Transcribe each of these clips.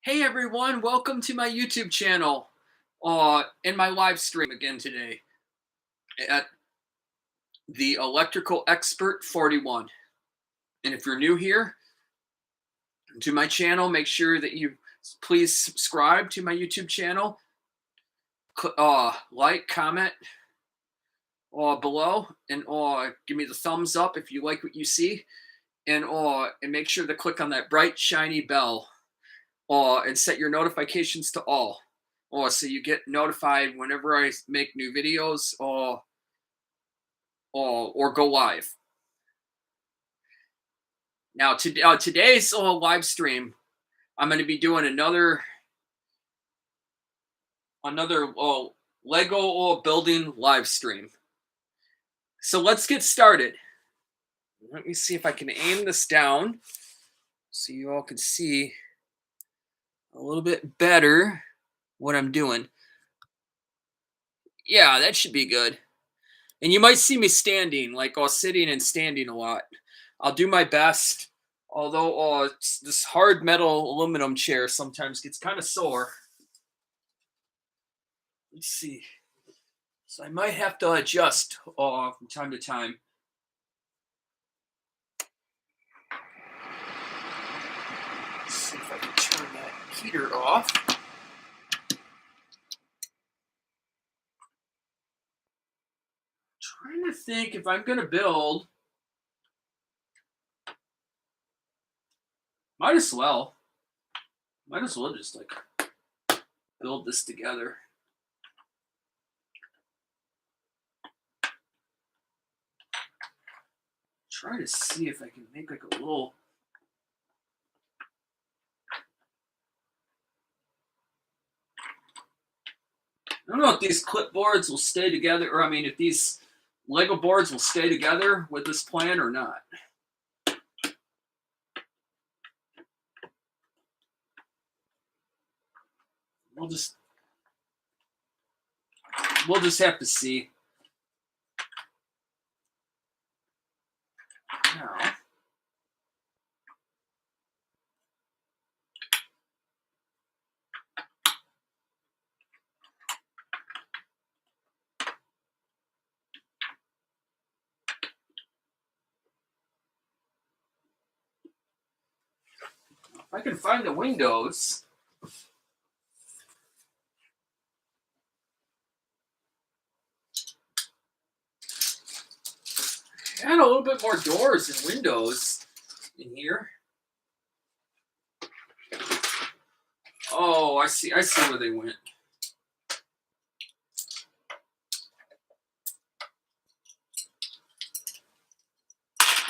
Hey everyone, welcome to my YouTube channel in my live stream again today at the Electrical Expert 41. And if you're new here to my channel, make sure that you please subscribe to my YouTube channel. Like, comment below, and give me the thumbs up if you like what you see. And make sure to click on that bright shiny bell. And set your notifications to all, so you get notified whenever I make new videos or go live. Now, today's live stream, I'm going to be doing another Lego building live stream. So let's get started. Let me see if I can aim this down so you all can see a little bit better what I'm doing. Yeah, that should be good. And you might see me standing, like sitting and standing a lot. I'll do my best, although this hard metal aluminum chair sometimes gets kind of sore. Let's see. So I might have to adjust from time to time. Let's see if I can turn that heater off. Trying to think if I'm going to build. Might as well just like build this together. Try to see if I can make like a little. I don't know if these clipboards will stay together, or if these Lego boards will stay together with this plan or not. We'll just have to see. Now, if I can find the windows. Add a little bit more doors and windows in here. Oh, I see where they went.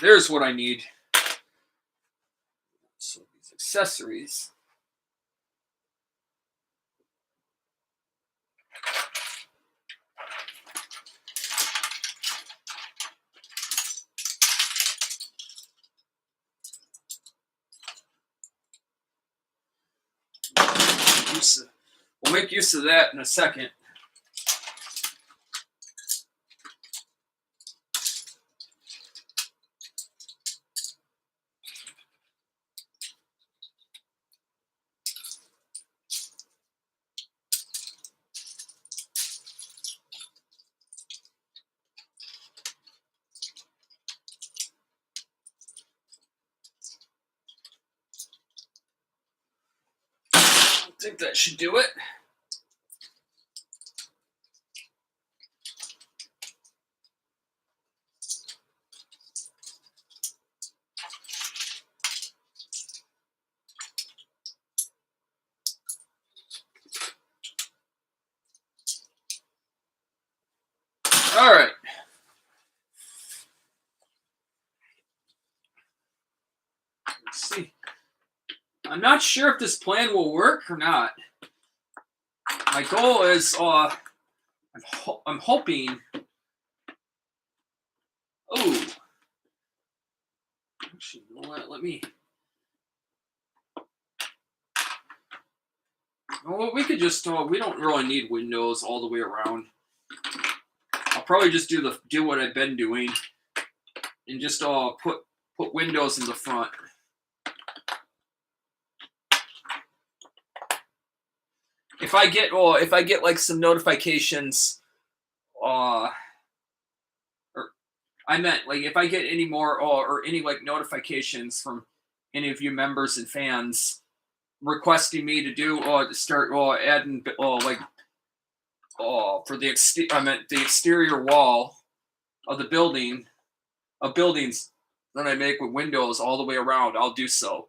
There's what I need. So these accessories. We'll make use of that in a second. I think that should do it. All right. Let's see. I'm not sure if this plan will work or not. My goal is, I'm hoping. Oh, actually, you know what? Let me. Well, we could just. We don't really need windows all the way around. I'll probably just do what I've been doing, and just put windows in the front. if I get like some notifications, or I meant like if I get any more or any like notifications from any of you members and fans requesting me to do to start adding like for the I meant the exterior wall of the buildings that I make with windows all the way around, I'll do so.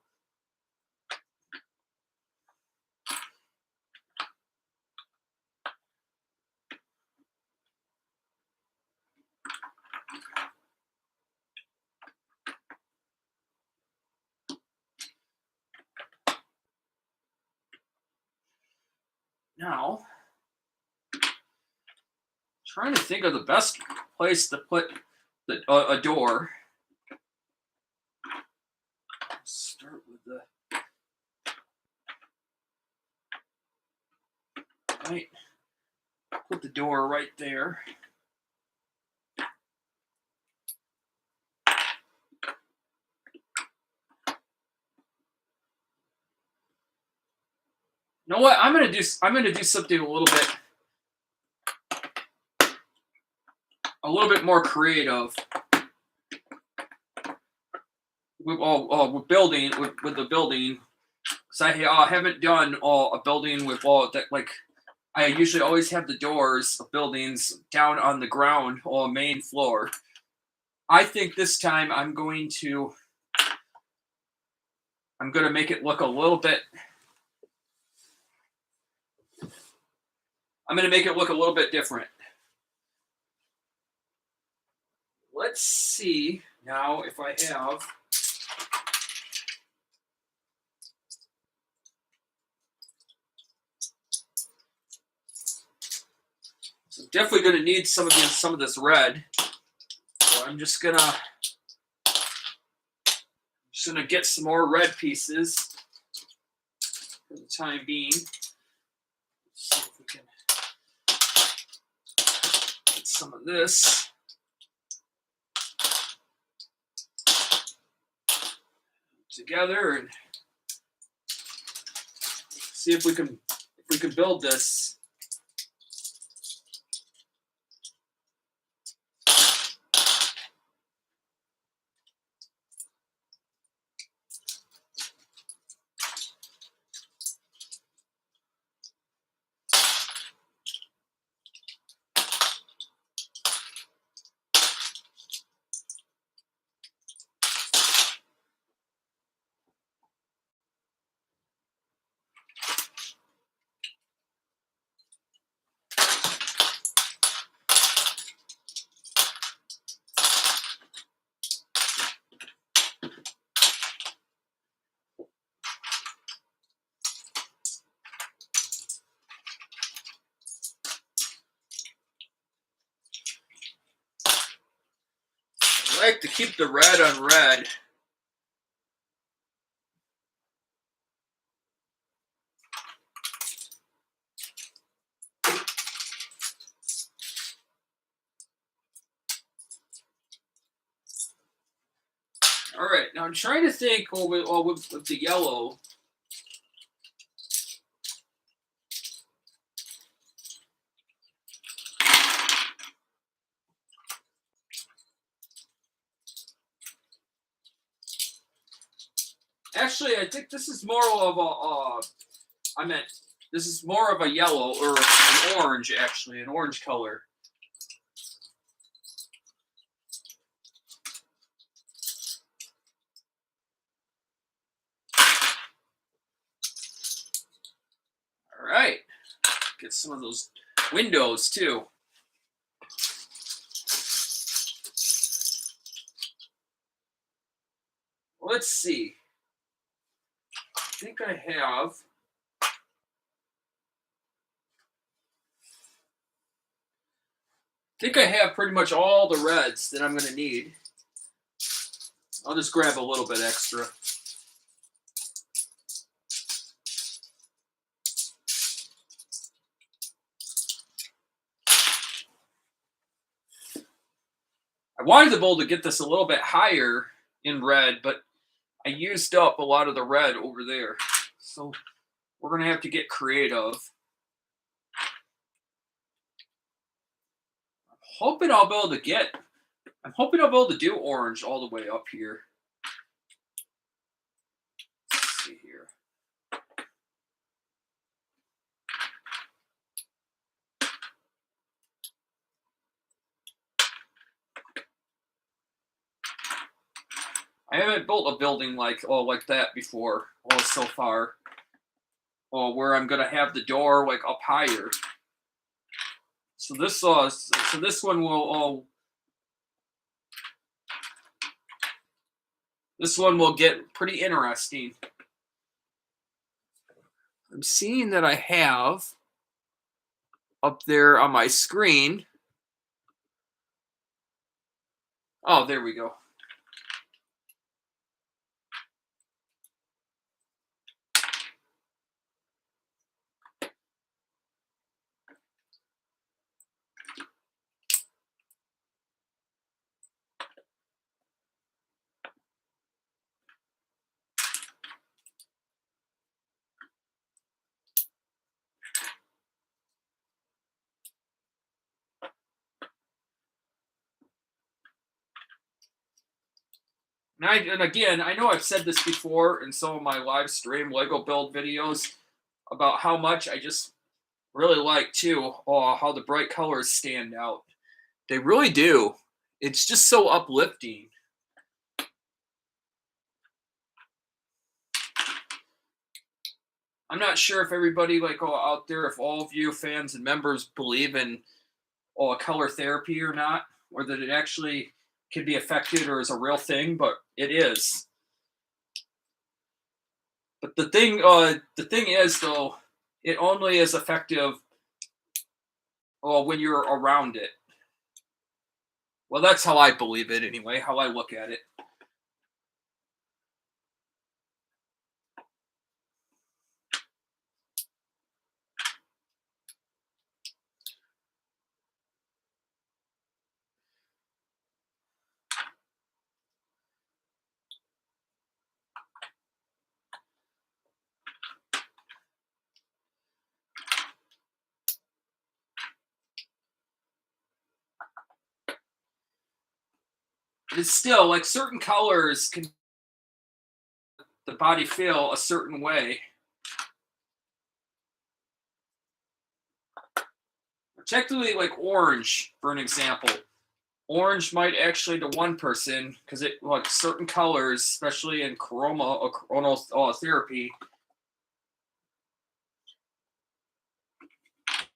Now, trying to think of the best place to put a door. Start with the right. Put the door right there. You know what? I'm gonna do something a little bit more creative with the building. Because I haven't done a building with all that. Like I usually always have the doors of buildings down on the ground or main floor. I think this time I'm going to make it look a little bit. I'm going to make it look a little bit different. Let's see now if I have. So I'm definitely going to need some of this red. So I'm just gonna get some more red pieces for the time being. Let's see if we can get some of this. Together and see if we can build this. I like to keep the red on red. All right, now I'm trying to think with the yellow. Actually, I think this is more of this is more of a yellow or an orange, actually, an orange color. All right, get some of those windows too. Let's see. I think I have. I think I have pretty much all the reds that I'm going to need. I'll just grab a little bit extra. I wanted to be able to get this a little bit higher in red, but I used up a lot of the red over there. So we're going to have to get creative. hoping I'll be able to get. I'm hoping I'll be able to do orange all the way up here. Let's see here. I haven't built a building like that before. So far, where I'm gonna have the door like up higher. So this one will this one will get pretty interesting. I'm seeing that I have up there on my screen. Oh, there we go. And again, I know I've said this before in some of my live stream Lego build videos about how much I just really like too, how the bright colors stand out. They really do. It's just so uplifting. I'm not sure if everybody out there, if all of you fans and members believe in color therapy or not, or that it actually can be affected or is a real thing, but it is. But the thing is though, it only is effective when you're around it. Well, that's how I believe it anyway, how I look at it. It's still like certain colors can the body feel a certain way. Particularly like orange, for an example. Orange might actually to one person, because it like certain colors, especially in coronal therapy,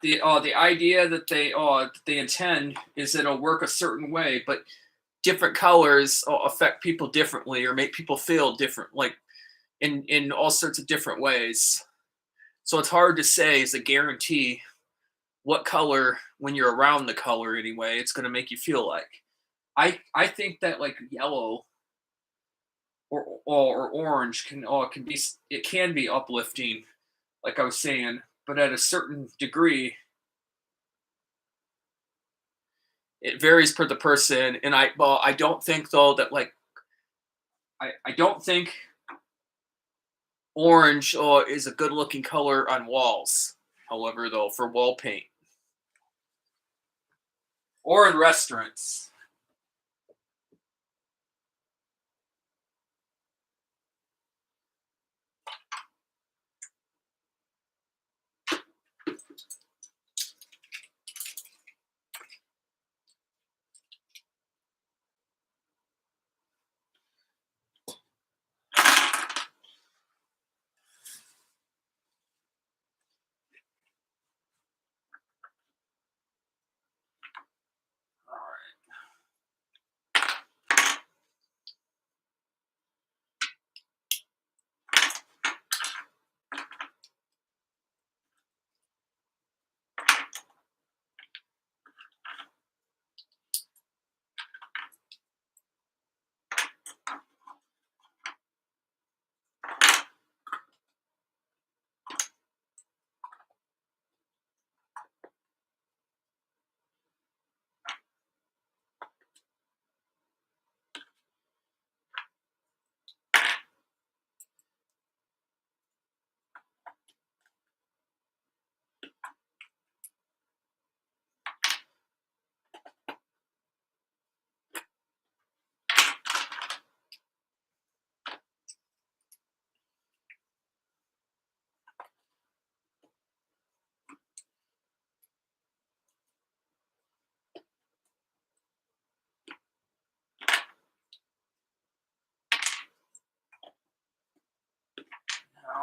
the idea that they intend is that it'll work a certain way, but different colors affect people differently or make people feel different, like in all sorts of different ways. So it's hard to say as a guarantee what color, when you're around the color anyway, it's going to make you feel like. I think that like yellow or orange can be uplifting, like I was saying, but at a certain degree, it varies per the person. And I don't think though that like I don't think orange is a good looking color on walls. However, though, for wall paint or in restaurants. All right.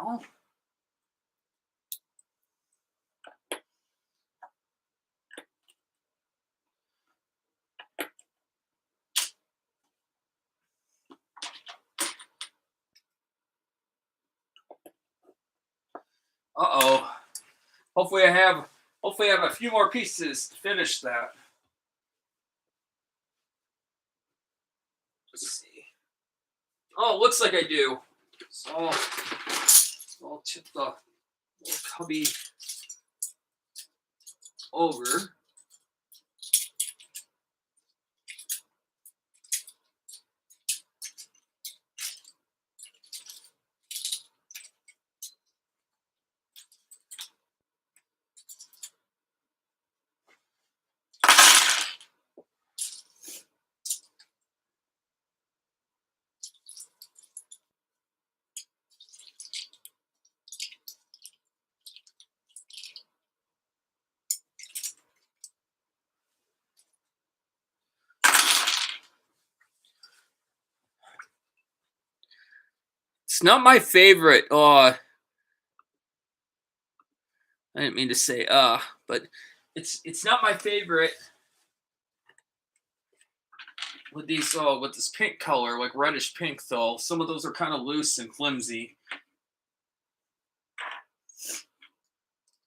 No. Uh-oh. Hopefully I have a few more pieces to finish that. Let's see. Oh, it looks like I do. So I'll tip the little cubby over. It's not my favorite. I didn't mean to say but it's not my favorite with these with this pink color, like reddish pink though. Some of those are kind of loose and flimsy.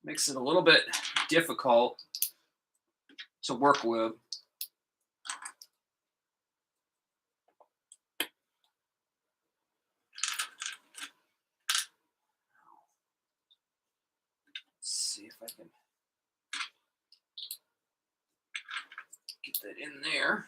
Makes it a little bit difficult to work with. Let's see if I can get that in there.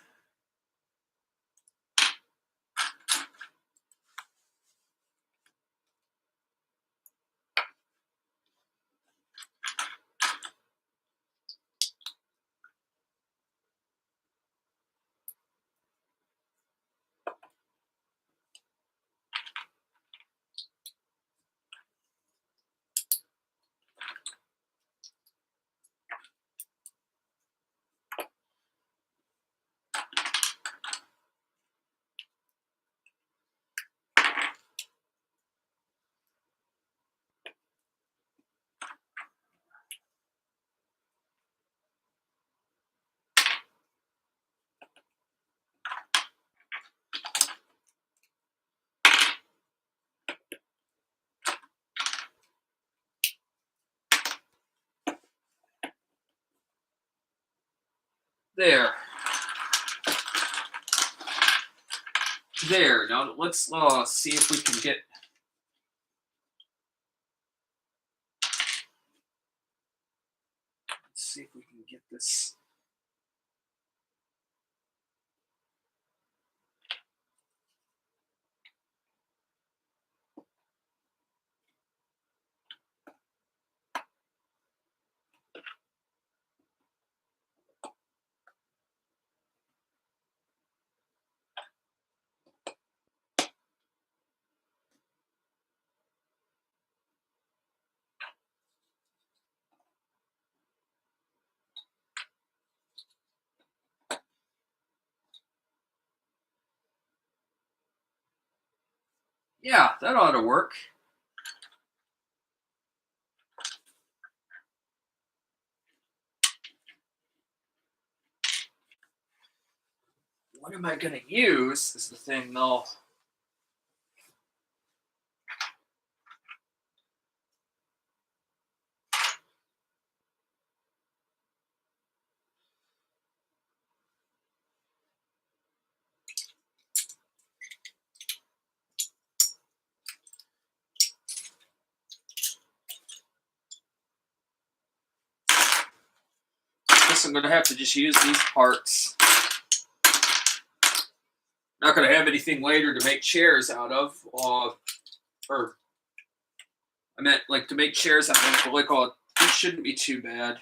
There. There. Now let's see if we can get. Let's see if we can get this. Yeah, that ought to work. What am I going to use is the thing, though. I guess I'm going to have to just use these parts. Not going to have anything later to make chairs out of, or I meant like to make chairs out of, but like, it shouldn't be too bad.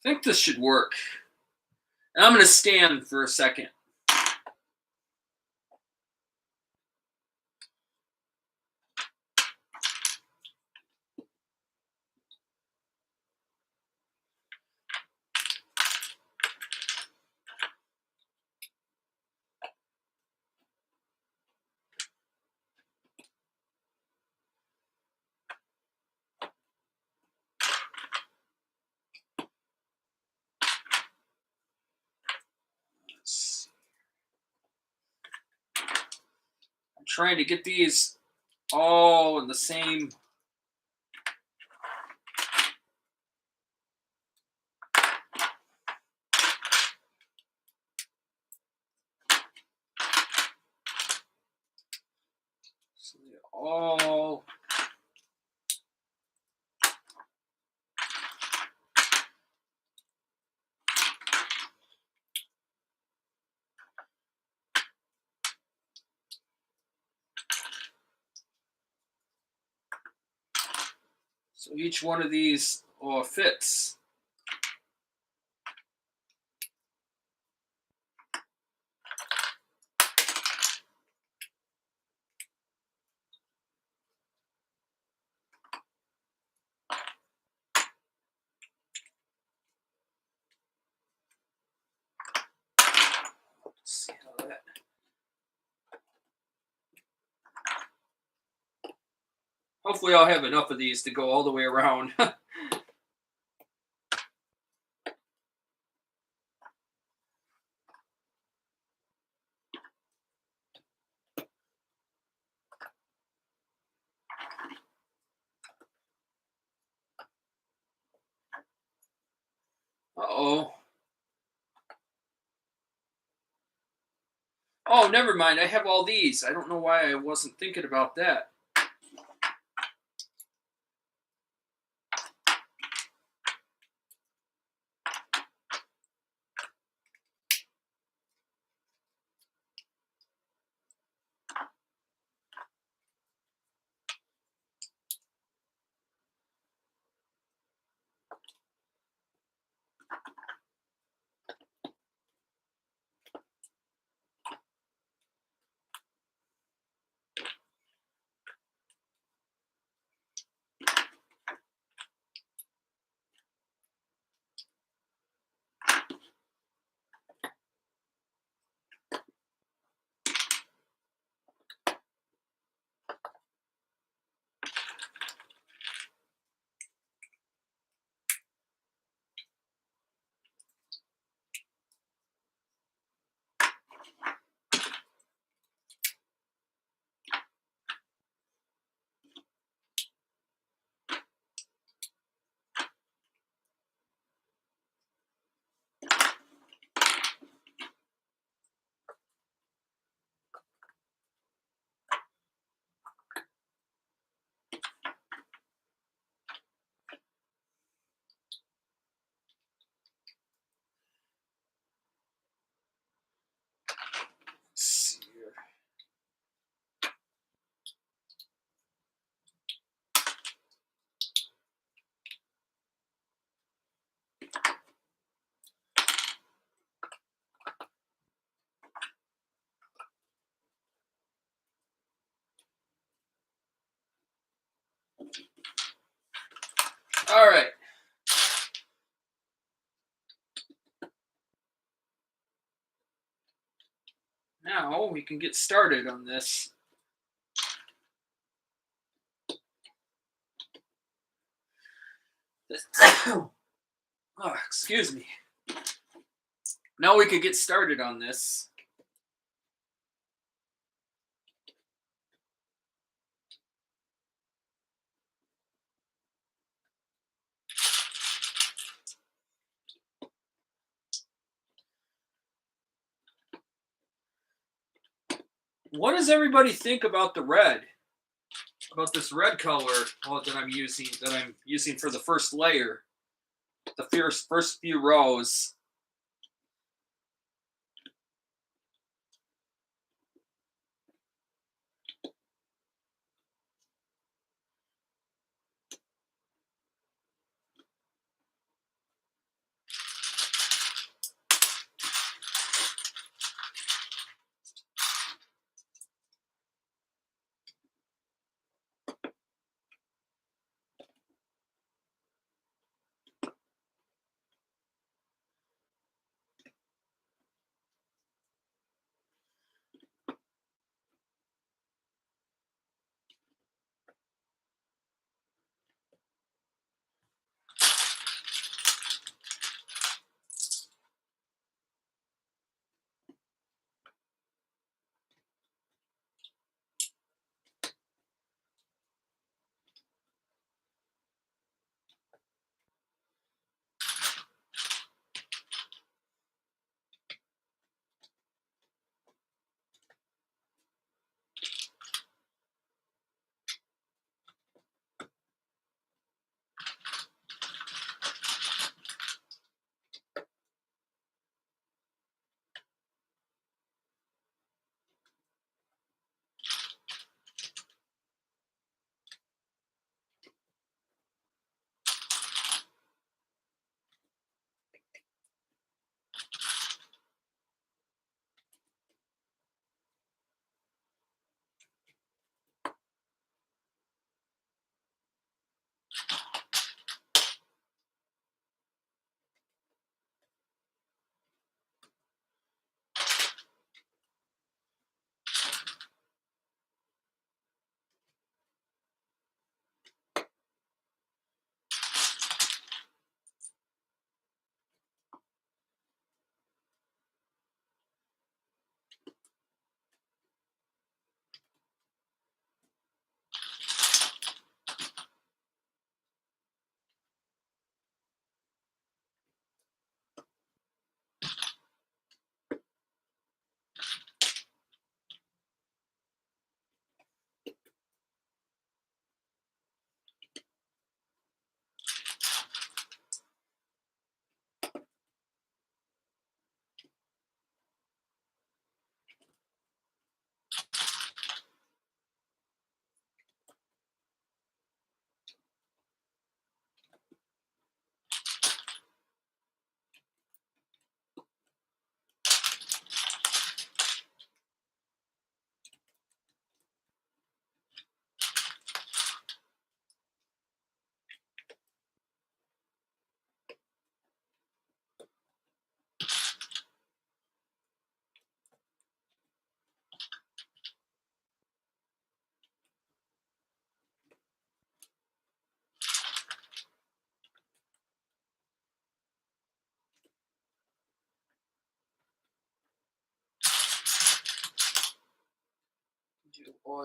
I think this should work. And I'm going to stand for a second. I'm trying to get these all in the same. So they all. So each one of these fits. See how that. Hopefully I'll have enough of these to go all the way around. Uh-oh. Oh, never mind. I have all these. I don't know why I wasn't thinking about that. Let's see here. All right. Now we can get started on this. Oh, excuse me. Now we can get started on this. What does everybody think about the red? About this red color that I'm using for the first layer, the first few rows.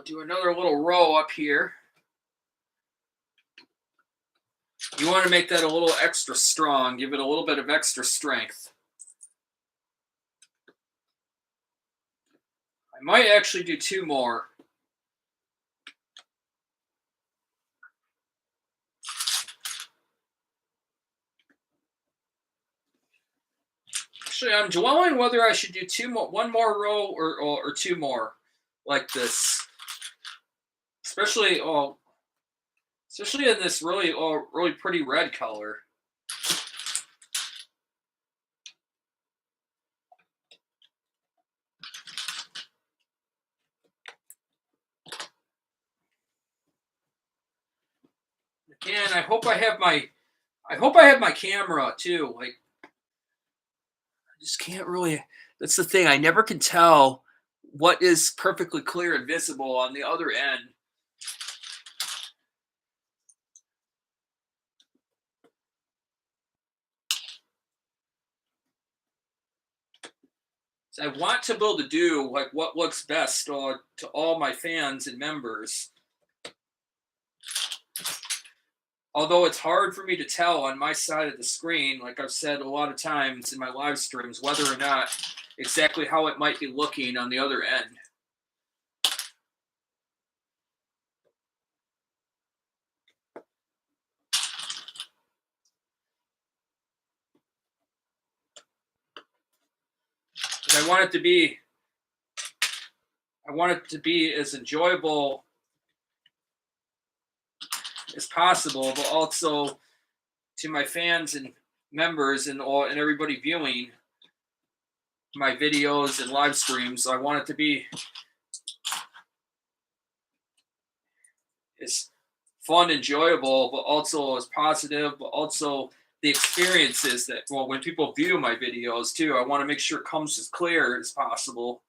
do another little row up here. You want to make that a little extra strong, give it a little bit of extra strength. I might actually do 2 more. Actually, I'm dwelling whether I should do 2 more, 1 more row or 2 more like this. Especially especially in this really pretty red color. Again, I hope I have my camera too. Like, I just can't really. That's the thing. I never can tell what is perfectly clear and visible on the other end. So I want to be able to do like what looks best to all my fans and members. Although it's hard for me to tell on my side of the screen, like I've said a lot of times in my live streams, whether or not exactly how it might be looking on the other end. But I want it to be as enjoyable as possible, but also to my fans and members and everybody viewing my videos and live streams. I want it to be as fun, enjoyable, but also as positive, but also the experiences that, well, when people view my videos too, I want to make sure it comes as clear as possible.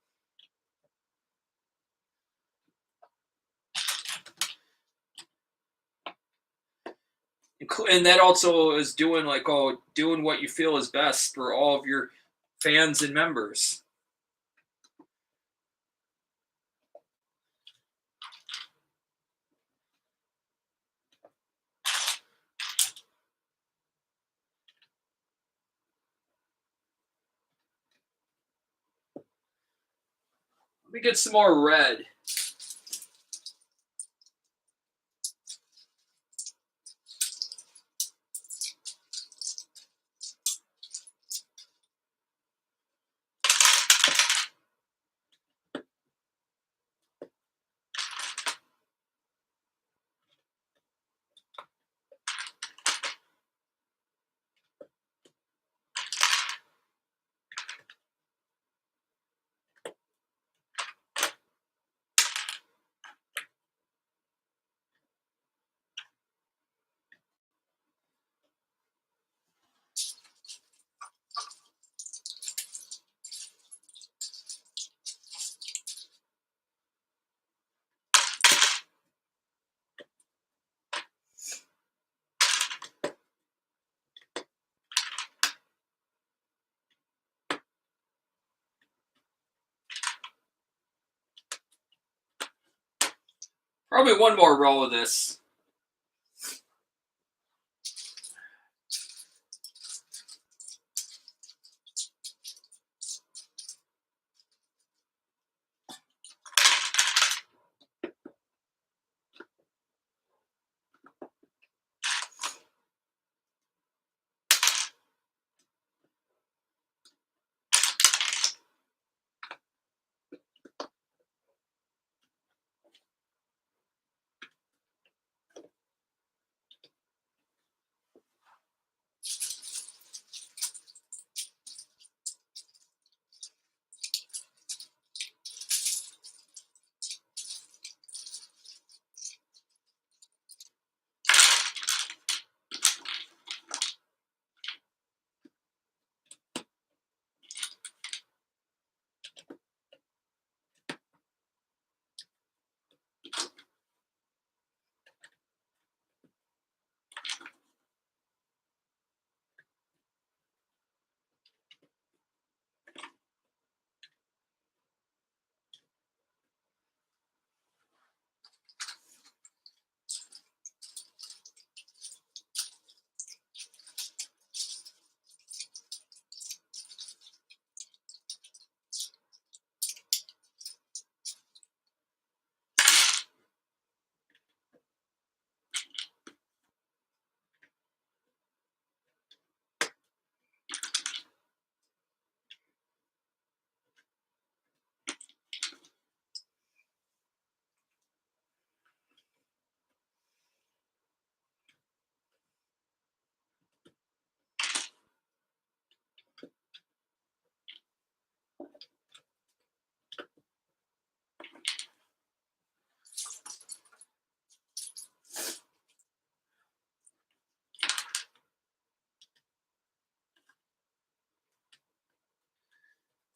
And that also is doing doing what you feel is best for all of your fans and members. Let me get some more red. Probably 1 more row of this.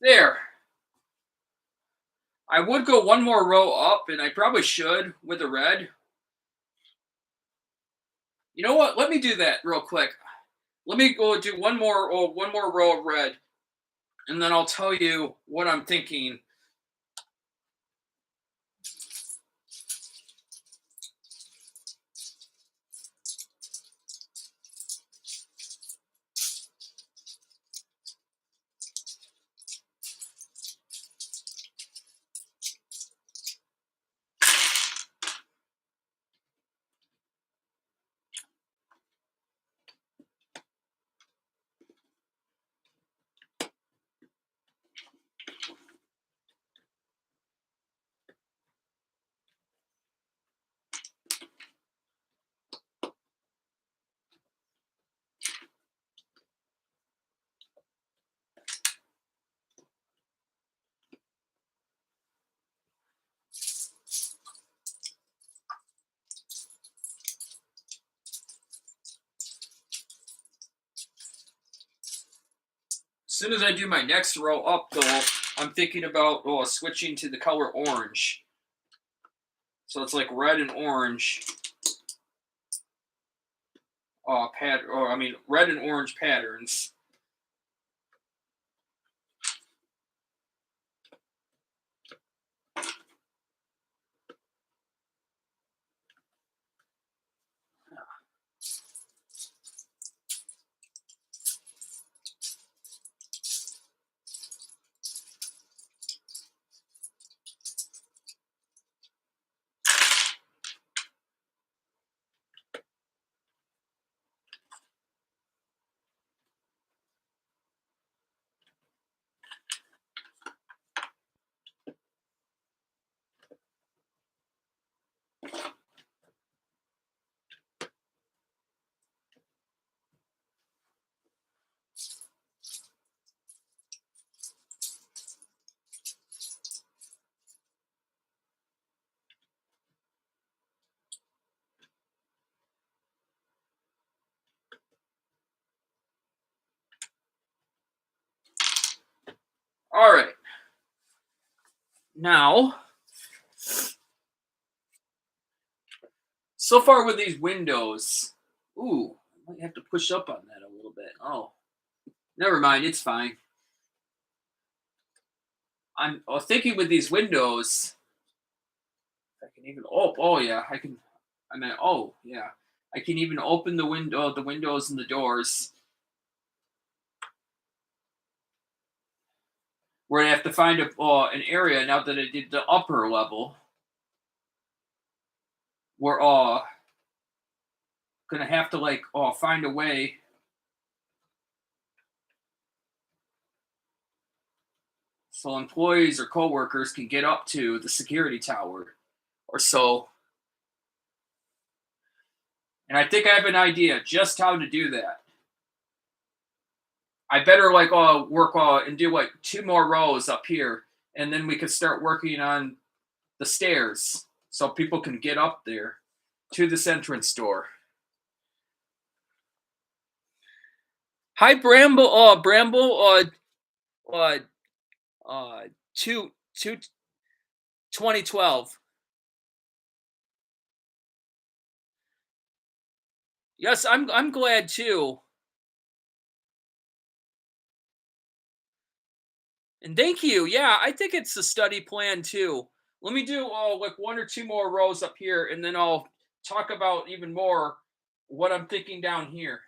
There. I would go one more row up, and I probably should with the red. You know what? Let me do that real quick. Let me go do one more row of red, and then I'll tell you what I'm thinking. As soon as I do my next row up, though, I'm thinking about switching to the color orange. So it's like red and orange. Red and orange patterns. All right. Now, so far with these windows, ooh, I might have to push up on that a little bit. Oh, never mind. It's fine. I'm thinking with these windows, I can even, oh yeah, I can, oh yeah, I can even open the windows and the doors. We're gonna have to find an area now that I did the upper level. We're gonna have to find a way so employees or coworkers can get up to the security tower or so. And I think I have an idea just how to do that. I better work and do like two more rows up here, and then we could start working on the stairs so people can get up there to this entrance door. Hi, Bramble. Bramble. Uh, two 2012. Yes, I'm glad too. And thank you. Yeah, I think it's a study plan too. Let me do like one or two more rows up here, and then I'll talk about even more what I'm thinking down here.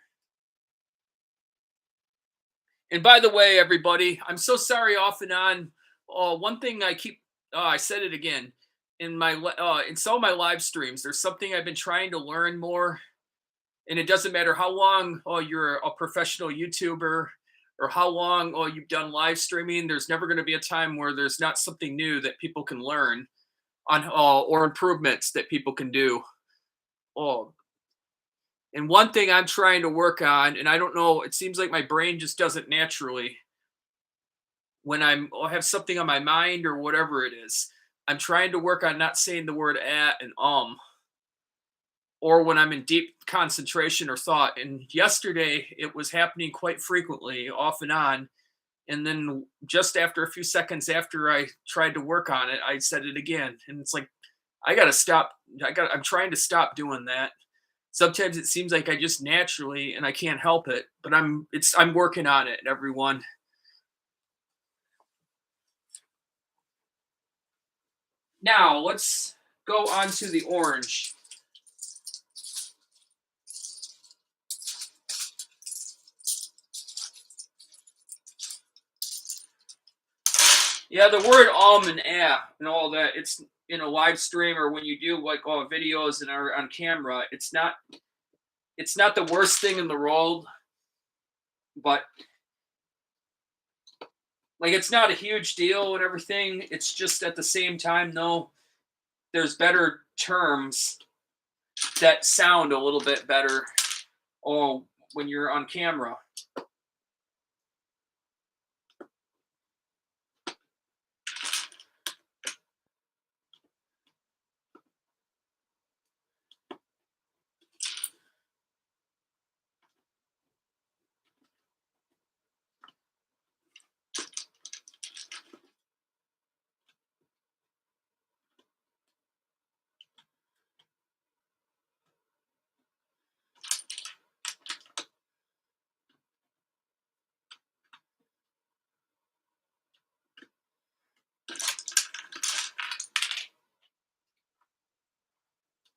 And by the way, everybody, I'm so sorry off and on. One thing I said it again in some of my live streams. There's something I've been trying to learn more, and it doesn't matter how long you're a professional YouTuber or how long you've done live streaming. There's never going to be a time where there's not something new that people can learn on or improvements that people can do. Oh, and one thing I'm trying to work on, and I don't know, it seems like my brain just does it naturally when I have something on my mind or whatever it is. I'm trying to work on not saying the word at and or when I'm in deep concentration or thought. And yesterday it was happening quite frequently, off and on. And then just after a few seconds after I tried to work on it, I said it again. And it's like, I gotta stop. I'm trying to stop doing that. Sometimes it seems like I just naturally, and I can't help it, but I'm working on it, everyone. Now let's go on to the orange. Yeah, the word and and all that, it's in a live stream or when you do like all videos and are on camera, it's not the worst thing in the world, but like it's not a huge deal and everything. It's just at the same time though, there's better terms that sound a little bit better when you're on camera.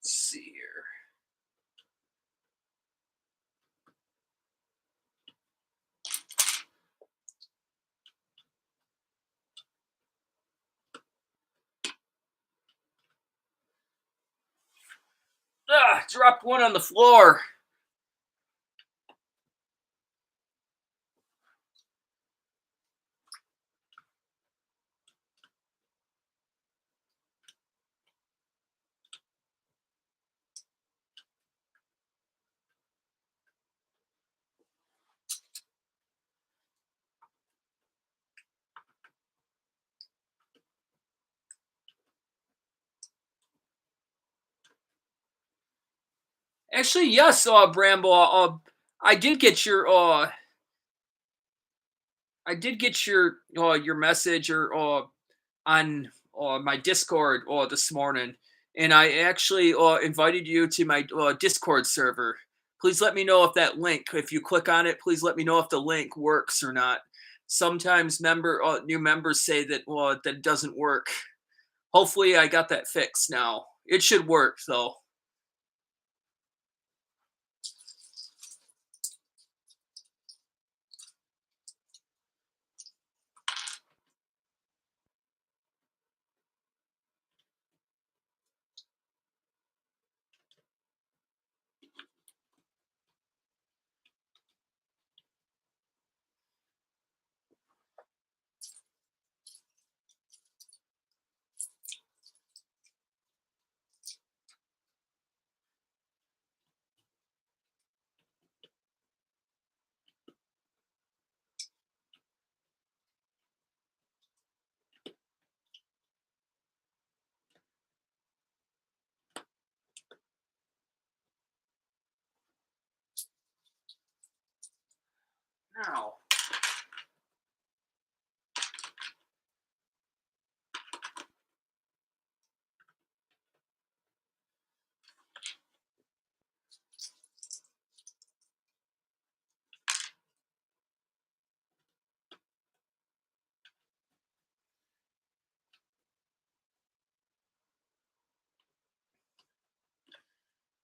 Let's see here. Ah, dropped one on the floor. Actually, yes, Bramble. I did get your message or on my Discord this morning, and I actually invited you to my Discord server. Please let me know if that link, if you click on it, please let me know if the link works or not. Sometimes new members say that that it doesn't work. Hopefully, I got that fixed now. It should work though. Now,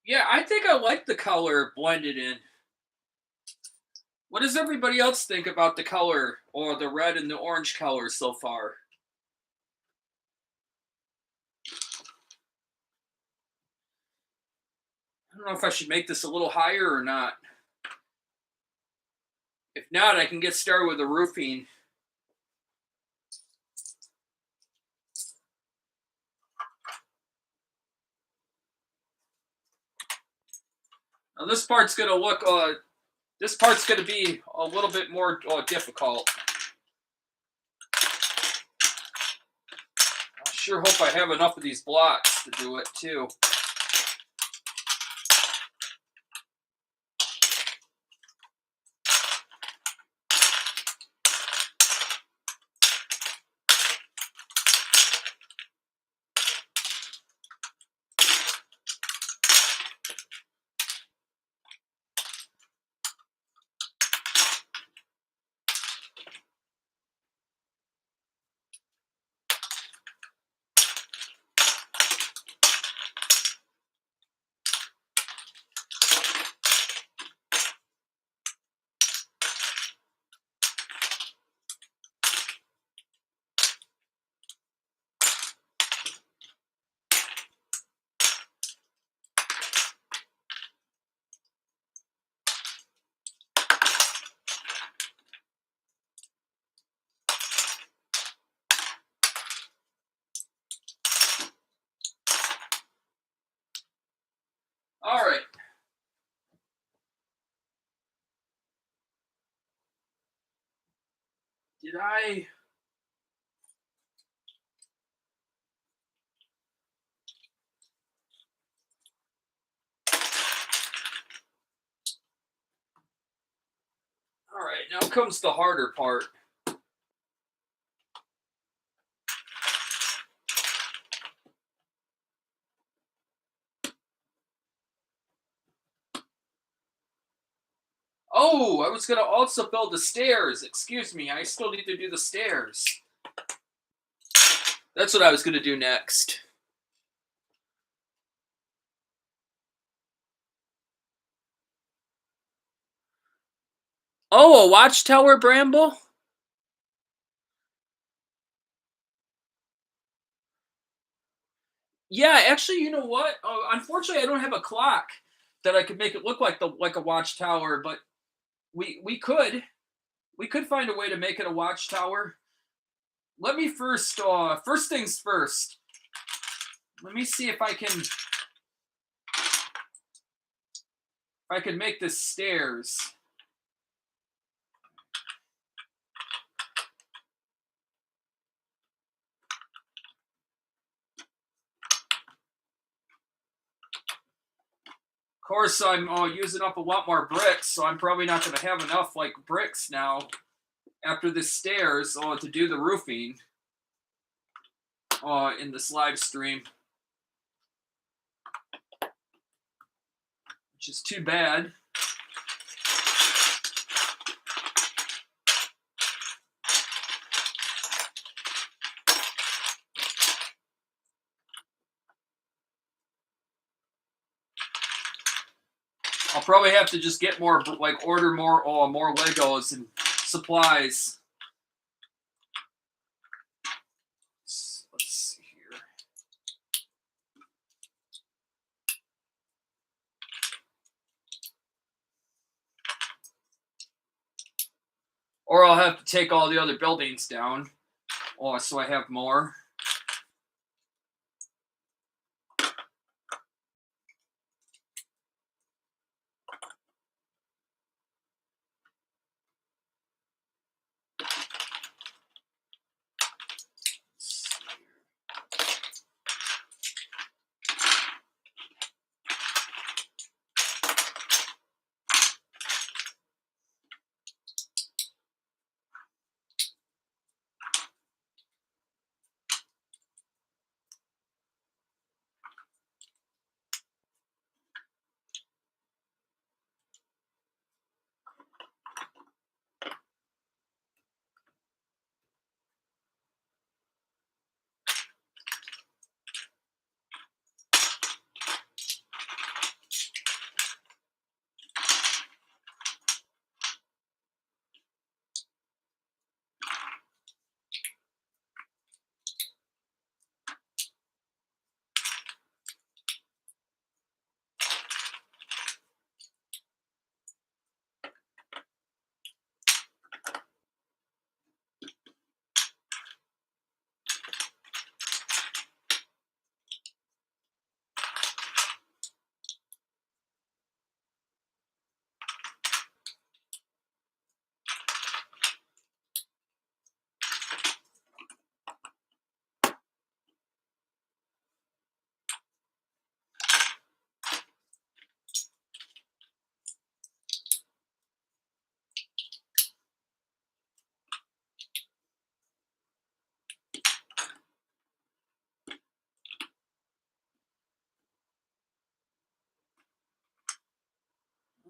yeah, I think I like the color blended in. What does everybody else think about the color or the red and the orange color so far? I don't know if I should make this a little higher or not. If not, I can get started with the roofing. Now this part's gonna look. This part's gonna be a little bit more difficult. I sure hope I have enough of these blocks to do it too. Did I? All right, now comes the harder part. Oh, I was going to also build the stairs. Excuse me, I still need to do the stairs. That's what I was going to do next. Oh, a watchtower, Bramble? Yeah, actually, you know what? Unfortunately, I don't have a clock that I could make it look like a watchtower, but we could find a way to make it a watchtower. Let me first things first. Let me see if I can make this stairs. Of course, I'm using up a lot more bricks, so I'm probably not going to have enough like bricks now after the stairs to do the roofing in this live stream, which is too bad. I'll probably have to just get more, like order more Legos and supplies. Let's see here. Or I'll have to take all the other buildings down. Oh, so I have more.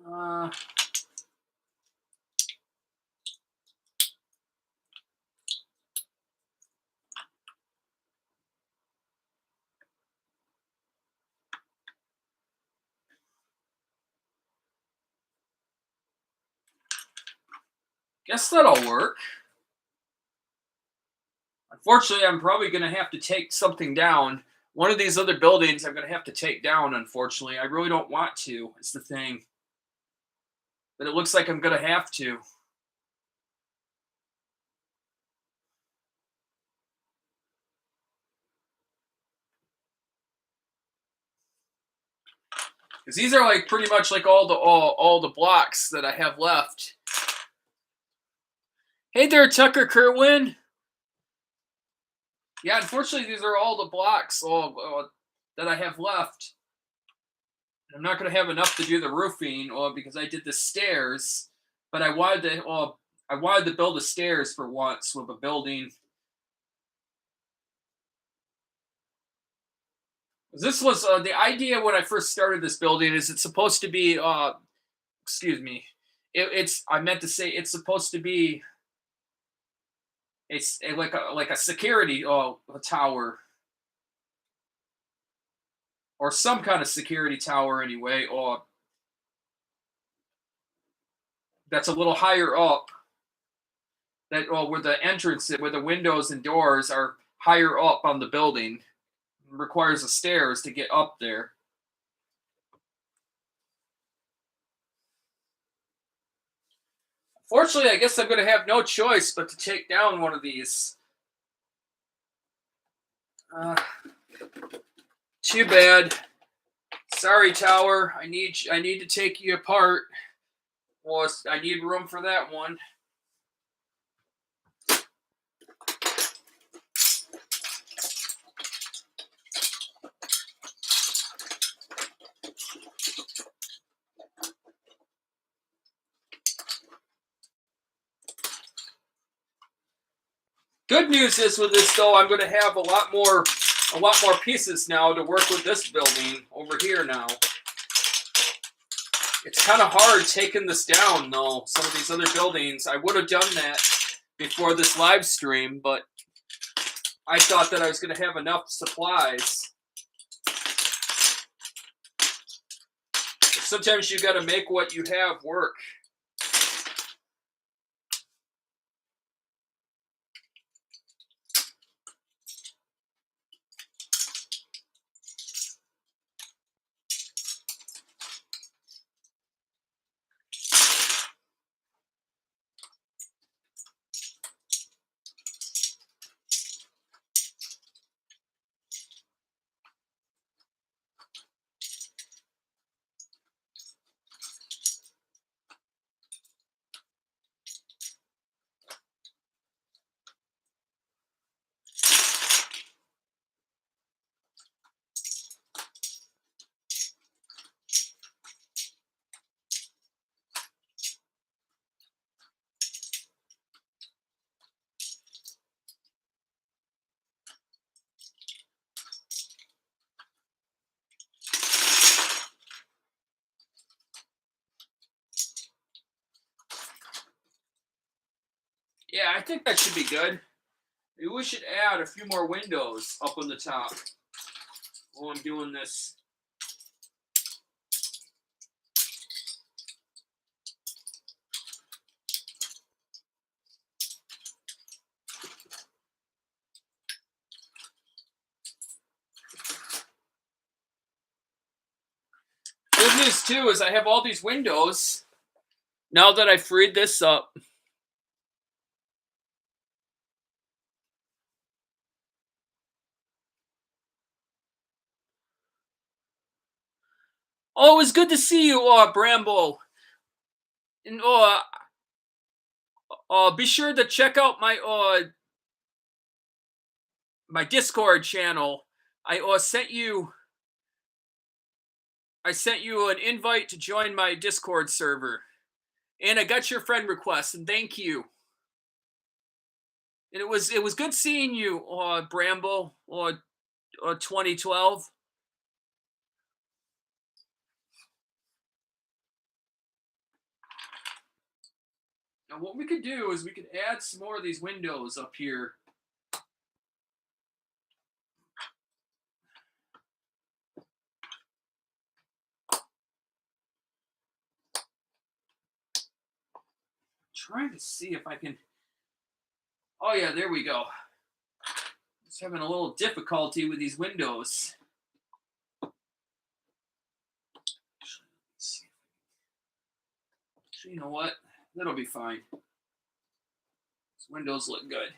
Uh, guess that'll work. Unfortunately, I'm probably going to have to take something down. One of these other buildings I'm going to have to take down, unfortunately. I really don't want to, is the thing. But it looks like I'm going to have to. Because these are like pretty much like all the blocks that I have left. Hey there, Tucker Kerwin. Yeah, unfortunately, these are all the blocks that I have left. I'm not going to have enough to do the roofing, because I did the stairs, but I wanted to build the stairs for once with a building. This was the idea when I first started this building. Is it's supposed to be? Excuse me. It's I meant to say it's supposed to be. It's like a security a tower or some kind of security tower anyway, or that's a little higher up. That where the entrance, where the windows and doors are higher up on the building, requires the stairs to get up there. Fortunately, I guess I'm going to have no choice but to take down one of these. Uh, Too bad. Sorry, tower. I need to take you apart. Well, I need room for that one. Good news is with this though, I'm going to have a lot more pieces now to work with this building over here now. It's kind of hard taking this down though. Some of these other buildings, I would have done that before this live stream, but I thought that I was going to have enough supplies. Sometimes you got to make what you have work. Yeah, I think that should be good. Maybe we should add a few more windows up on the top while I'm doing this. Good news too is I have all these windows now that I freed this up. Oh, it was good to see you, Bramble. And be sure to check out my Discord channel. I sent you an invite to join my Discord server, and I got your friend request, and thank you. And it was good seeing you, Bramble, or 2012. Now, what we could do is we could add some more of these windows up here. Trying to see if I can. Oh yeah, there we go. Just having a little difficulty with these windows. Actually, you know what? That'll be fine. These windows look good.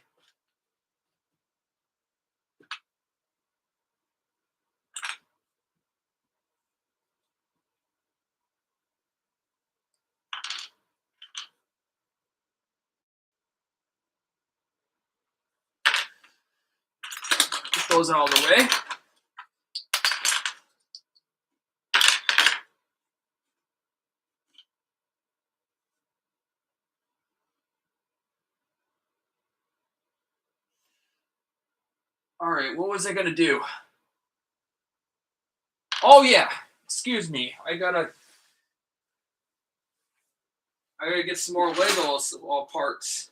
those out of the way. All right, what was I gonna do? Oh yeah, excuse me. I gotta get some more Legos parts.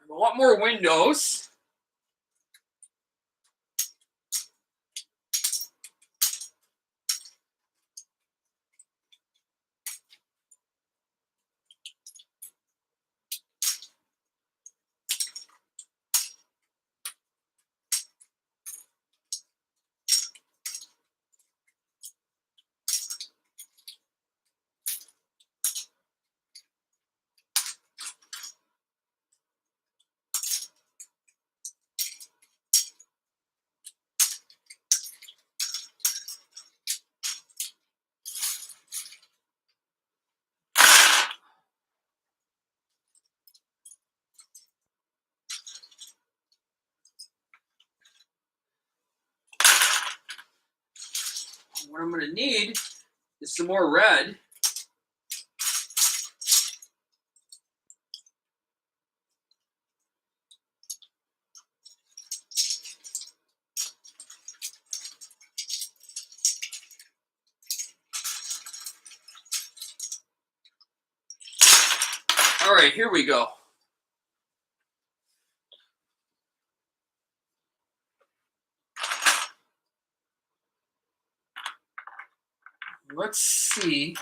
A lot more windows. What I'm gonna need is some more red. All right, here we go. Let's see.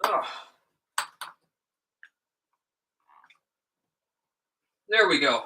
Oh. There we go.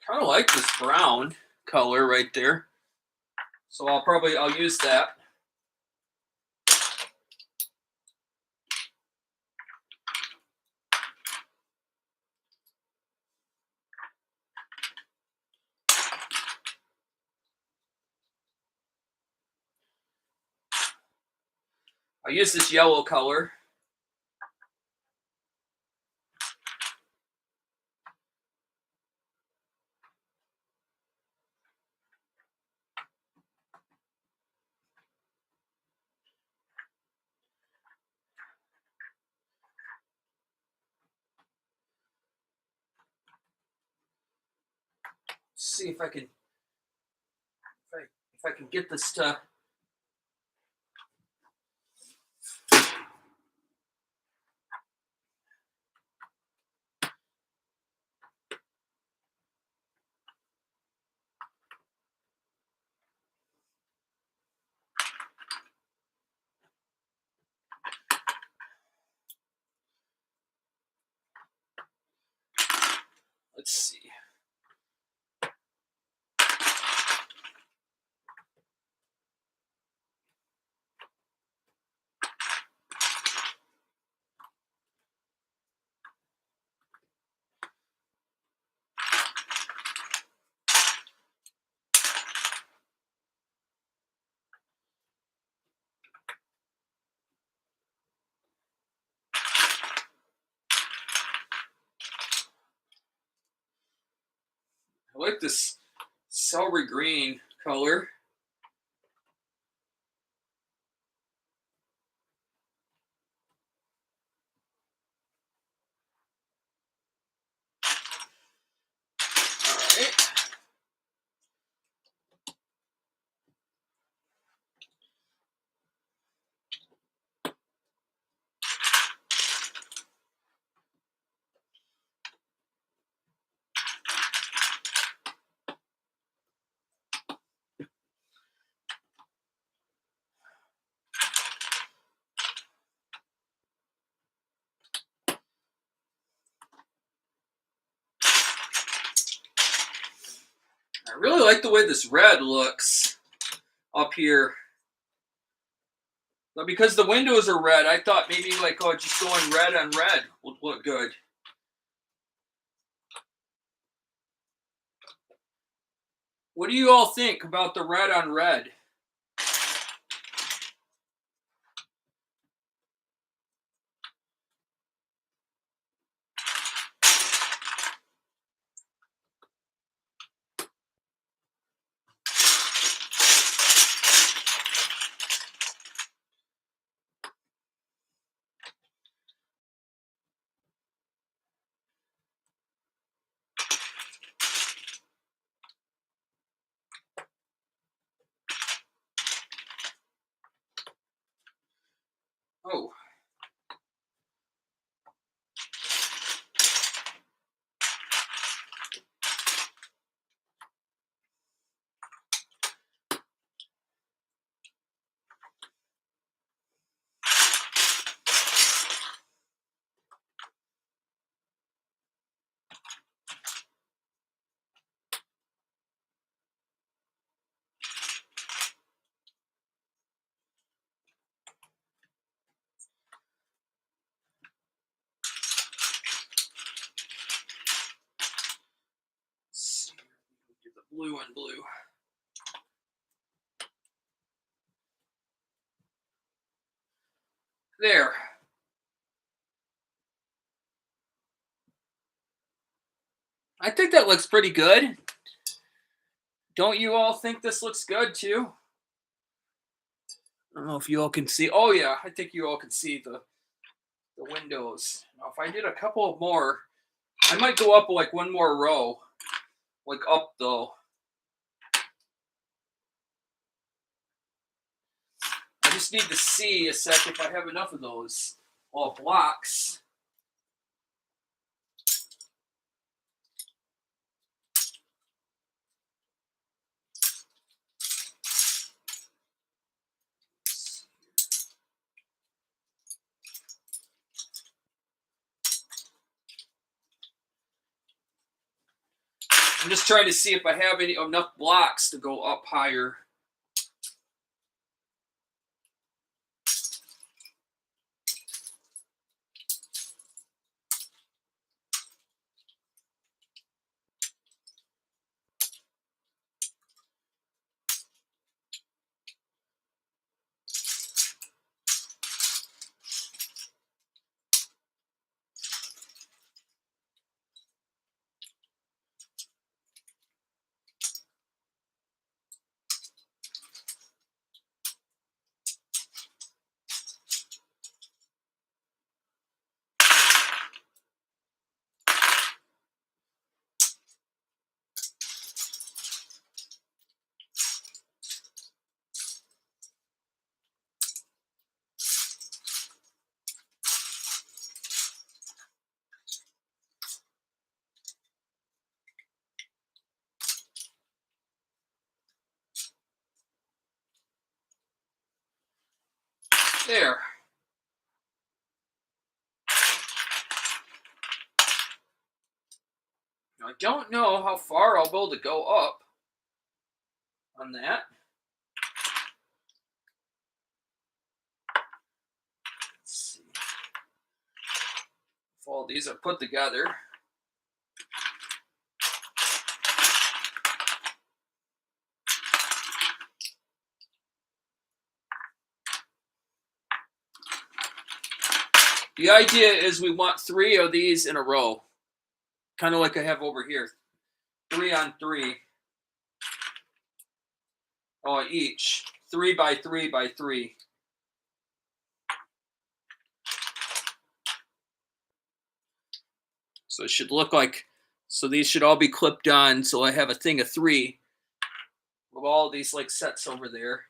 Kind of like this brown color right there. So I'll use that. I'll use this yellow color. See if I can get this to I like this celery green color. All right. I really like the way this red looks up here. But because the windows are red, I thought maybe like, oh, just going red on red would look good. What do you all think about the red on red? Oh. Let's see. Do the blue and blue. There. I think that looks pretty good. Don't you all think this looks good too? I don't know if you all can see. Oh yeah, I think you all can see the windows. Now if I did a couple more, I might go up like one more row. Like up though. I just need to see a sec if I have enough of those blocks. I'm just trying to see if I have enough blocks to go up higher. There. I don't know how far I'll be able to go up on that. Let's see. If all these are put together. The idea is we want 3 of these in a row, kind of like I have over here. 3 on 3. Oh, each 3 by 3 by 3. So it should look like, so these should all be clipped on. So I have a thing of 3 with all these like sets over there.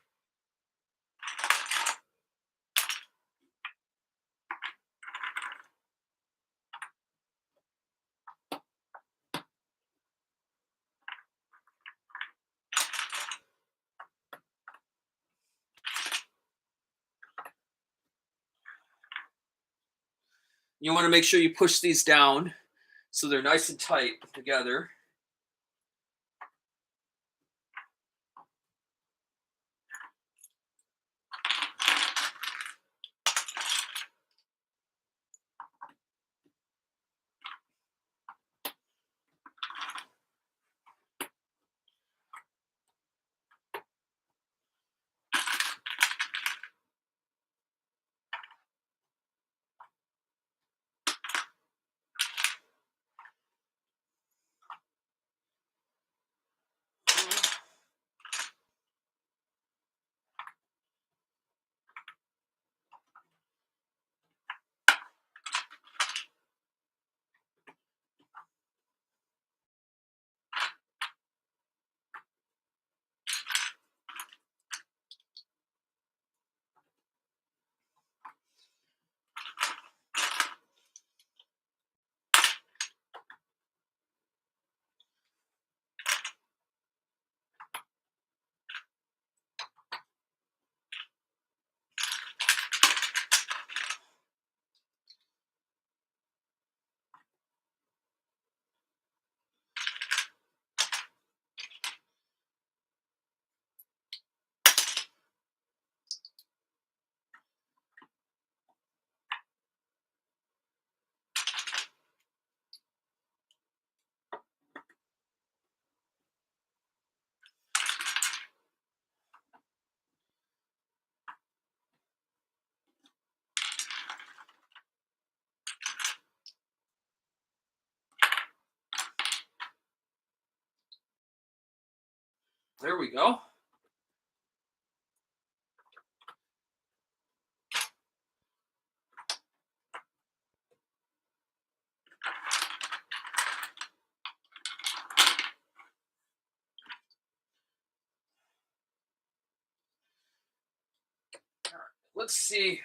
You want to make sure you push these down so they're nice and tight together. There we go. Let's see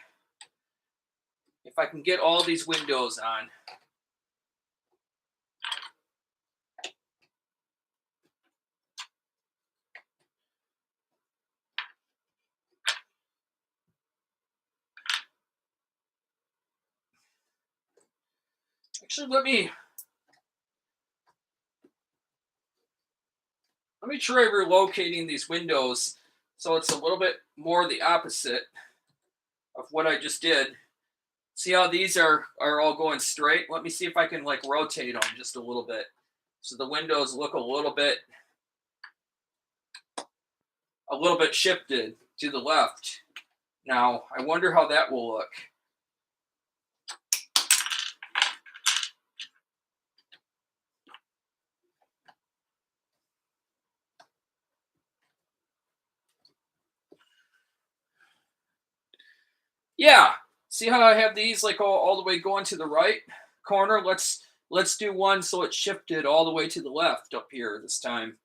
if I can get all these windows on. Actually, let me try relocating these windows so it's a little bit more the opposite of what I just did. See how these are all going straight? Let me see if I can like rotate them just a little bit so the windows look a little bit shifted to the left. Now, I wonder how that will look. Yeah, see how I have these like all the way going to the right corner? Let's do one so it's shifted all the way to the left up here this time.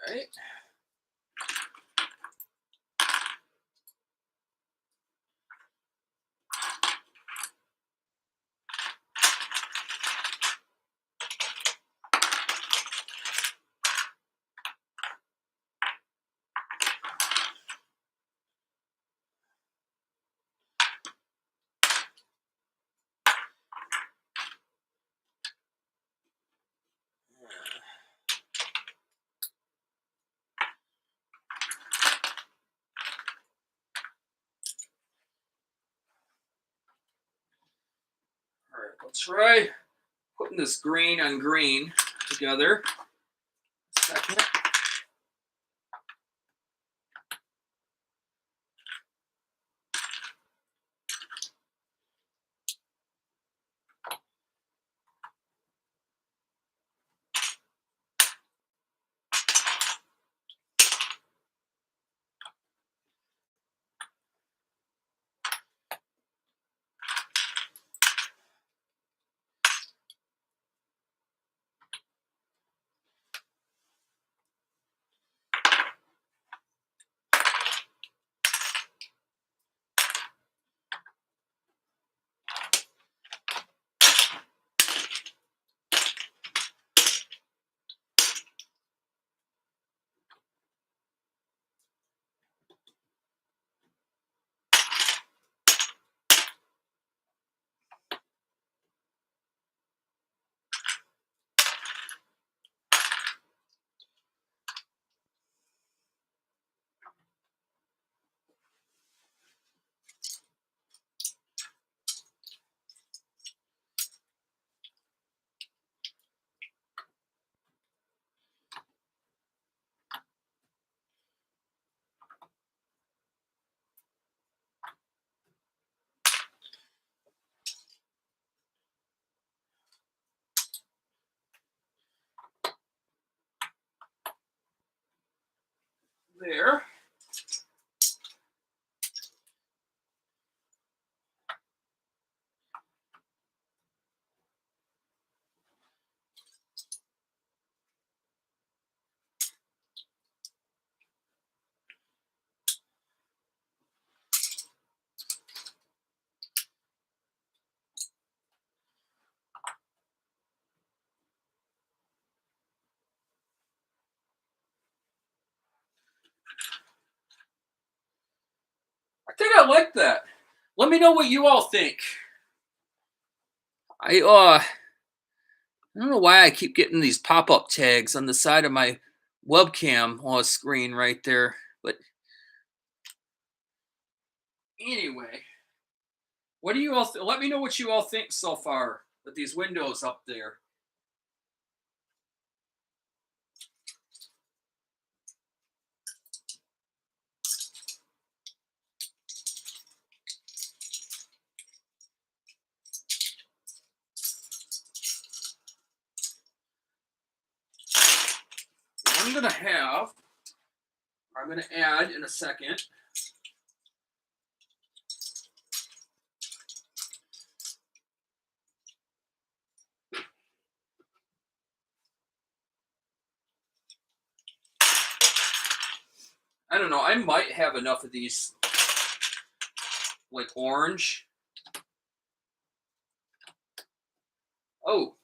All right. I'll try putting this green on green together. Second. There. I think I like that. Let me know what you all think. I don't know why I keep getting these pop-up tags on the side of my webcam screen right there. But anyway, what do you all let me know what you all think so far with these windows up there. I'm gonna add in a second. I don't know. I might have enough of these, like orange. Oh.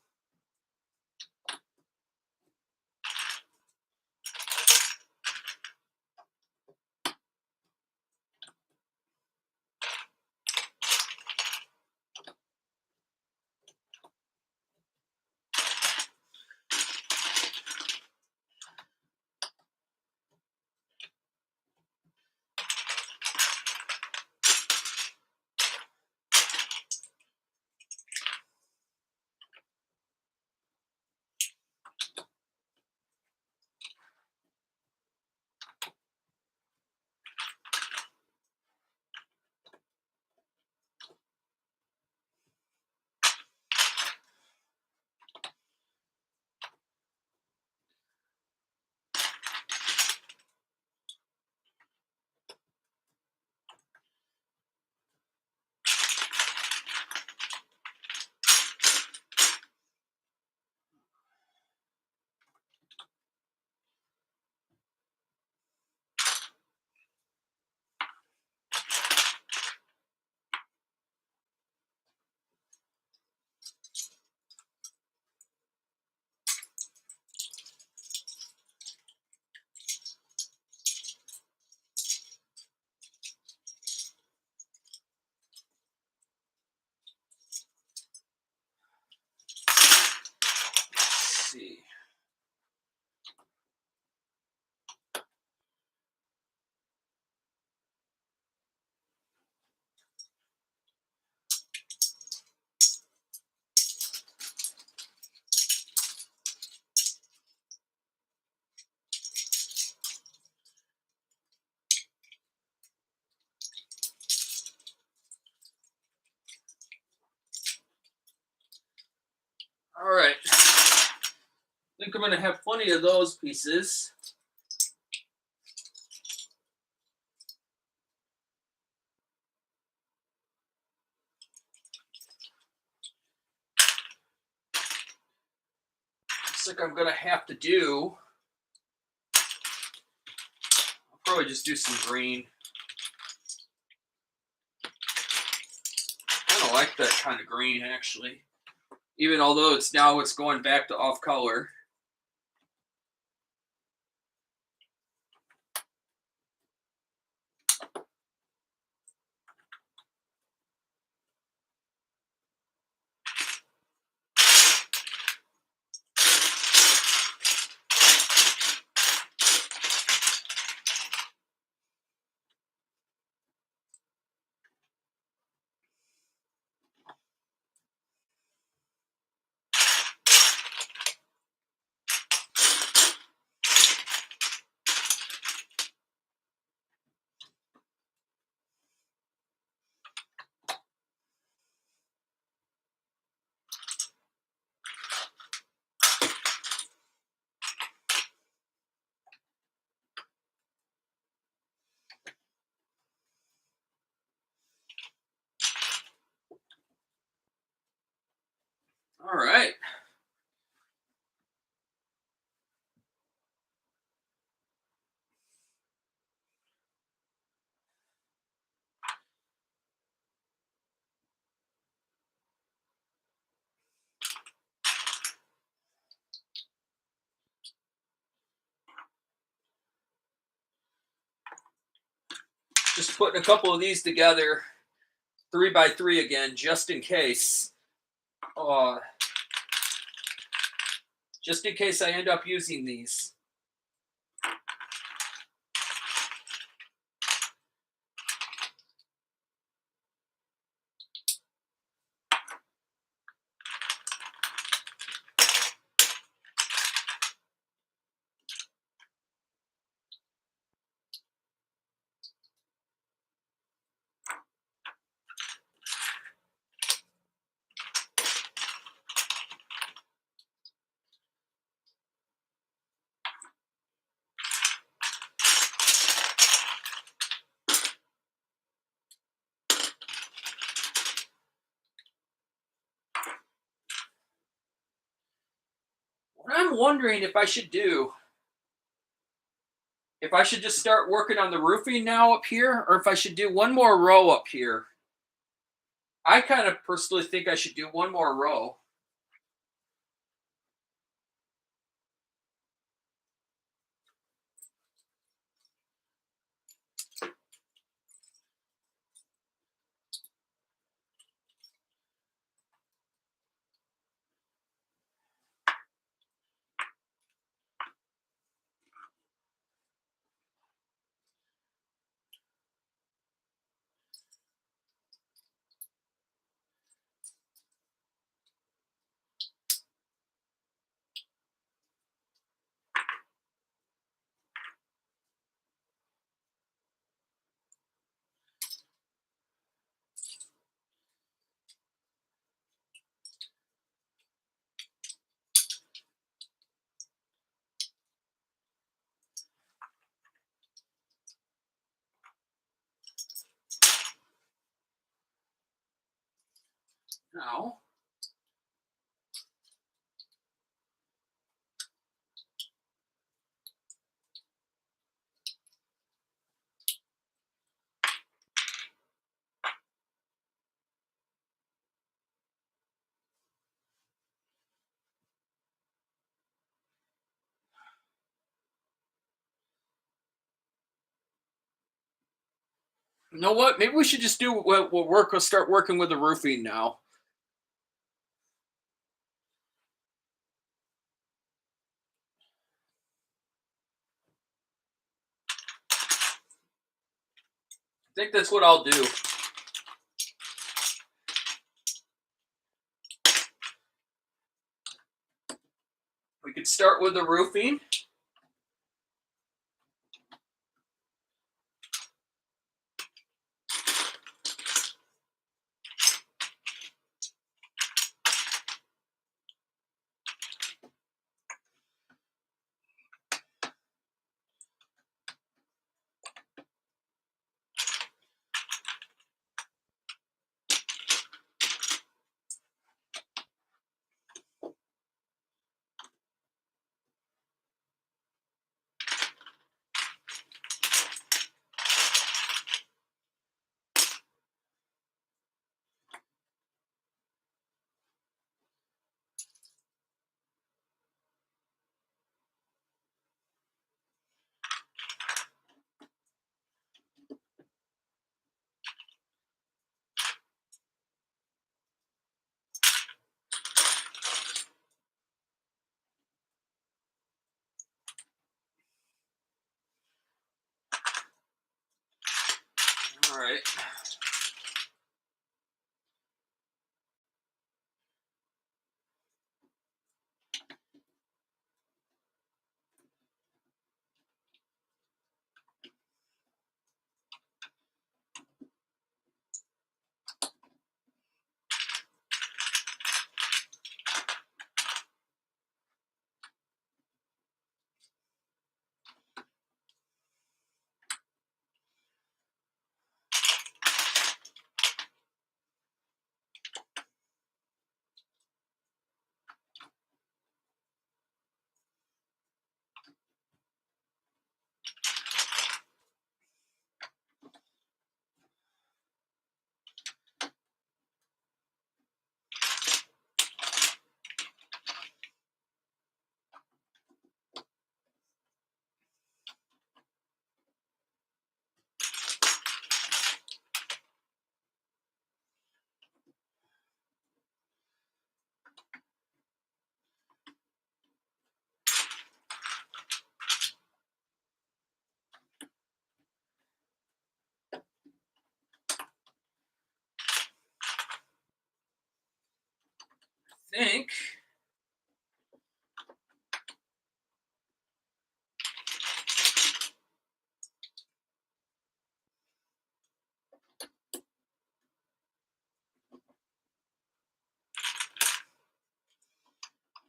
All right. I think I'm going to have plenty of those pieces. Looks like I'm going to have to do, I'll probably just do some green. I don't like that kind of green, actually. Even although it's going back to off color. All right. Just putting a couple of these together, 3x3 again, just in case. Just in case I end up using these. What I'm wondering if I should just start working on the roofing now up here, or if I should do one more row up here. I kind of personally think I should do one more row. Now, you know what? Maybe we should just do we'll start working with the roofing now. I think that's what I'll do. We could start with the roofing. All right.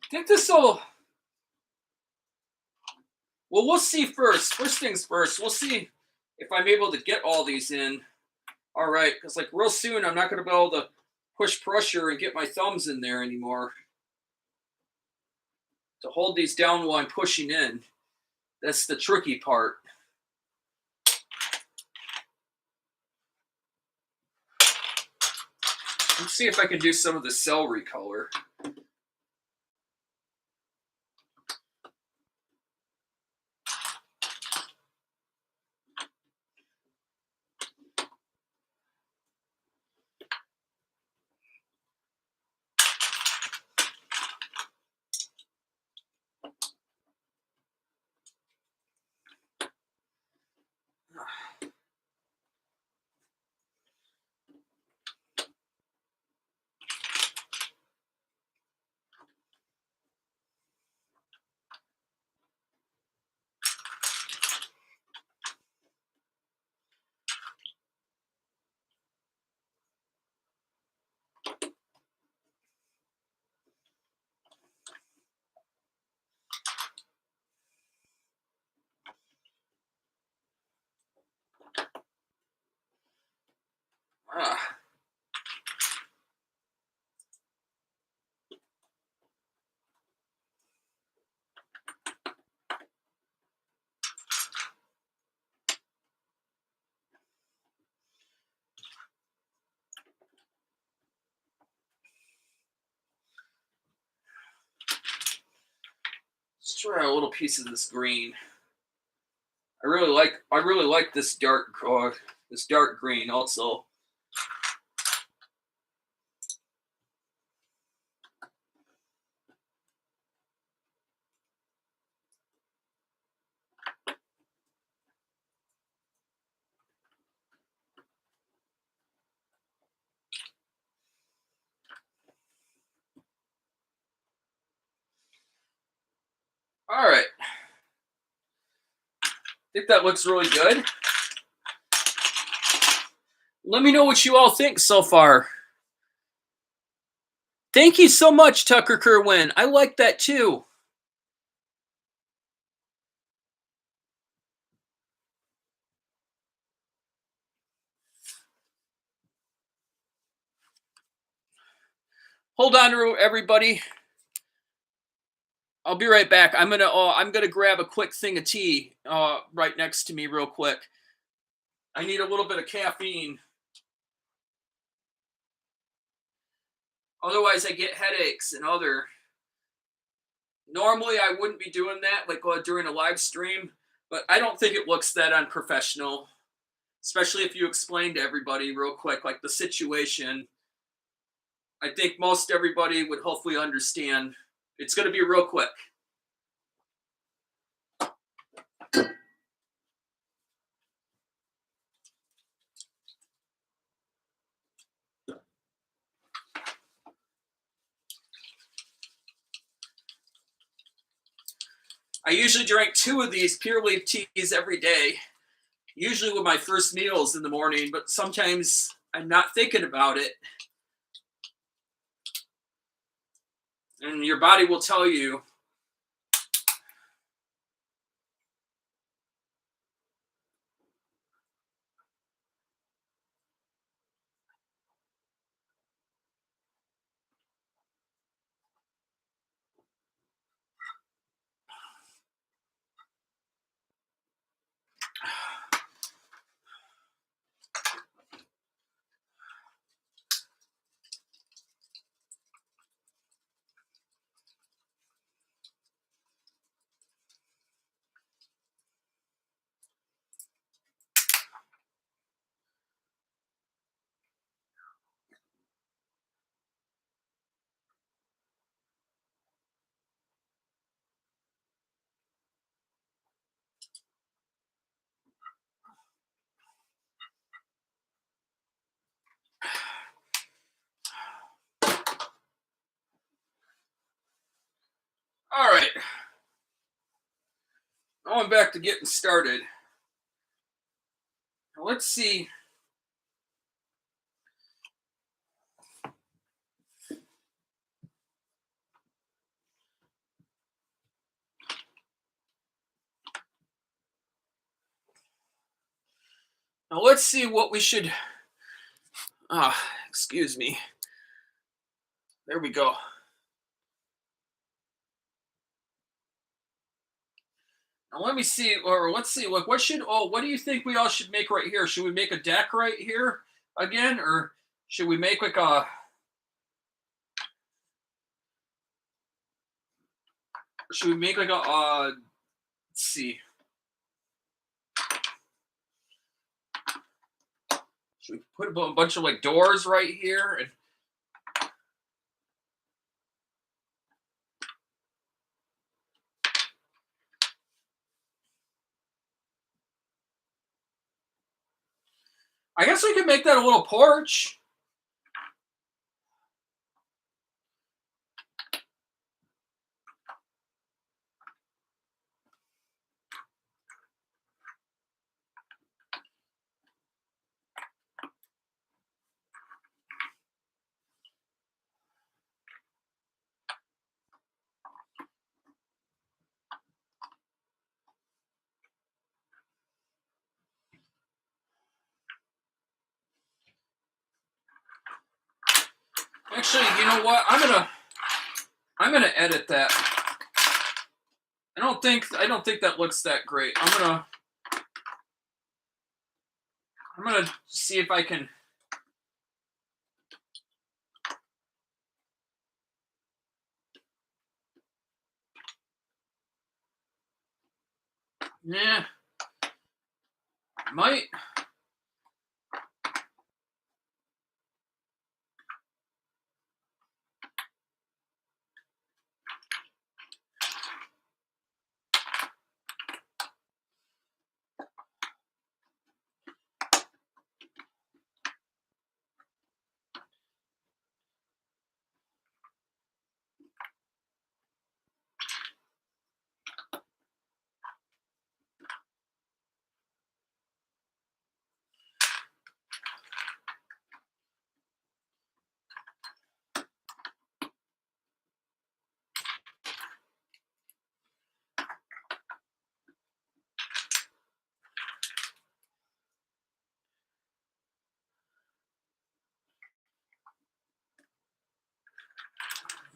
Think this will. Well, we'll see first. First things first. We'll see if I'm able to get all these in. All right, because like real soon, I'm not going to be able to push pressure and get my thumbs in there anymore to hold these down while I'm pushing in. That's the tricky part. Let's see if I can do some of the celery color. Ah. Let's try a little piece of this green. I really like this dark green also. All right. I think that looks really good. Let me know what you all think so far. Thank you so much, Tucker Kerwin. I like that too. Hold on, everybody. I'll be right back. I'm gonna grab a quick thing of tea right next to me real quick. I need a little bit of caffeine. Otherwise, I get headaches and other. Normally, I wouldn't be doing that like during a live stream, But I don't think it looks that unprofessional, especially if you explain to everybody real quick, like the situation. I think most everybody would hopefully understand. It's going to be real quick. I usually drink 2 of these pure leaf teas every day, usually with my first meals in the morning, but sometimes I'm not thinking about it. And your body will tell you. All right, going back to getting started. Now let's see. Now let's see what we should. Excuse me. There we go. Now let me see, or let's see. Like, what do you think we all should make right here? Should we make a deck right here again, or should we make like a? Should we make like a? Let's see. Should we put a bunch of like doors right here? And I guess we could make that a little porch. Actually, you know what? I'm gonna edit that. I don't think that looks that great. I'm gonna see if I can. Yeah, might.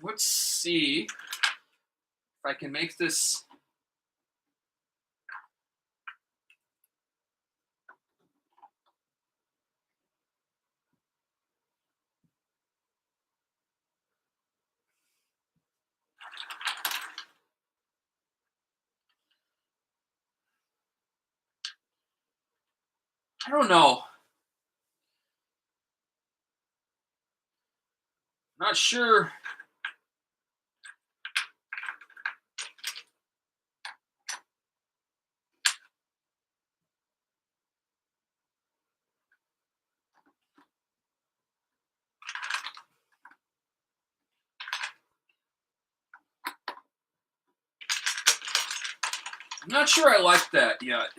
Let's see if I can make this. I don't know. Not sure. I'm not sure I like that yet.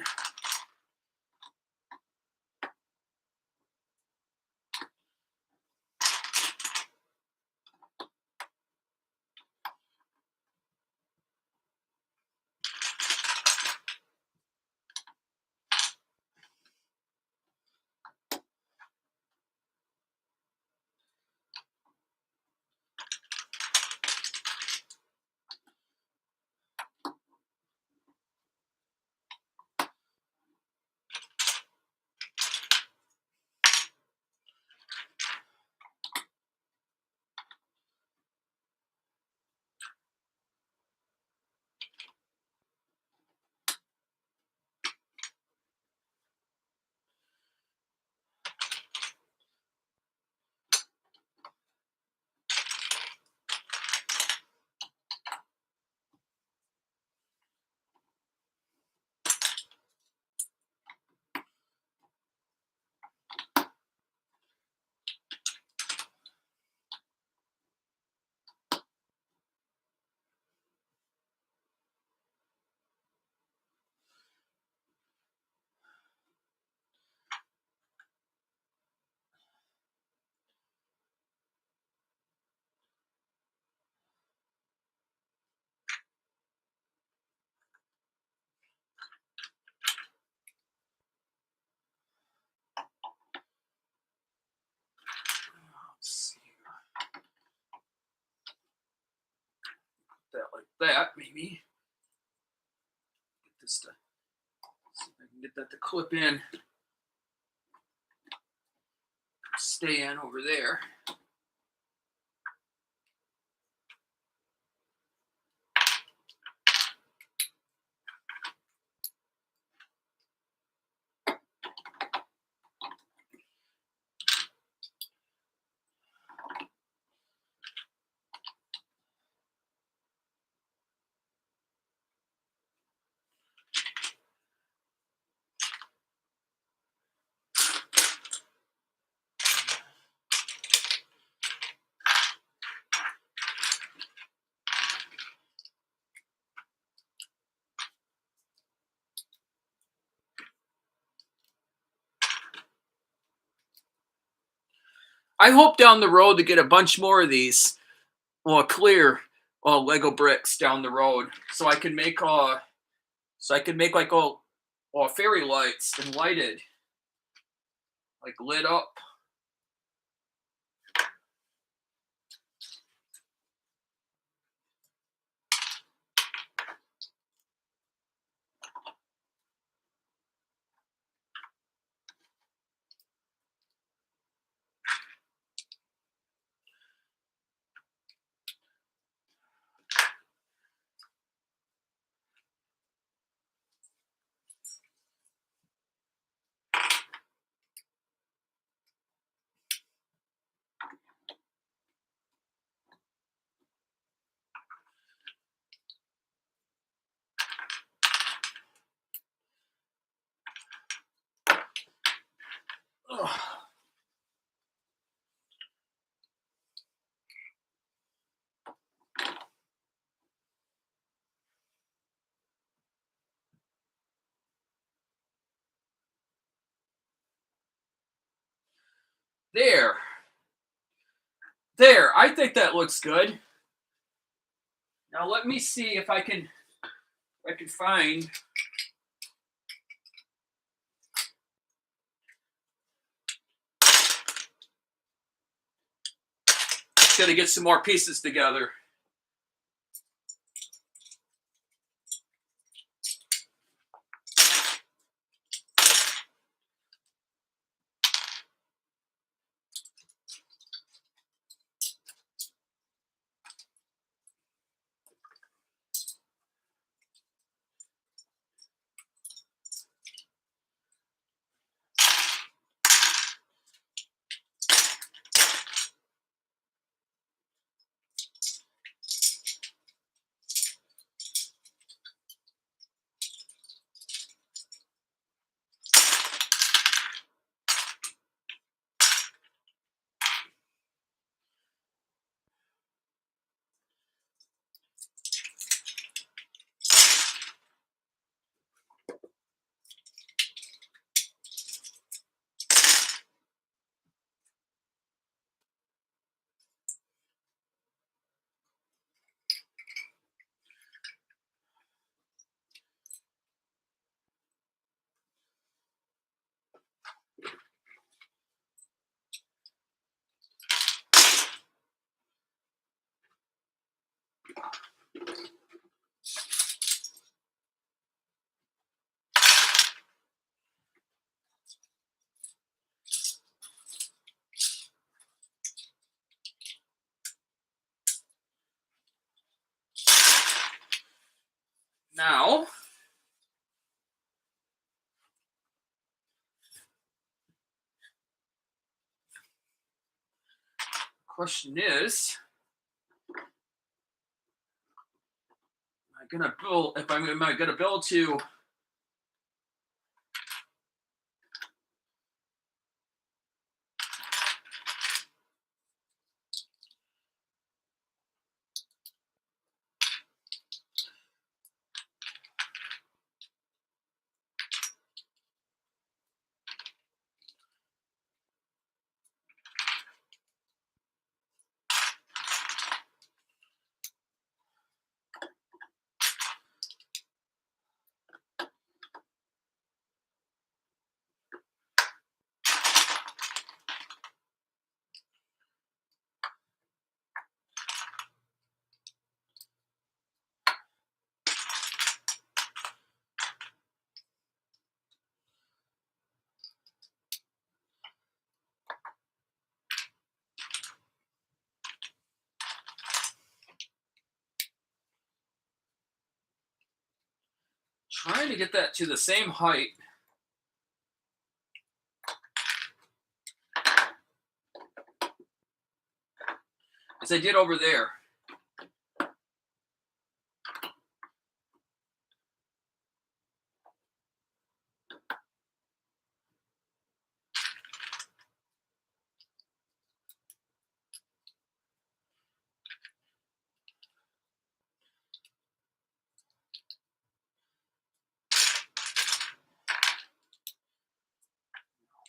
Let's see. That like that, maybe. Get this to see if I can get that to clip in. Stay in over there. I hope down the road to get a bunch more of these, clear, Lego bricks down the road, so I can make like fairy lights and lighted, like lit up. Ugh. There. There. I think that looks good. Now let me see if I can find. Just gotta get some more pieces together. Question is, am I gonna build? Am I gonna build to? Trying to get that to the same height as I did over there.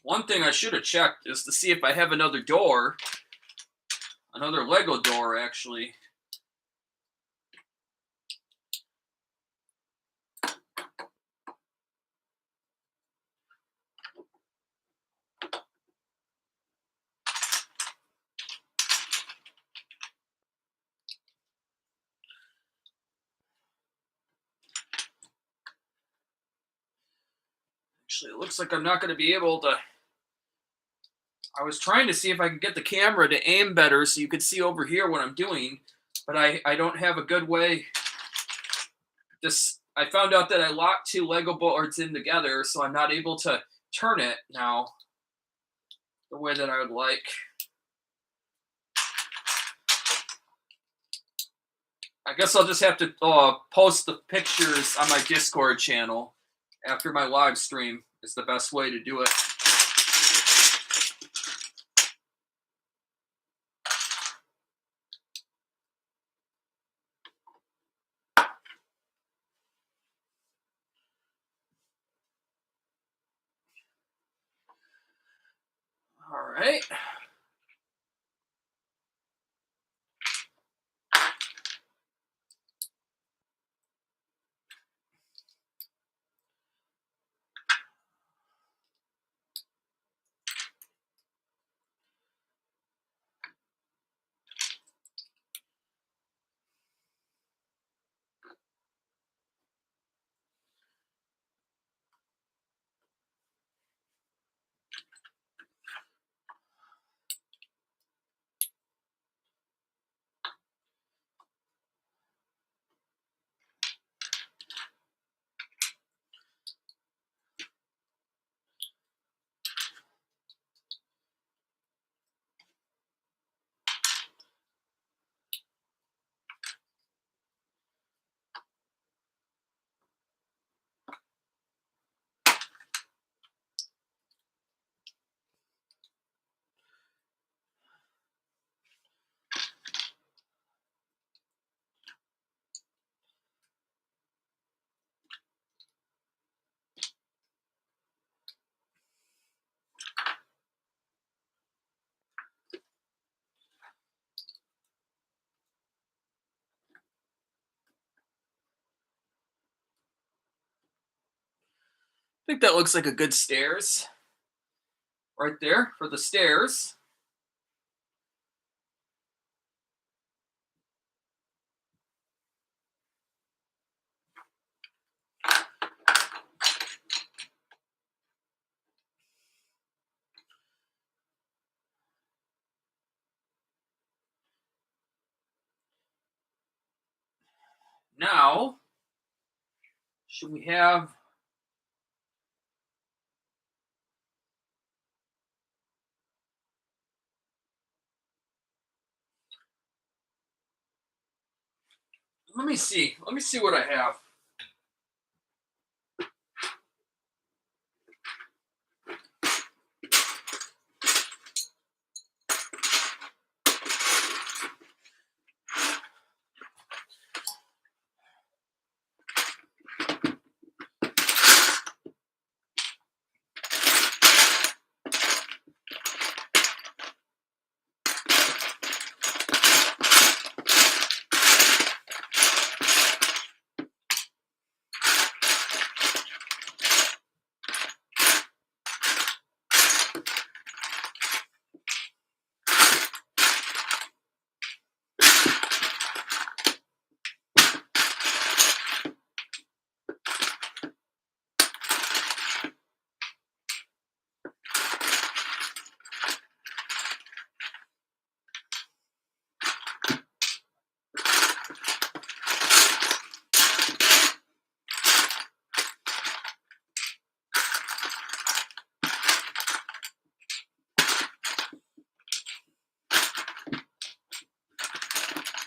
One thing I should have checked is to see if I have another door, another Lego door actually. Actually, it looks like I'm not going to be able to. I was trying to see if I could get the camera to aim better so you could see over here what I'm doing, but I don't have a good way. I found out that I locked two Lego boards in together, so I'm not able to turn it now the way that I would like. I guess I'll just have to post the pictures on my Discord channel after my live stream. Is the best way to do it. All right. I think that looks like a good stairs right there for the stairs. Now, should we have Let me see. Let me see what I have.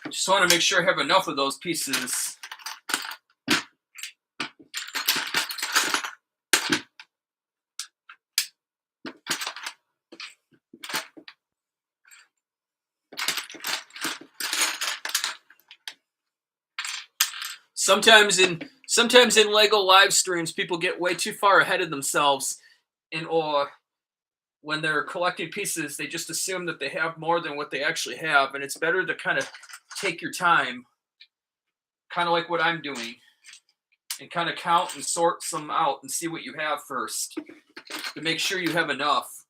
Just want to make sure I have enough of those pieces. Sometimes in Lego live streams, people get way too far ahead of themselves, or when they're collecting pieces, they just assume that they have more than what they actually have, and it's better to kind of take your time, kind of like what I'm doing, and kind of count and sort some out and see what you have first to make sure you have enough.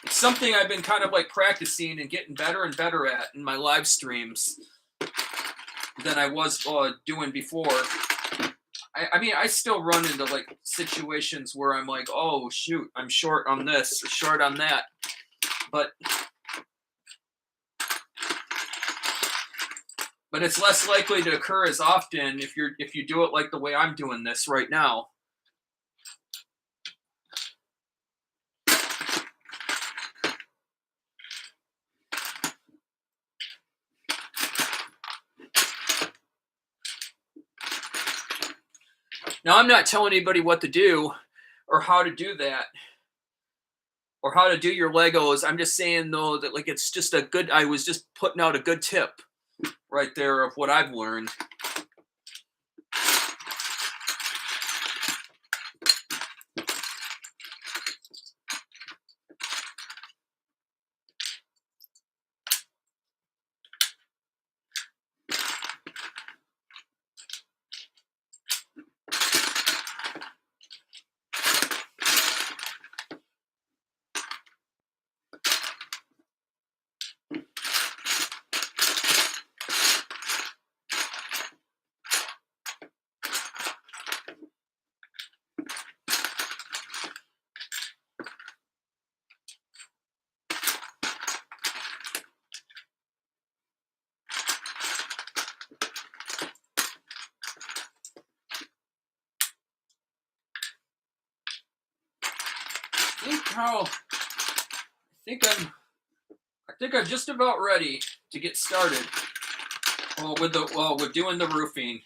It's something I've been kind of like practicing and getting better and better at in my live streams than I was doing before. I mean, I still run into like situations where I'm like, oh shoot, I'm short on this or short on that, but it's less likely to occur as often if you do it like the way I'm doing this right now. Now, I'm not telling anybody what to do or how to do that or how to do your Legos. I'm just saying, though, that like it's just I was just putting out a good tip right there of what I've learned. I think I'm just about ready to get started with doing the roofing.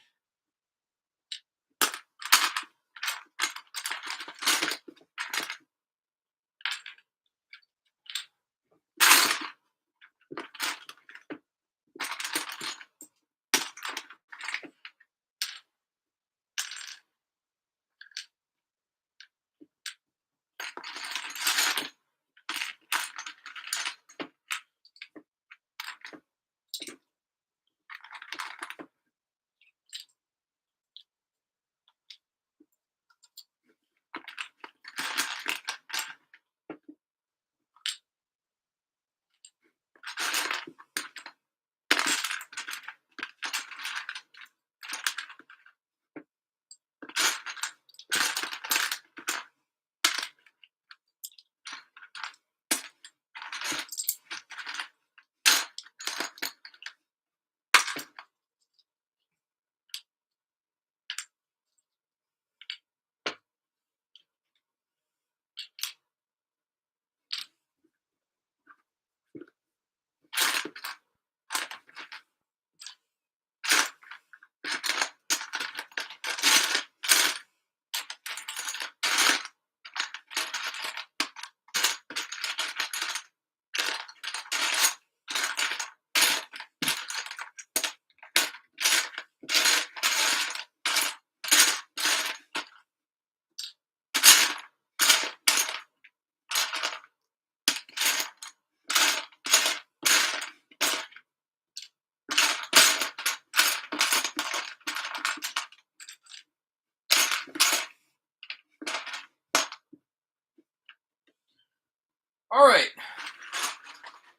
All right.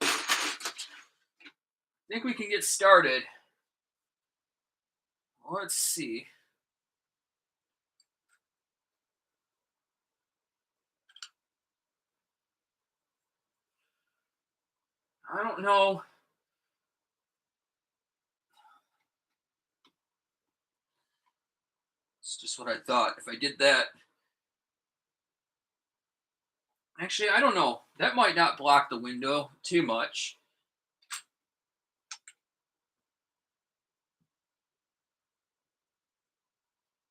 I think we can get started. Let's see. I don't know. It's just what I thought. If I did that, actually, I don't know. That might not block the window too much.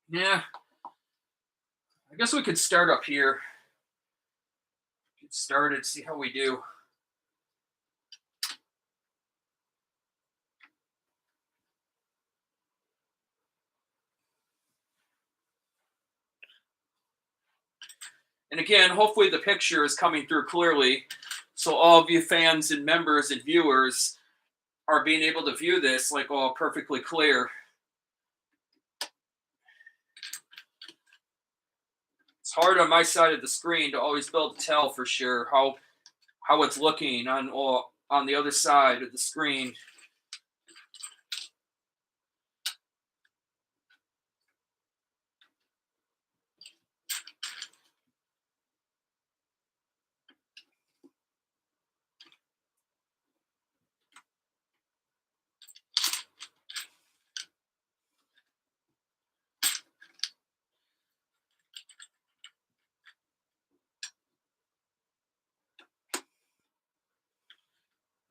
Yeah, I guess we could start up here. Get started, see how we do. And again, hopefully the picture is coming through clearly, so all of you fans and members and viewers are being able to view this like all perfectly clear. It's hard on my side of the screen to always be able to tell for sure how it's looking on the other side of the screen.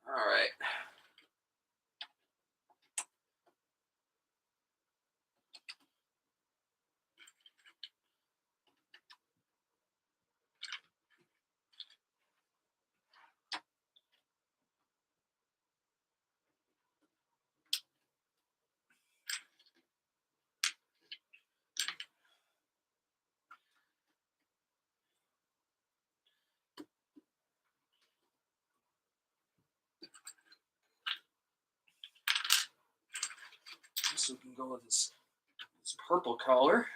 All right. So we can go with this purple color.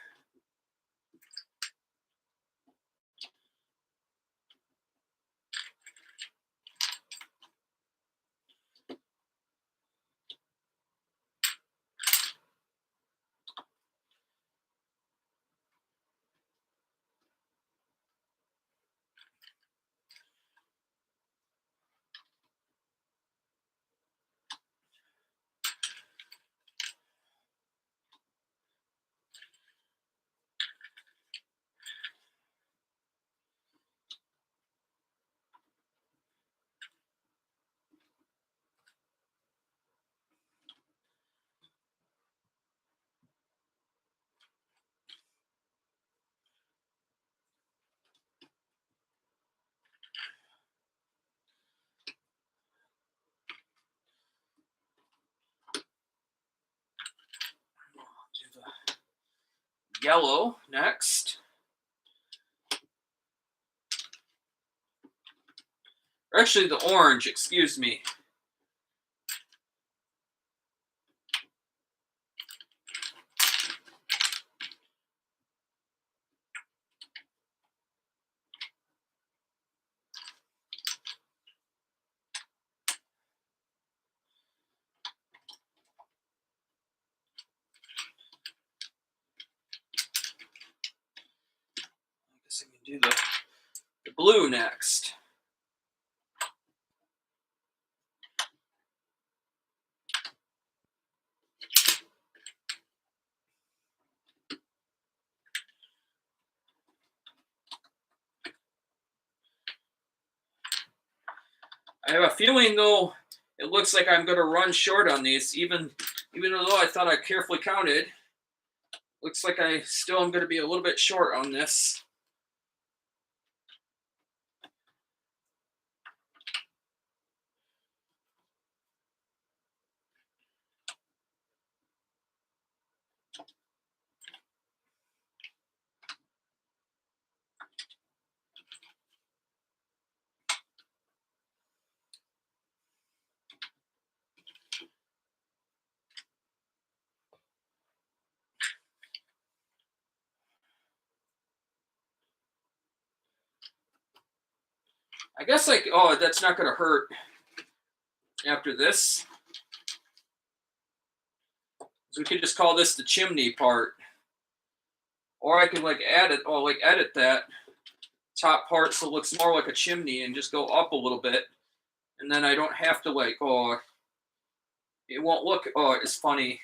Do the yellow next. Or actually the orange, excuse me. I guess I can do the blue next. I have a feeling though it looks like I'm going to run short on these, even though I thought I carefully counted. Looks like I still am going to be a little bit short on this. I guess like, oh, that's not gonna hurt after this. So we could just call this the chimney part. Or I could like add it, or like edit that top part so it looks more like a chimney and just go up a little bit. And then I don't have to like, oh, it won't look, oh, it's funny.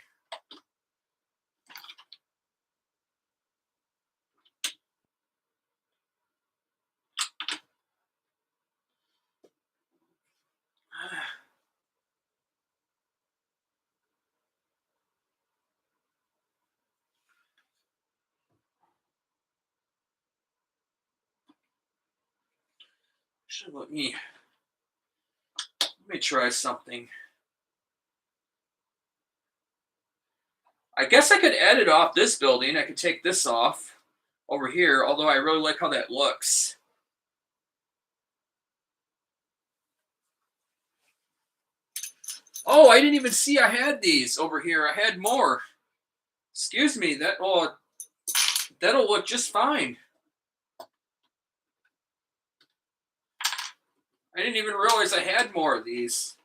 Let me try something. I guess I could edit off this building. I could take this off over here, although I really like how that looks. Oh, I didn't even see I had these over here. I had more. Excuse me, that'll look just fine. I didn't even realize I had more of these.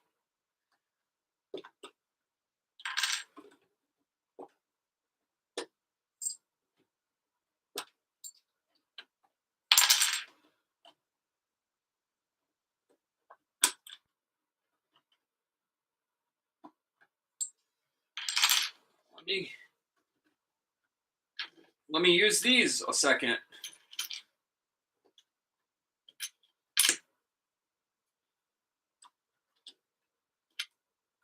Let me use these a second.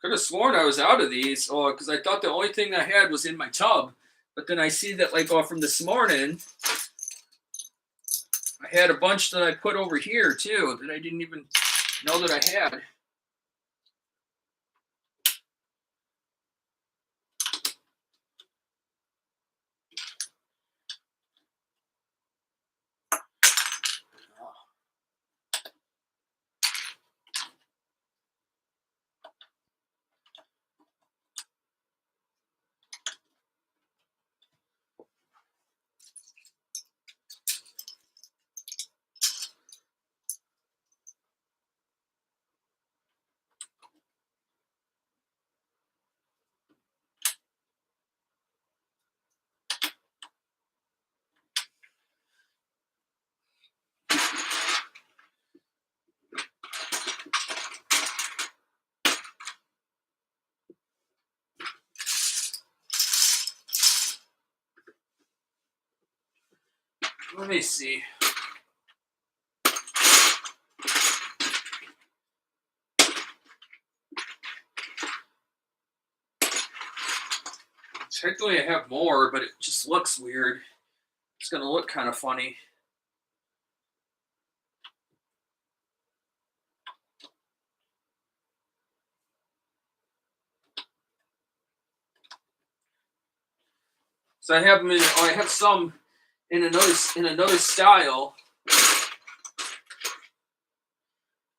Could have sworn I was out of these, because I thought the only thing I had was in my tub. But then I see that, like, from this morning, I had a bunch that I put over here too that I didn't even know that I had. Let me see. Technically, I have more, but it just looks weird. It's going to look kind of funny. So I have them in. Oh, I have some in another style.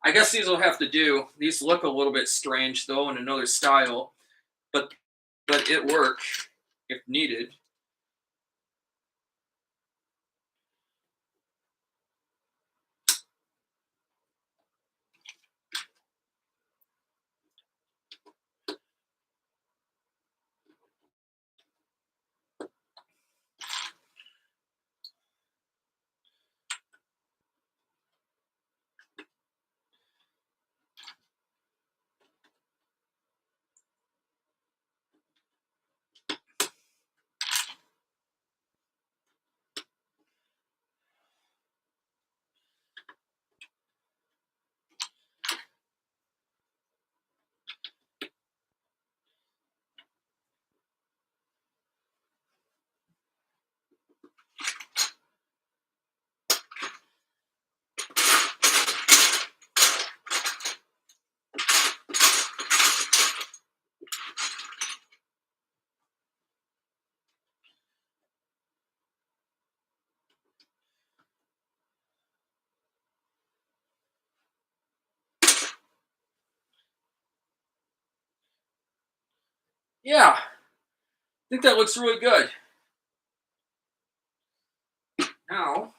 I guess these will have to do. These look a little bit strange though in another style, but it work if needed. Yeah, I think that looks really good. Now,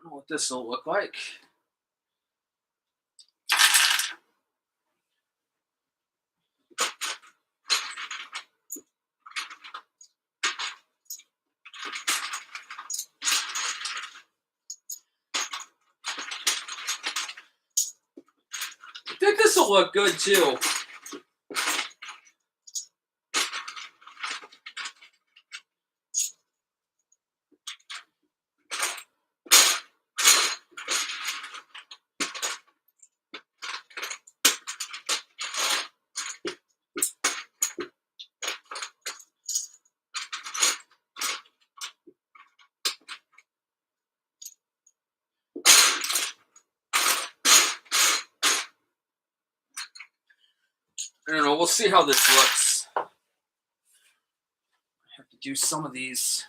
know what this will look like. I think this will look good too. I don't know. We'll see how this looks. I have to do some of these.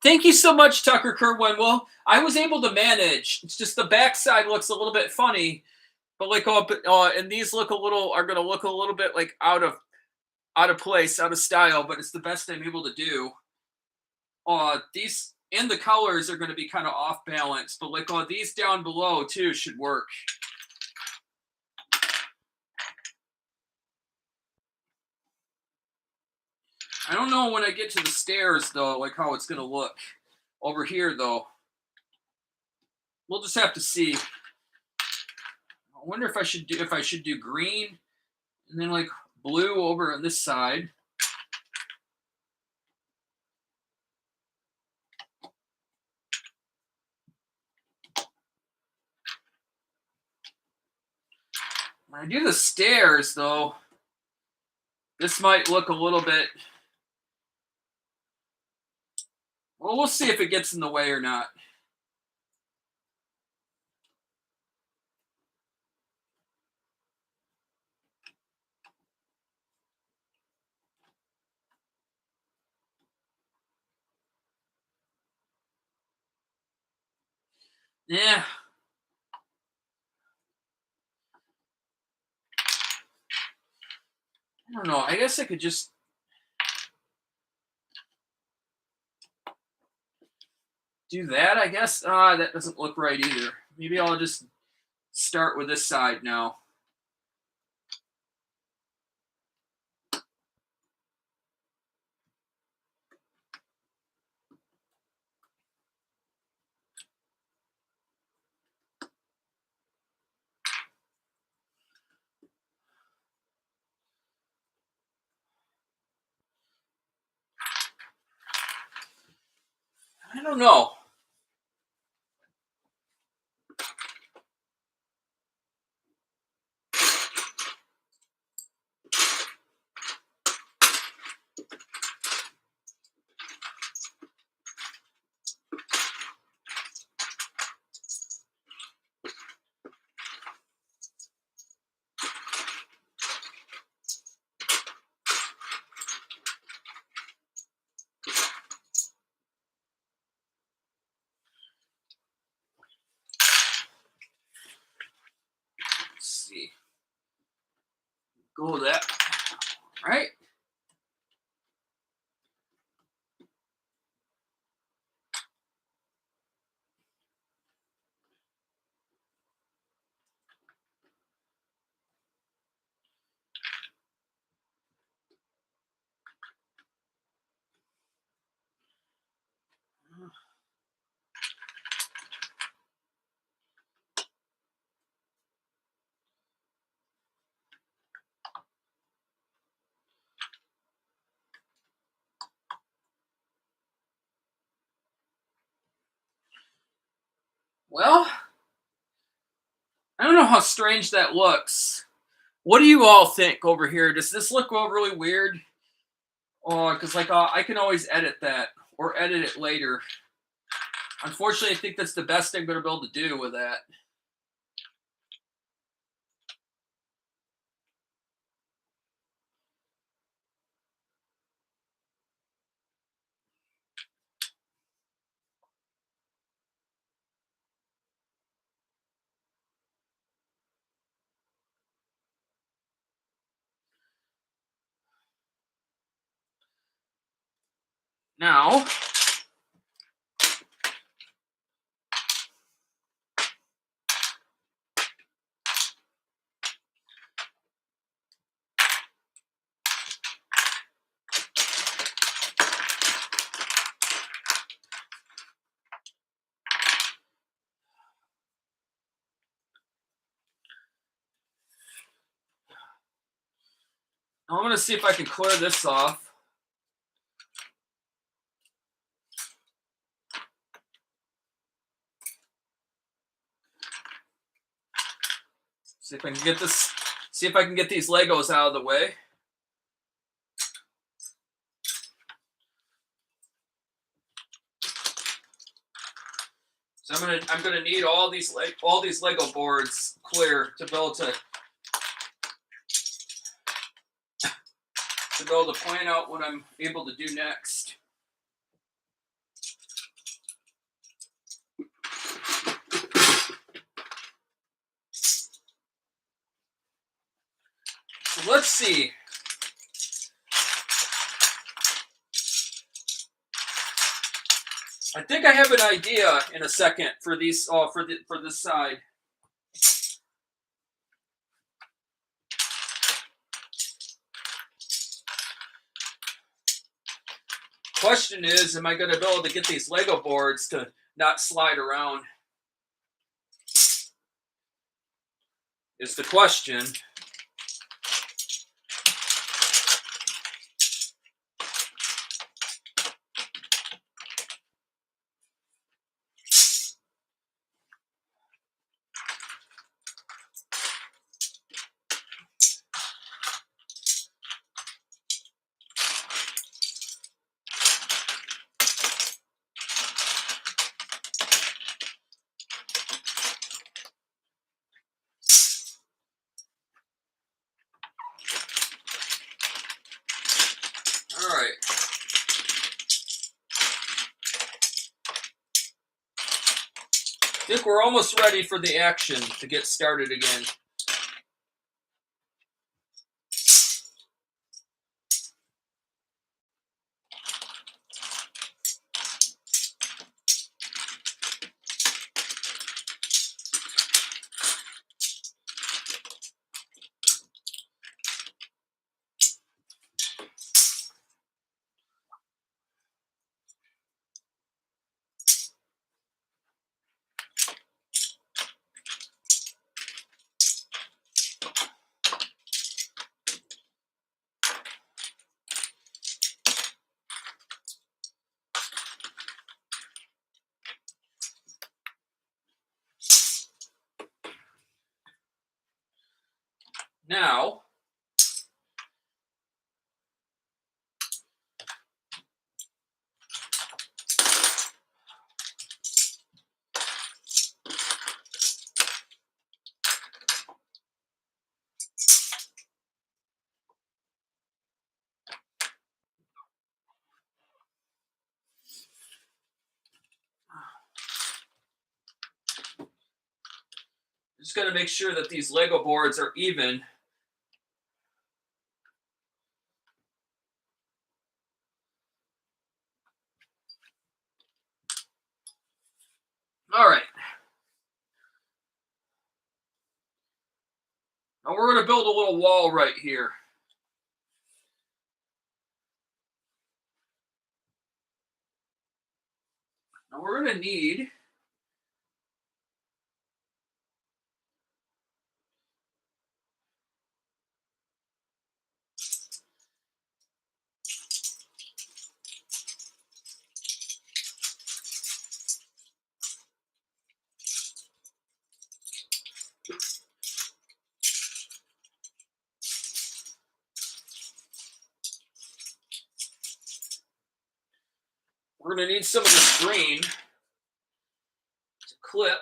Thank you so much, Tucker Kerwin. Well, I was able to manage. It's just the backside looks a little bit funny, but like, and these look are going to look a little bit like out of place, out of style. But it's the best I'm able to do. These and the colors are going to be kind of off balance, but like these down below too should work. I don't know when I get to the stairs though, like how it's going to look over here though. We'll just have to see. I wonder if I should do green and then like blue over on this side. When I do the stairs though, this might look a little bit. Well, we'll see if it gets in the way or not. Yeah. I don't know. I guess I could just do that, I guess. That doesn't look right either. Maybe I'll just start with this side now. I don't know. Let's see. Go with that. All right. Well, I don't know how strange that looks. What do you all think over here? Does this look really weird? Because like I can always edit that or edit it later. Unfortunately, I think that's the best I'm going to be able to do with that. Now, I'm going to see if I can clear this off. See if I can get this. See if I can get these Legos out of the way. So I'm gonna need all these Lego boards clear to be able to plan out what I'm able to do next. So let's see. I think I have an idea in a second for these for this side. Question is, am I going to be able to get these Lego boards to not slide around? Is the question. All right. I think we're almost ready for the action to get started again. Now, just going to make sure that these Lego boards are even. All right. Now we're going to build a little wall right here. Now we're going to need some of this green to clip.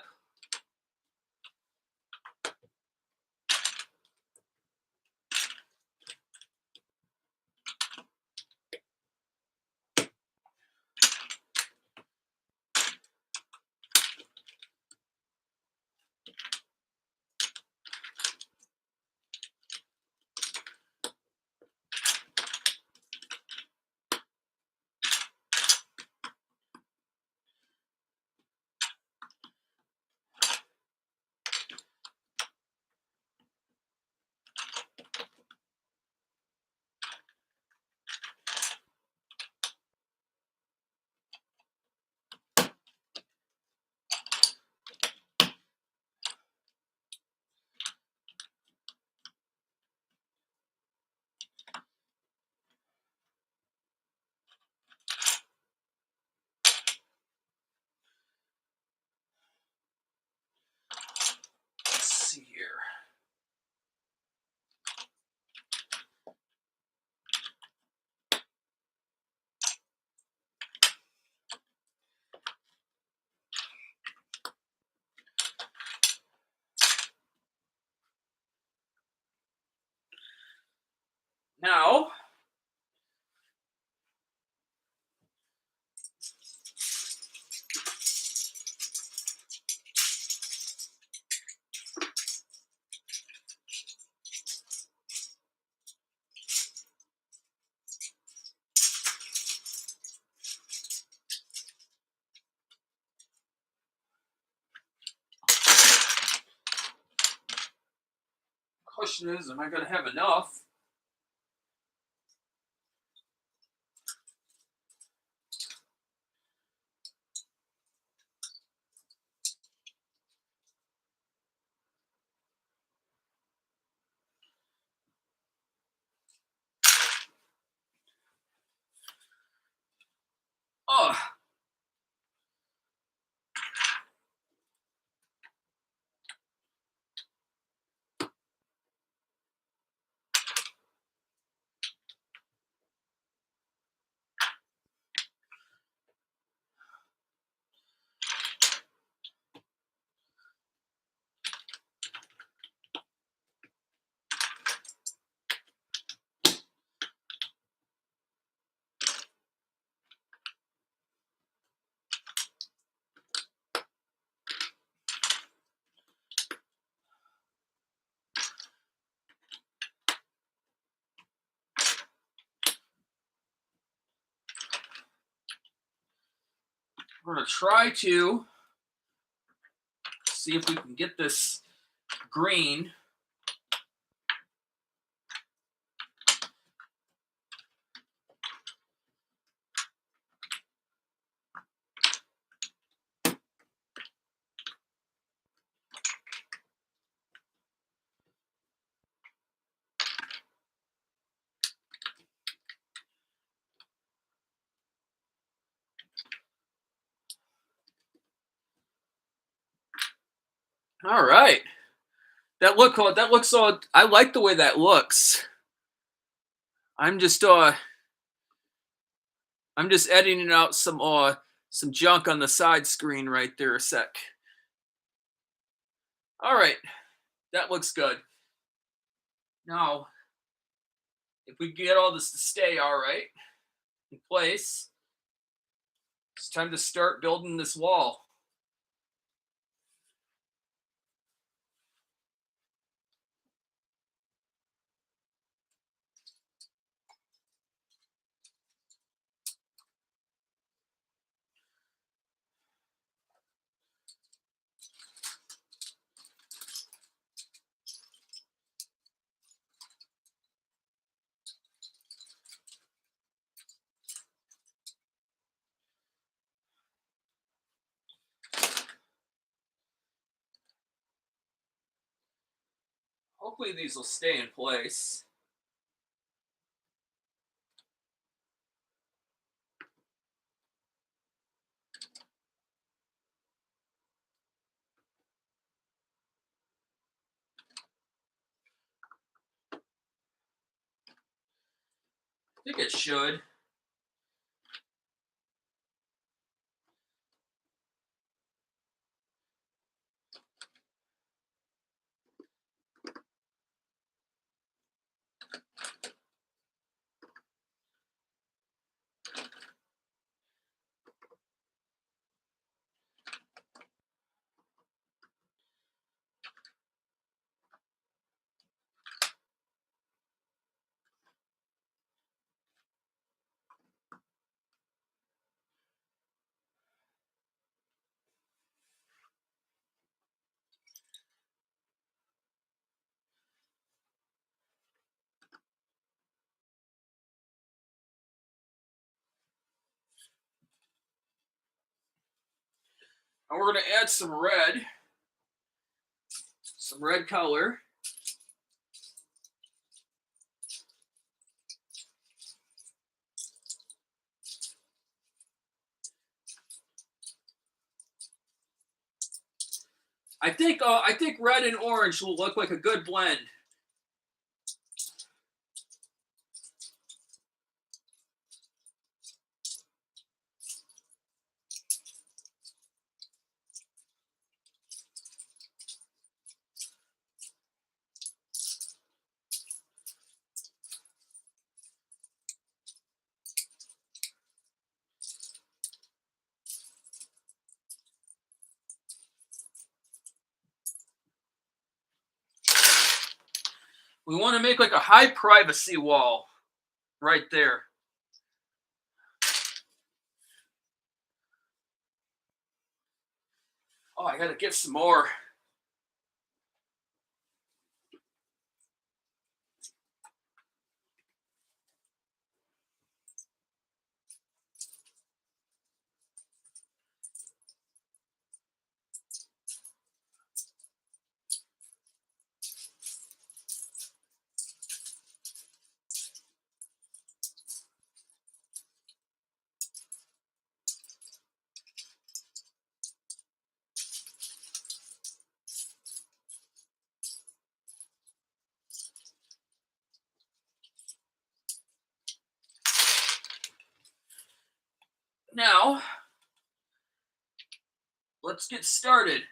question is, am I going to have enough? Oh, we're going to try to see if we can get this green. All right. That looks all, I like the way that looks. I'm just editing out some junk on the side screen right there a sec. All right. That looks good. Now, if we get all this to stay all right in place, it's time to start building this wall. Hopefully these will stay in place. I think it should. And we're going to add some red color. I think red and orange will look like a good blend. We want to make like a high privacy wall right there. Oh, I gotta get some more. Now, let's get started.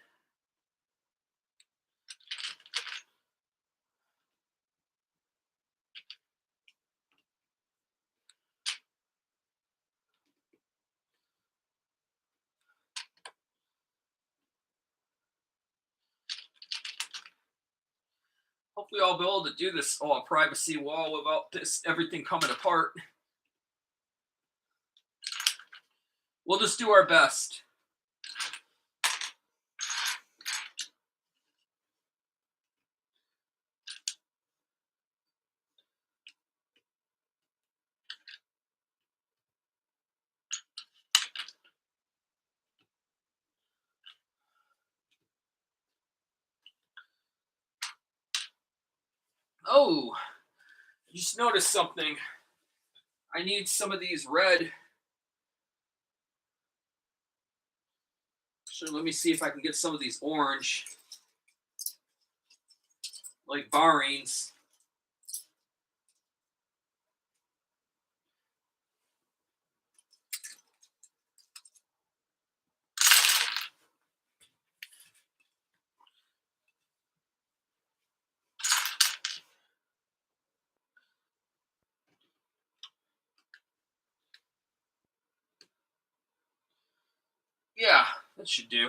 Hopefully I'll be able to do this privacy wall without this everything coming apart. We'll just do our best. Oh, just noticed something. I need some of these red. So let me see if I can get some of these orange, like barrings. Yeah, that should do.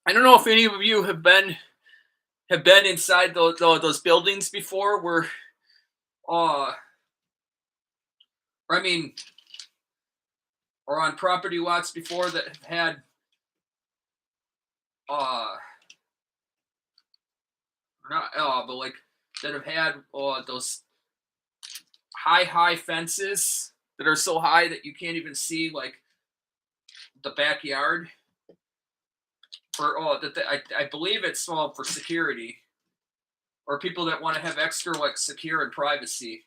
I don't know if any of you have been inside those buildings before, where, uh, I mean, or on property lots before that have had, not but like that have had those high fences that are so high that you can't even see like the backyard. For I believe it's for security, or people that want to have extra like secure and privacy,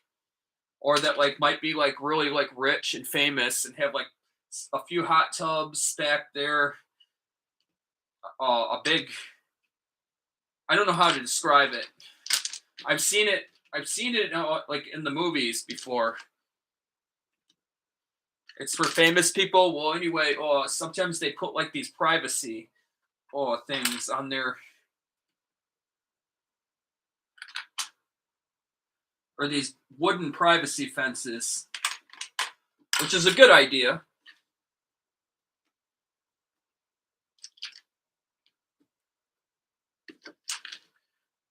or that like might be like really like rich and famous and have like a few hot tubs back there, a big, I don't know how to describe it. I've seen it like in the movies before. It's for famous people. Well, anyway, sometimes they put like these privacy things on there, or these wooden privacy fences, which is a good idea.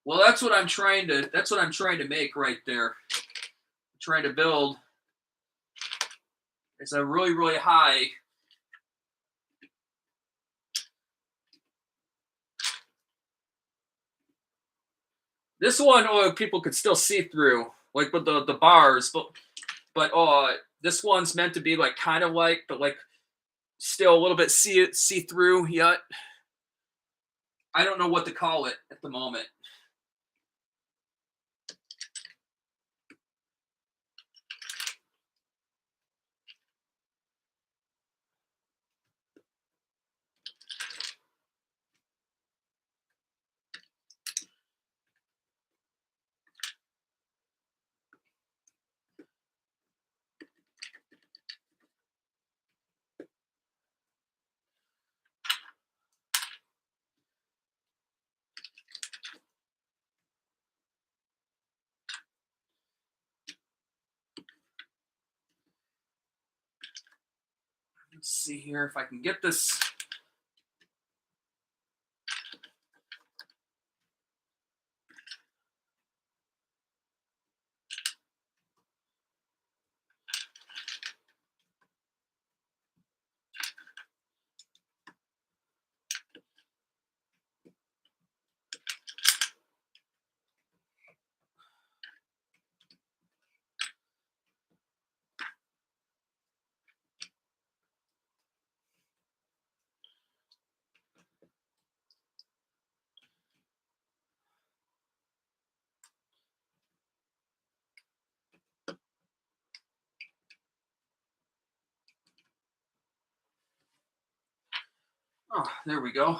Well, that's what I'm trying to make right there. I'm trying to build. It's a really, really high. This one, people could still see through, like with the bars, but this one's meant to be like kind of like, but like still a little bit see through yet. I don't know what to call it at the moment. Let's see here if I can get this. Oh, there we go.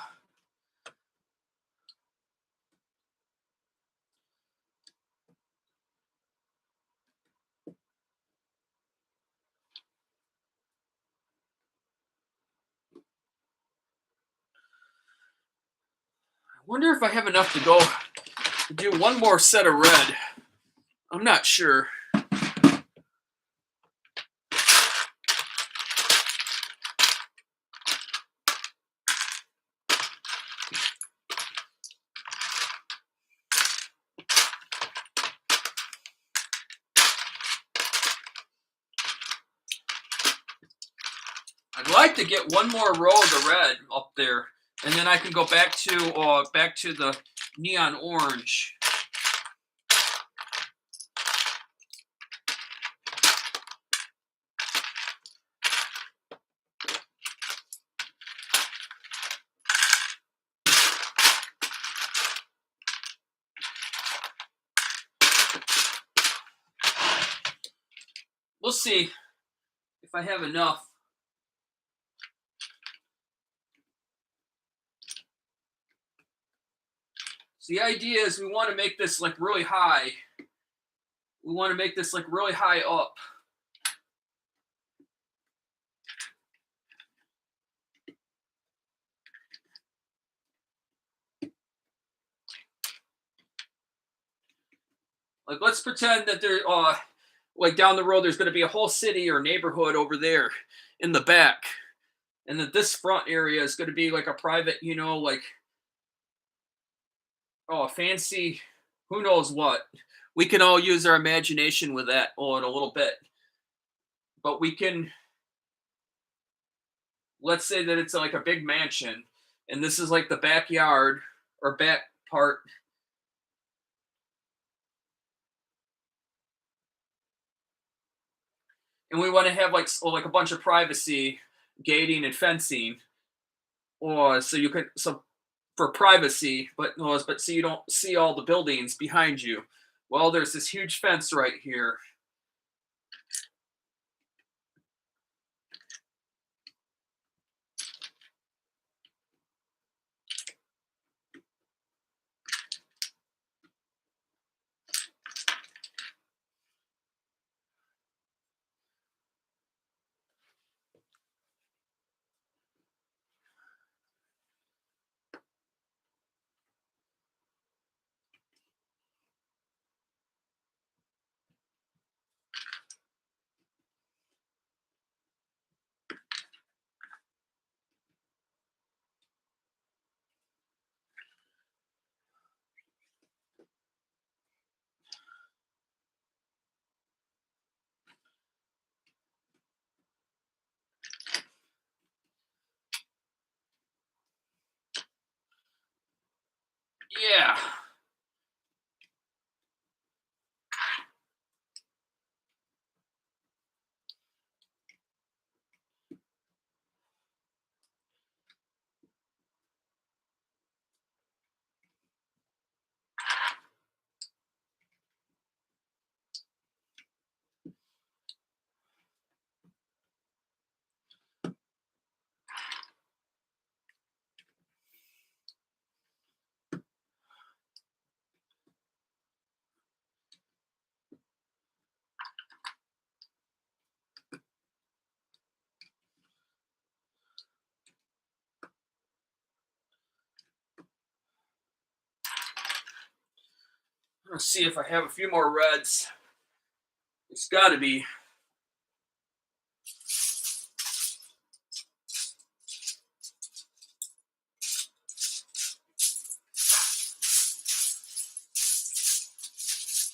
I wonder if I have enough to go do one more set of red. I'm not sure. I'd like to get one more row of the red up there, and then I can go back to the neon orange. We'll see if I have enough. So the idea is we want to make this like really high. We want to make this like really high up. Like let's pretend that there like down the road there's going to be a whole city or neighborhood over there in the back. And that this front area is going to be like a private, you know, like fancy, who knows what. We can all use our imagination with that in a little bit. But we can, let's say that it's like a big mansion, and this is like the backyard or back part. And we want to have like a bunch of privacy, gating and fencing, or so you can for privacy, but so you don't see all the buildings behind you. Well, there's this huge fence right here. Yeah. Let's see if I have a few more reds. It's got to be.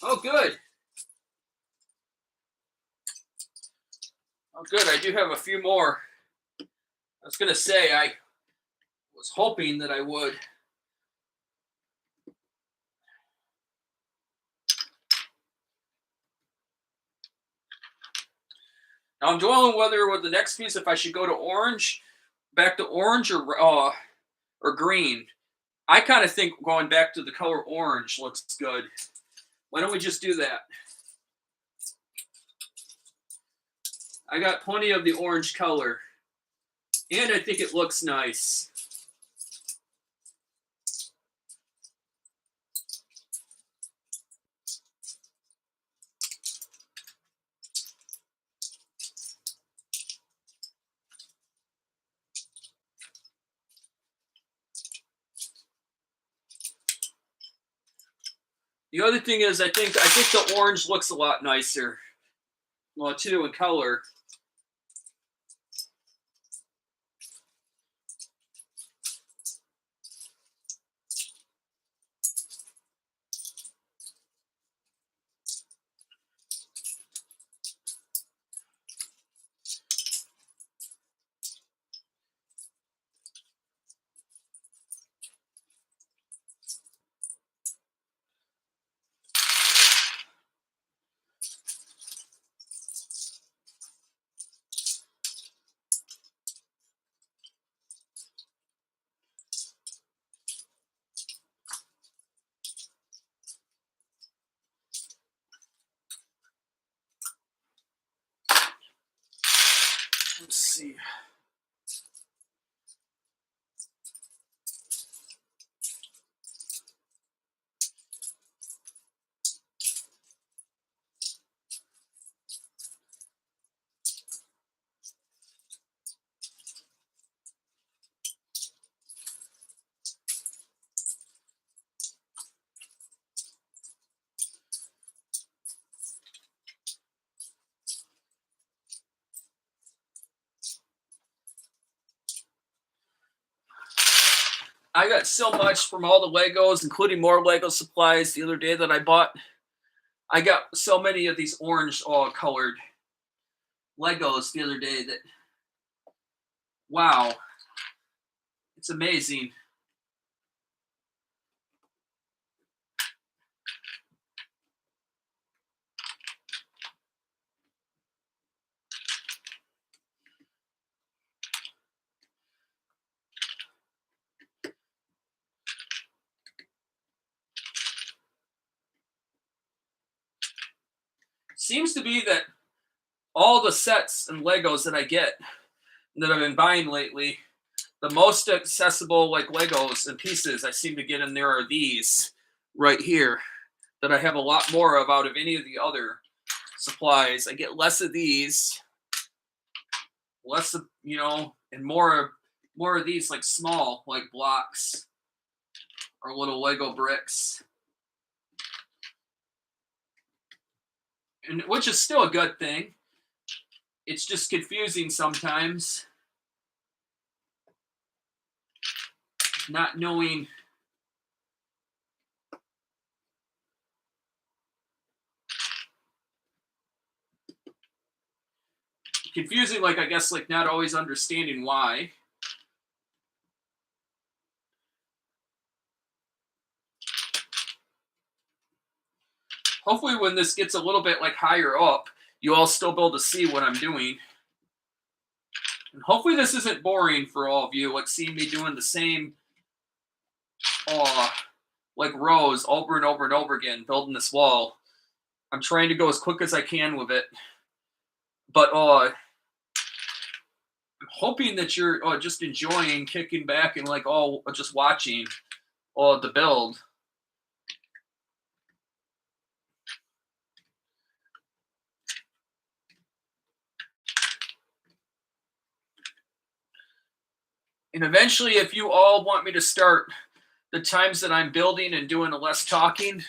Oh, good. Oh, good. I do have a few more. I was going to say, I was hoping that I would. Now I'm dwelling whether with the next piece, if I should go to orange, back to orange or green. I kind of think going back to the color orange looks good. Why don't we just do that? I got plenty of the orange color, and I think it looks nice. The other thing is, I think the orange looks a lot nicer. Well, too, in color. Let's see. I got so much from all the Legos, including more Lego supplies the other day that I bought. I got so many of these orange colored Legos the other day that, wow, it's amazing. Seems to be that all the sets and Legos that I get that I've been buying lately, the most accessible like Legos and pieces I seem to get in there are these right here that I have a lot more of out of any of the other supplies. I get less of these, less of, and more of these like small like blocks or little Lego bricks. And which is still a good thing. It's just confusing sometimes not knowing confusing, like I guess like not always understanding why. Hopefully when this gets a little bit like higher up, you all still be able to see what I'm doing. And hopefully this isn't boring for all of you, like seeing me doing the same like rows over and over and over again, building this wall. I'm trying to go as quick as I can with it. But I'm hoping that you're just enjoying kicking back and like all just watching the build. And eventually, if you all want me to start the times that I'm building and doing less talking,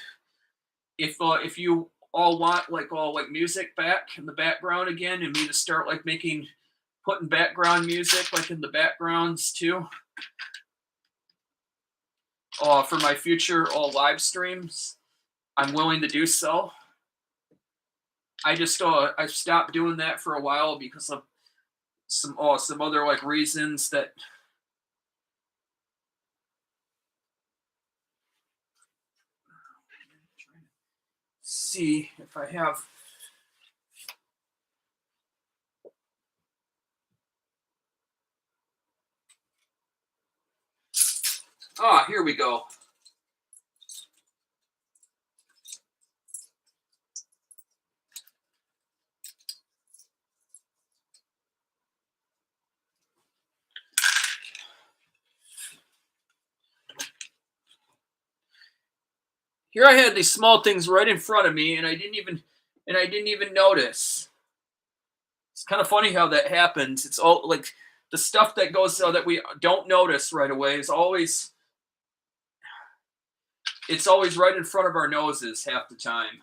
if you all want like all like music back in the background again, and me to start like putting background music like in the backgrounds too, for my future live streams, I'm willing to do so. I just I stopped doing that for a while because of some other like reasons that. See if I have. Here we go. Here I had these small things right in front of me, and I didn't even notice. It's kind of funny how that happens. It's all like the stuff that goes that we don't notice right away is always it's always right in front of our noses half the time.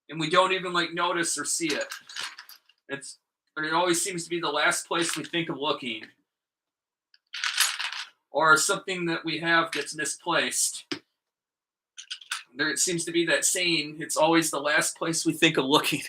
And we don't even like notice or see it. But it always seems to be the last place we think of looking. Or something that we have gets misplaced. There seems to be that saying, it's always the last place we think of looking.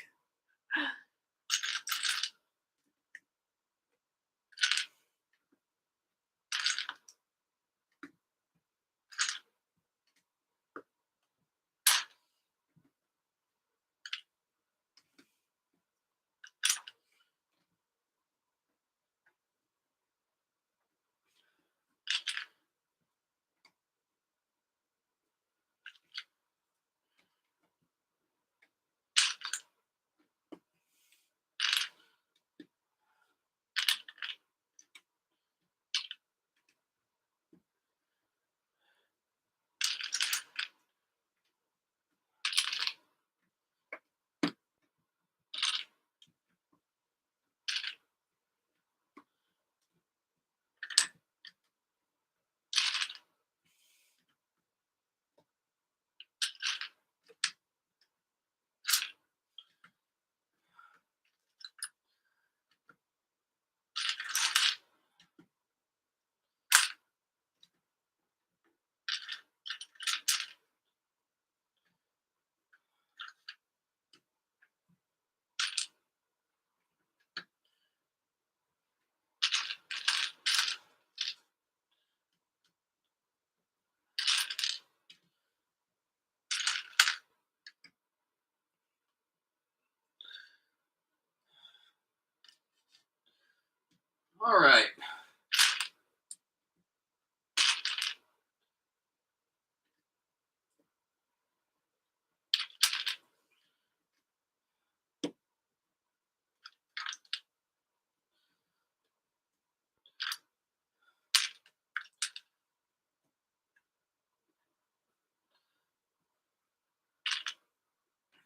All right.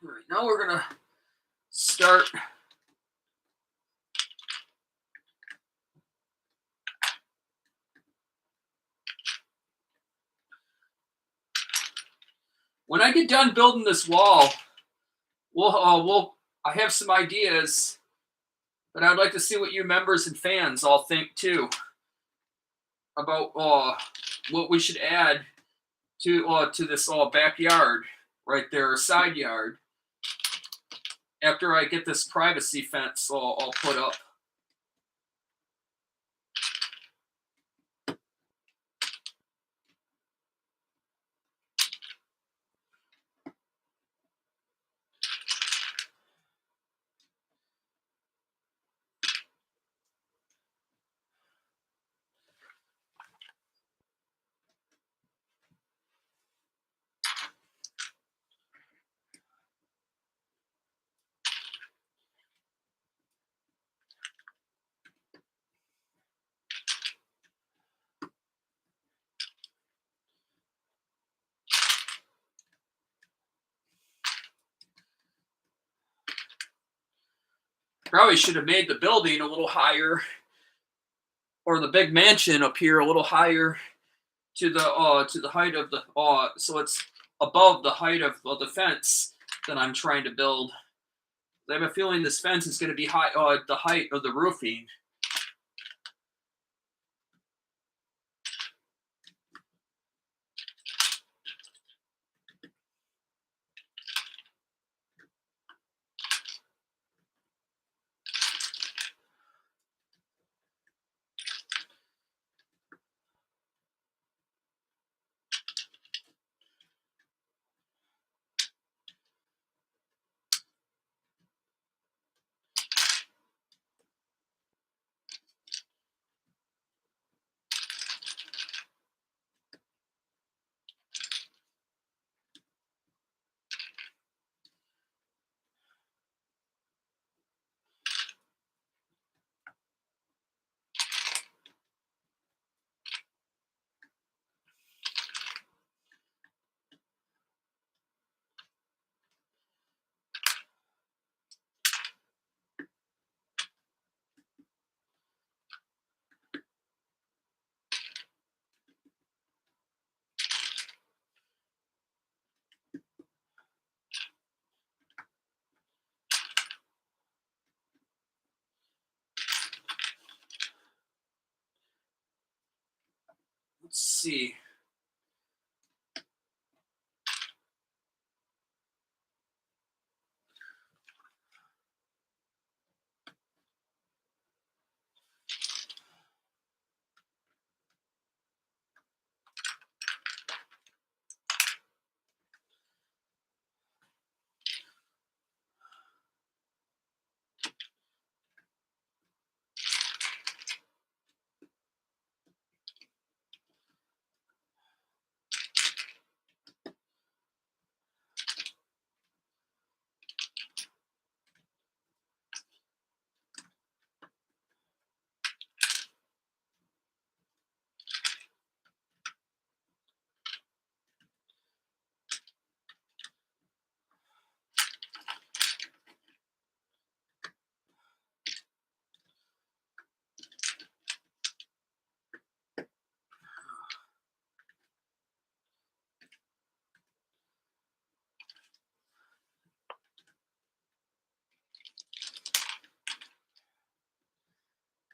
All right. Now we're going to start. When I get done building this wall, I have some ideas, but I'd like to see what you members and fans all think too about what we should add to this backyard right there, or side yard. After I get this privacy fence all put up. Probably should have made the building a little higher, or the big mansion up here a little higher to the height of the so it's above the height of the fence that I'm trying to build. I have a feeling this fence is going to be high at the height of the roofing. Let's see.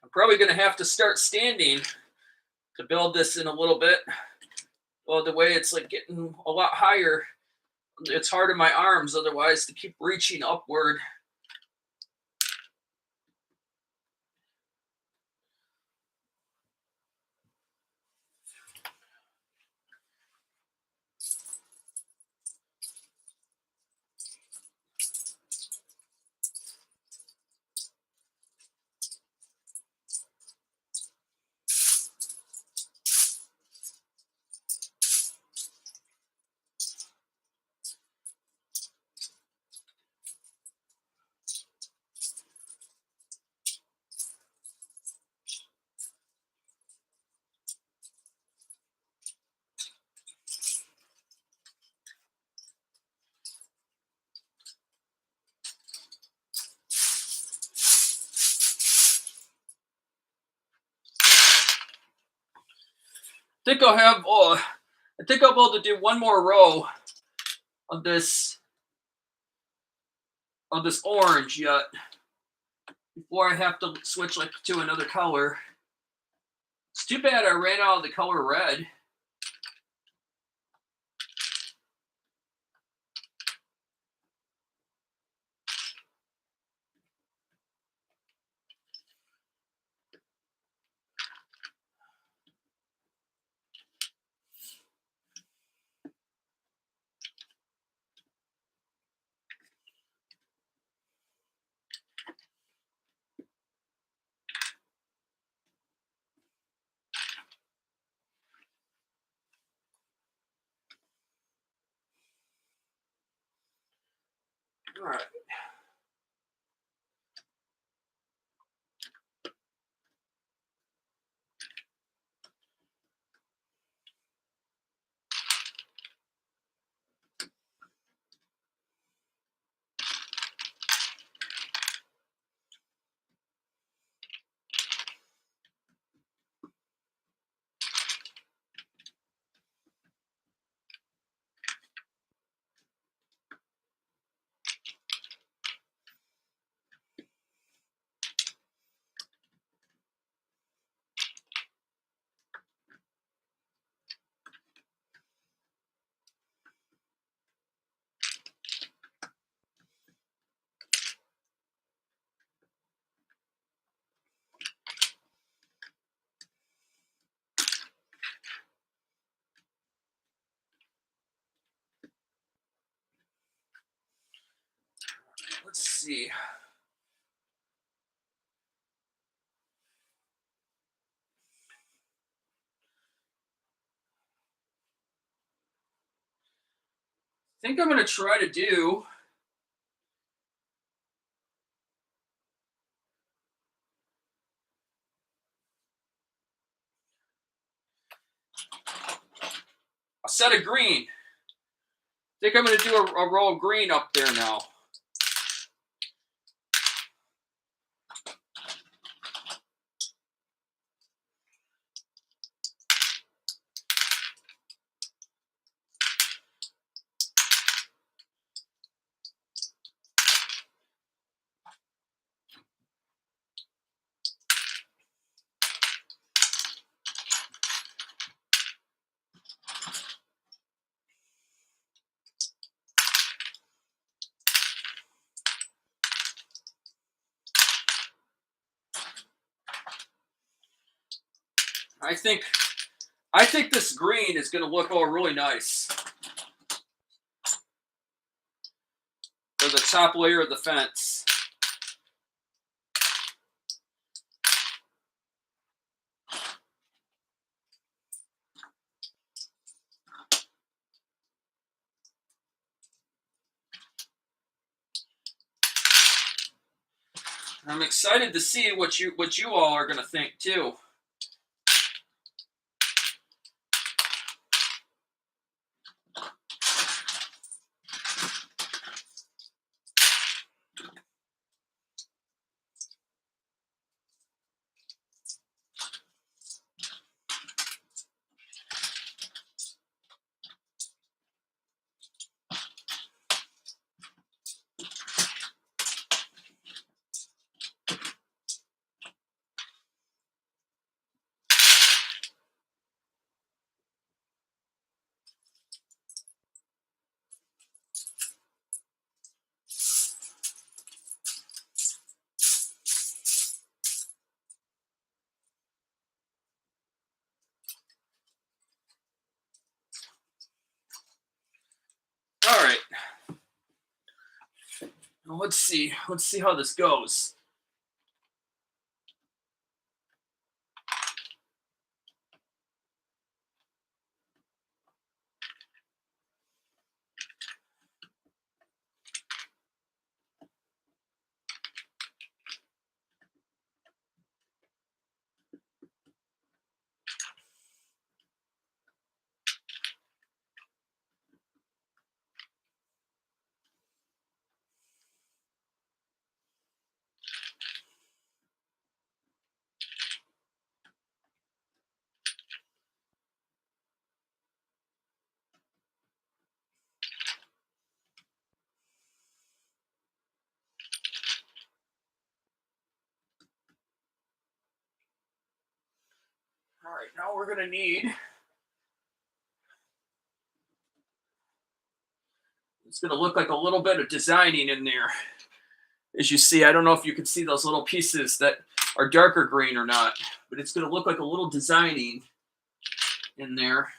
I'm probably going to have to start standing to build this in a little bit. Well, the way it's like getting a lot higher, it's hard on my arms otherwise to keep reaching upward. I think I'll have. I think I'll be able to do one more row of this orange yet before I have to switch like to another color. It's too bad I ran out of the color red. All right. Let's see. I think I'm going to try to do a set of green. I think I'm going to do a row of green up there now. I think this green is going to look really nice for the top layer of the fence. I'm excited to see what you all are going to think too. All right. Now let's see how this goes. All right, now we're going to need, it's going to look like a little bit of designing in there. As you see, I don't know if you can see those little pieces that are darker green or not, but it's going to look like a little designing in there.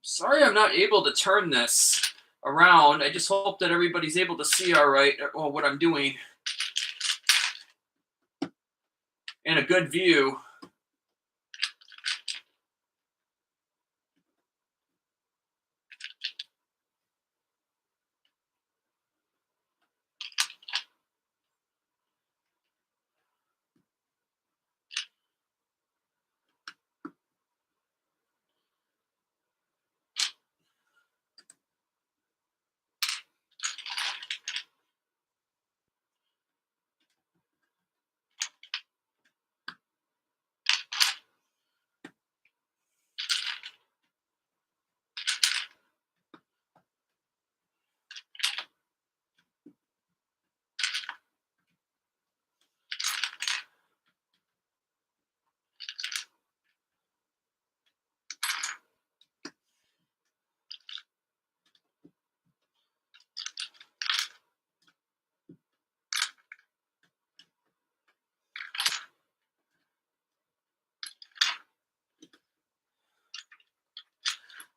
Sorry I'm not able to turn this around. I just hope that everybody's able to see all right what I'm doing in a good view.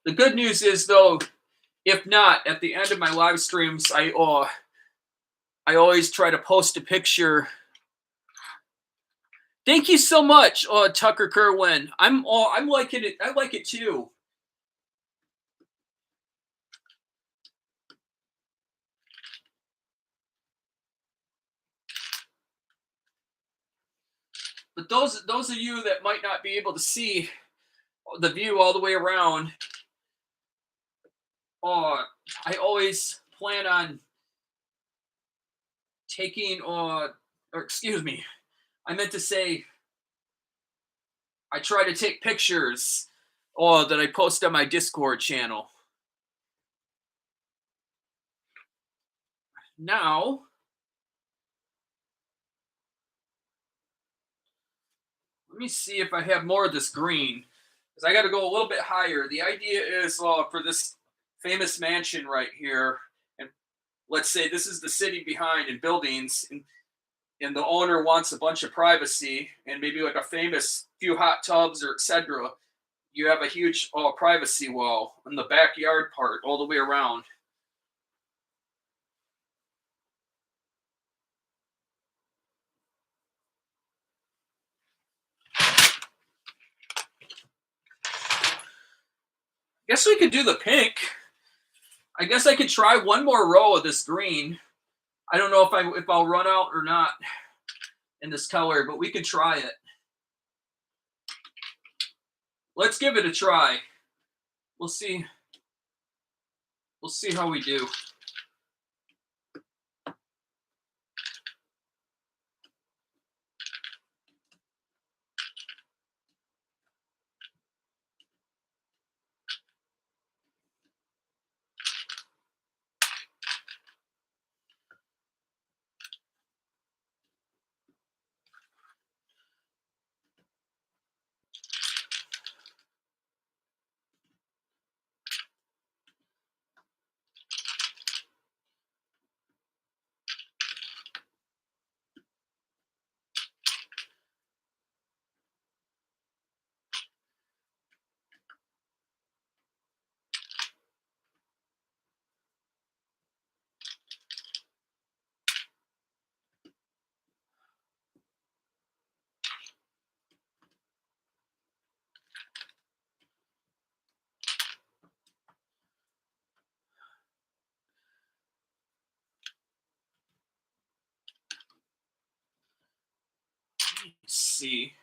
The good news is though, if not, at the end of my live streams, I always try to post a picture. Thank you so much, Tucker Kerwin. I'm liking it. I like it too. But those of you that might not be able to see the view all the way around, I always plan on taking or excuse me, I meant to say I try to take pictures that I post on my Discord channel. Now, let me see if I have more of this green, because I got to go a little bit higher. The idea is for this famous mansion right here, and let's say this is the city behind and buildings, and the owner wants a bunch of privacy and maybe like a famous few hot tubs or etc. You have a huge privacy wall in the backyard part all the way around. Guess we could do the pink. I guess I could try one more row of this green. I don't know if I'll run out or not in this color, but we can try it. Let's give it a try. We'll see. We'll see how we do. Let's see.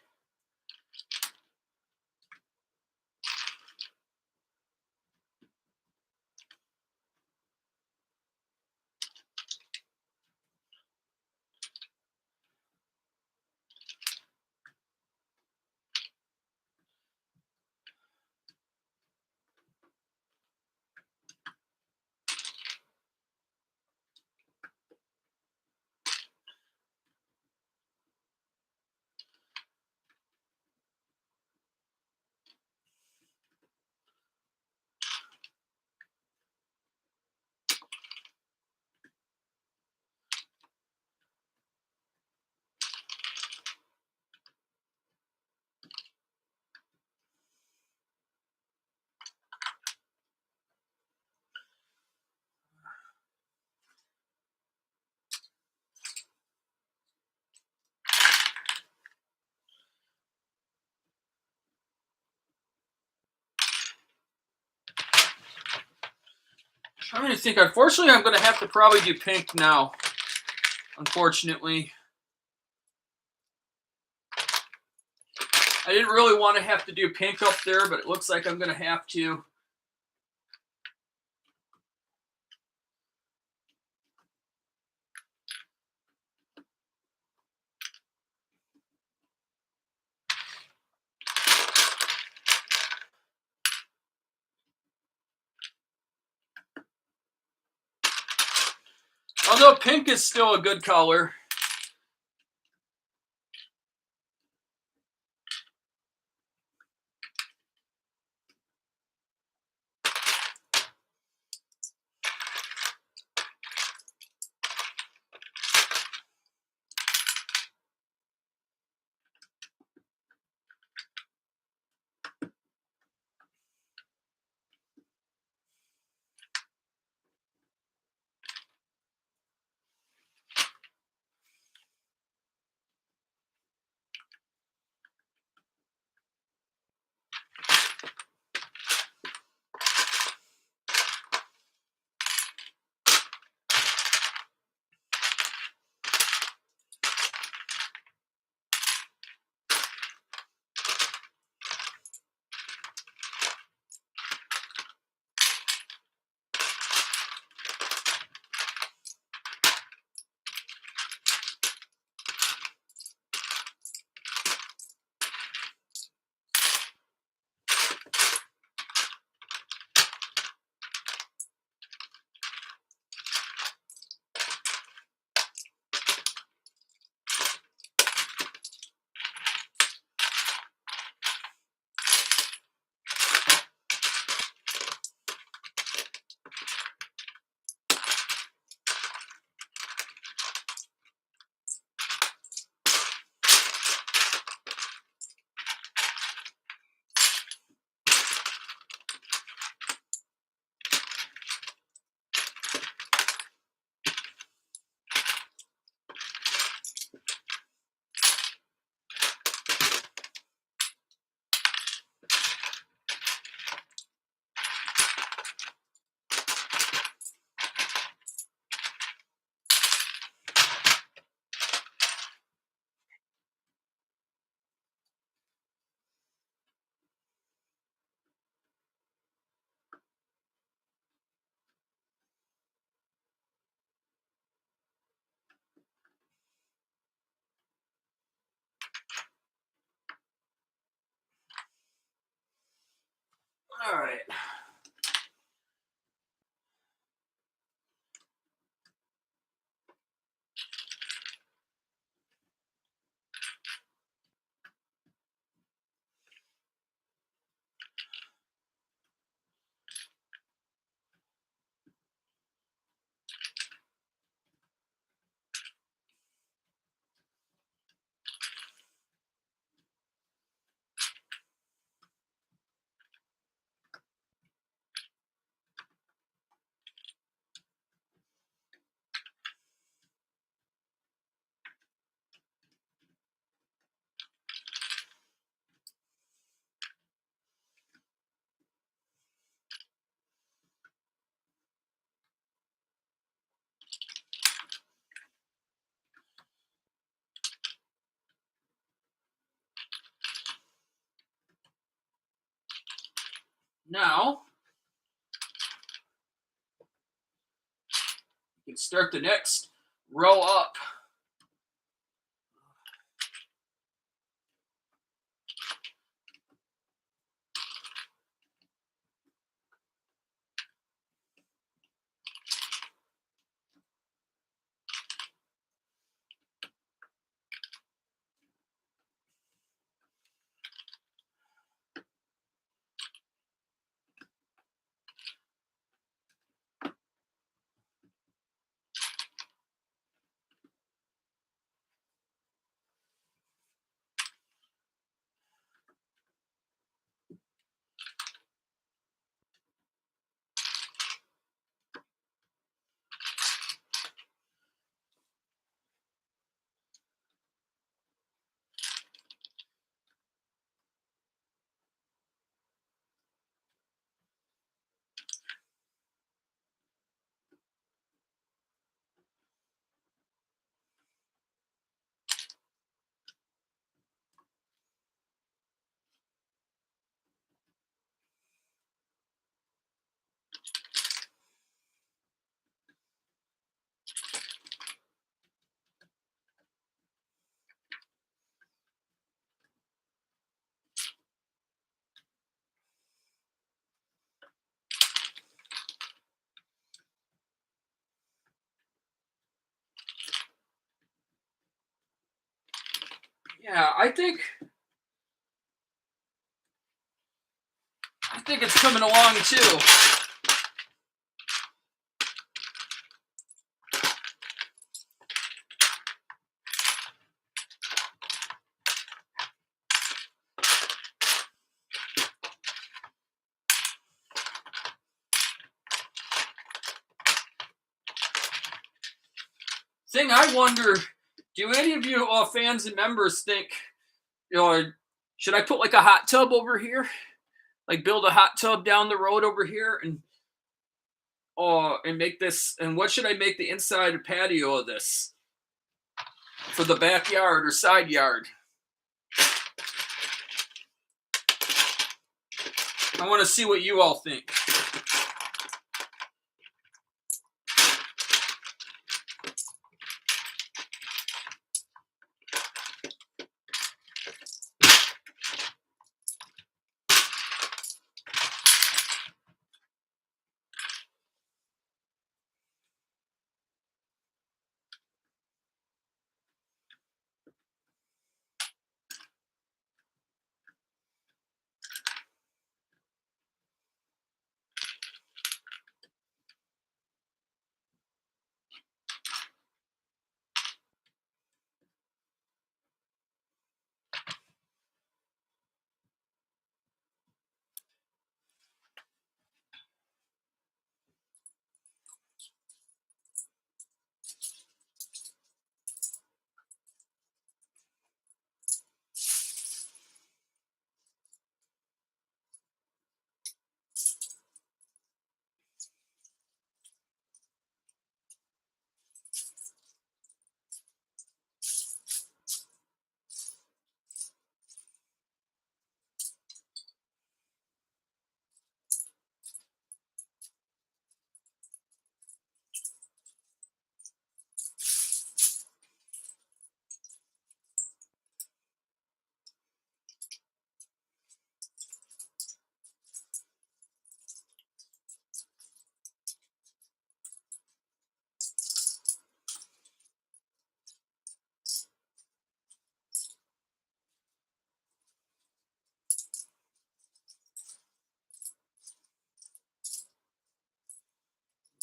I'm trying to think. Unfortunately, I'm going to have to probably do pink now. Unfortunately. I didn't really want to have to do pink up there, but it looks like I'm going to have to. Although pink is still a good color. All right. Now, you can start the next row up. Yeah, I think it's coming along too. Thing I wonder, do any of you fans and members think, should I put like a hot tub over here? Like build a hot tub down the road over here and make this, and what should I make the inside patio of this? For the backyard or side yard? I want to see what you all think.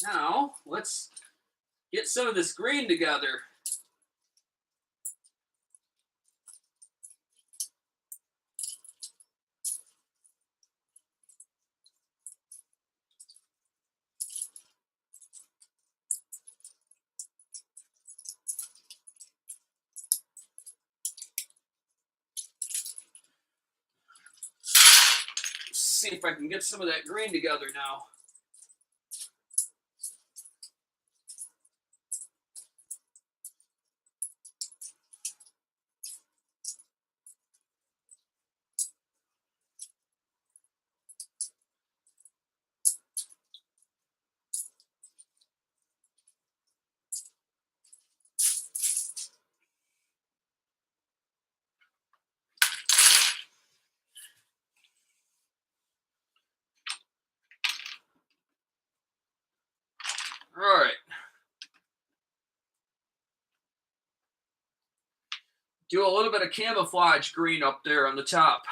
Now, let's get some of this green together. See if I can get some of that green together now. All right. Do a little bit of camouflage green up there on the top.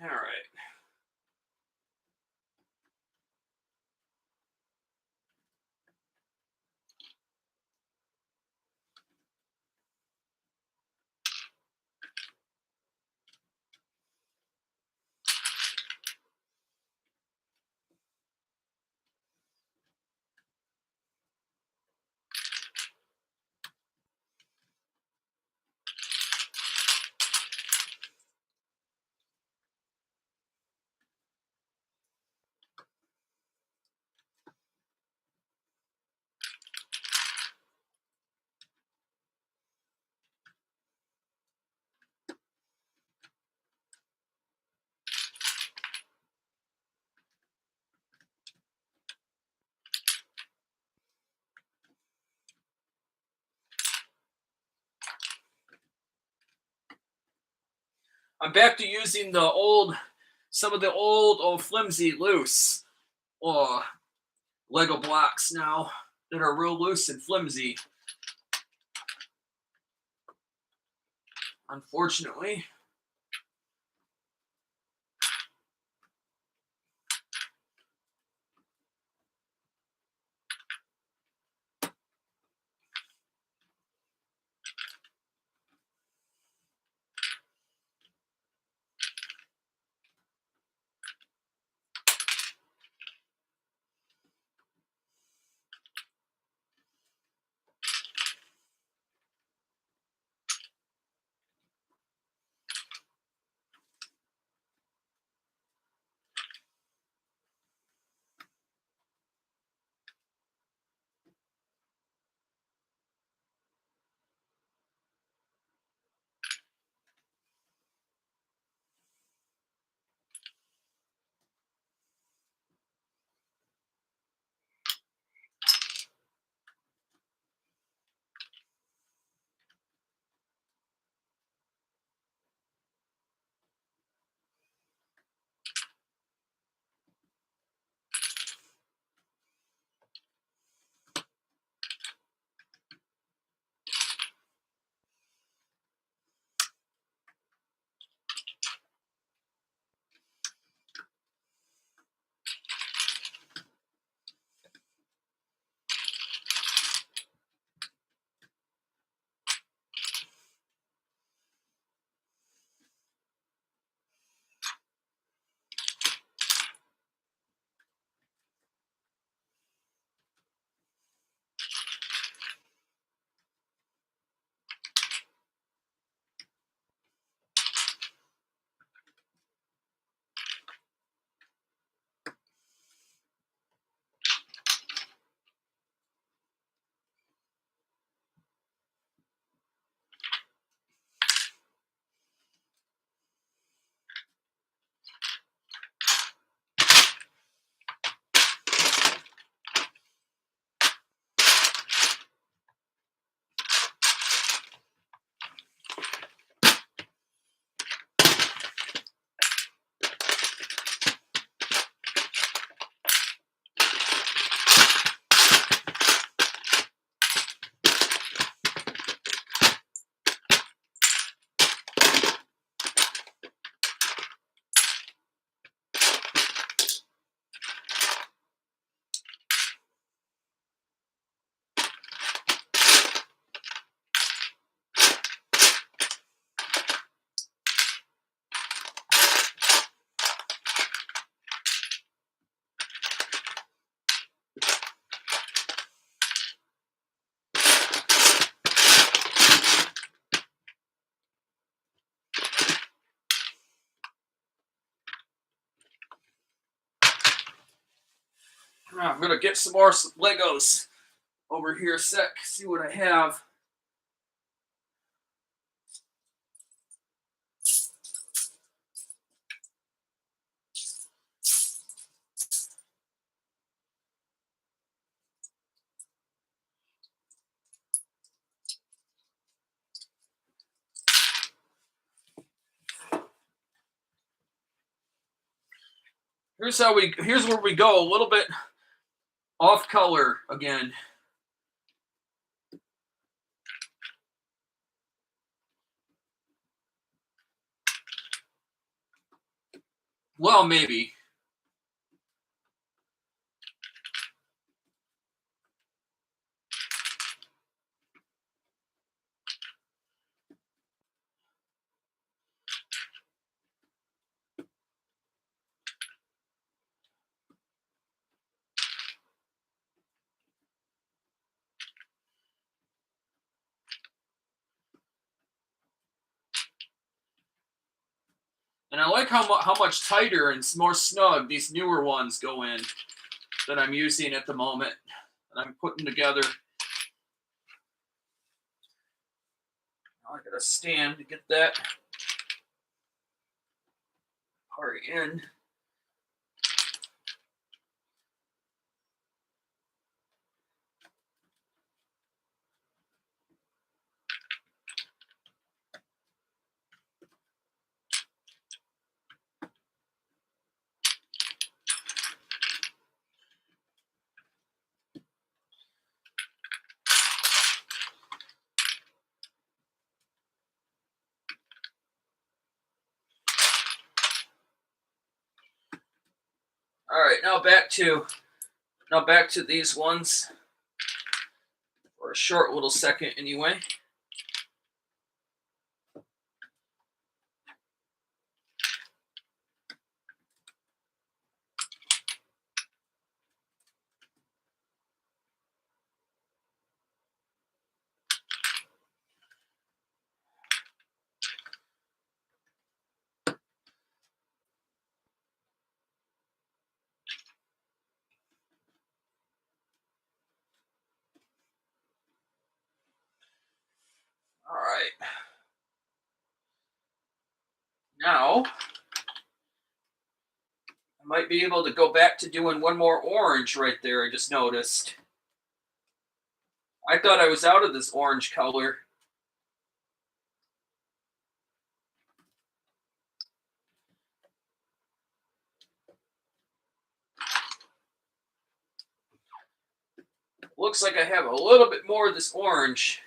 All right. I'm back to using some of the old flimsy loose Lego blocks now that are real loose and flimsy. Unfortunately. I'm gonna get some more Legos over here a sec, see what I have. Here's where we go a little bit off color again. Well, maybe. And I like how much tighter and more snug these newer ones go in that I'm using at the moment. And I'm putting together. Now I got a stand to get that part in. All right, now back to these ones for a short little second anyway. All right. Now, I might be able to go back to doing one more orange right there, I just noticed. I thought I was out of this orange color. Looks like I have a little bit more of this orange.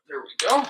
There we go.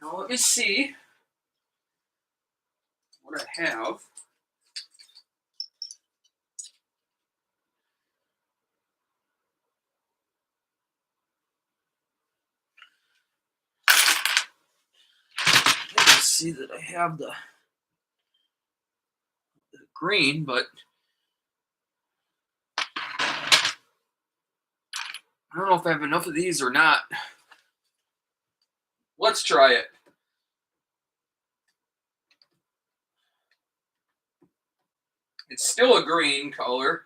Now let me see what I have. Let's see that I have the green, but I don't know if I have enough of these or not. Let's try it. It's still a green color.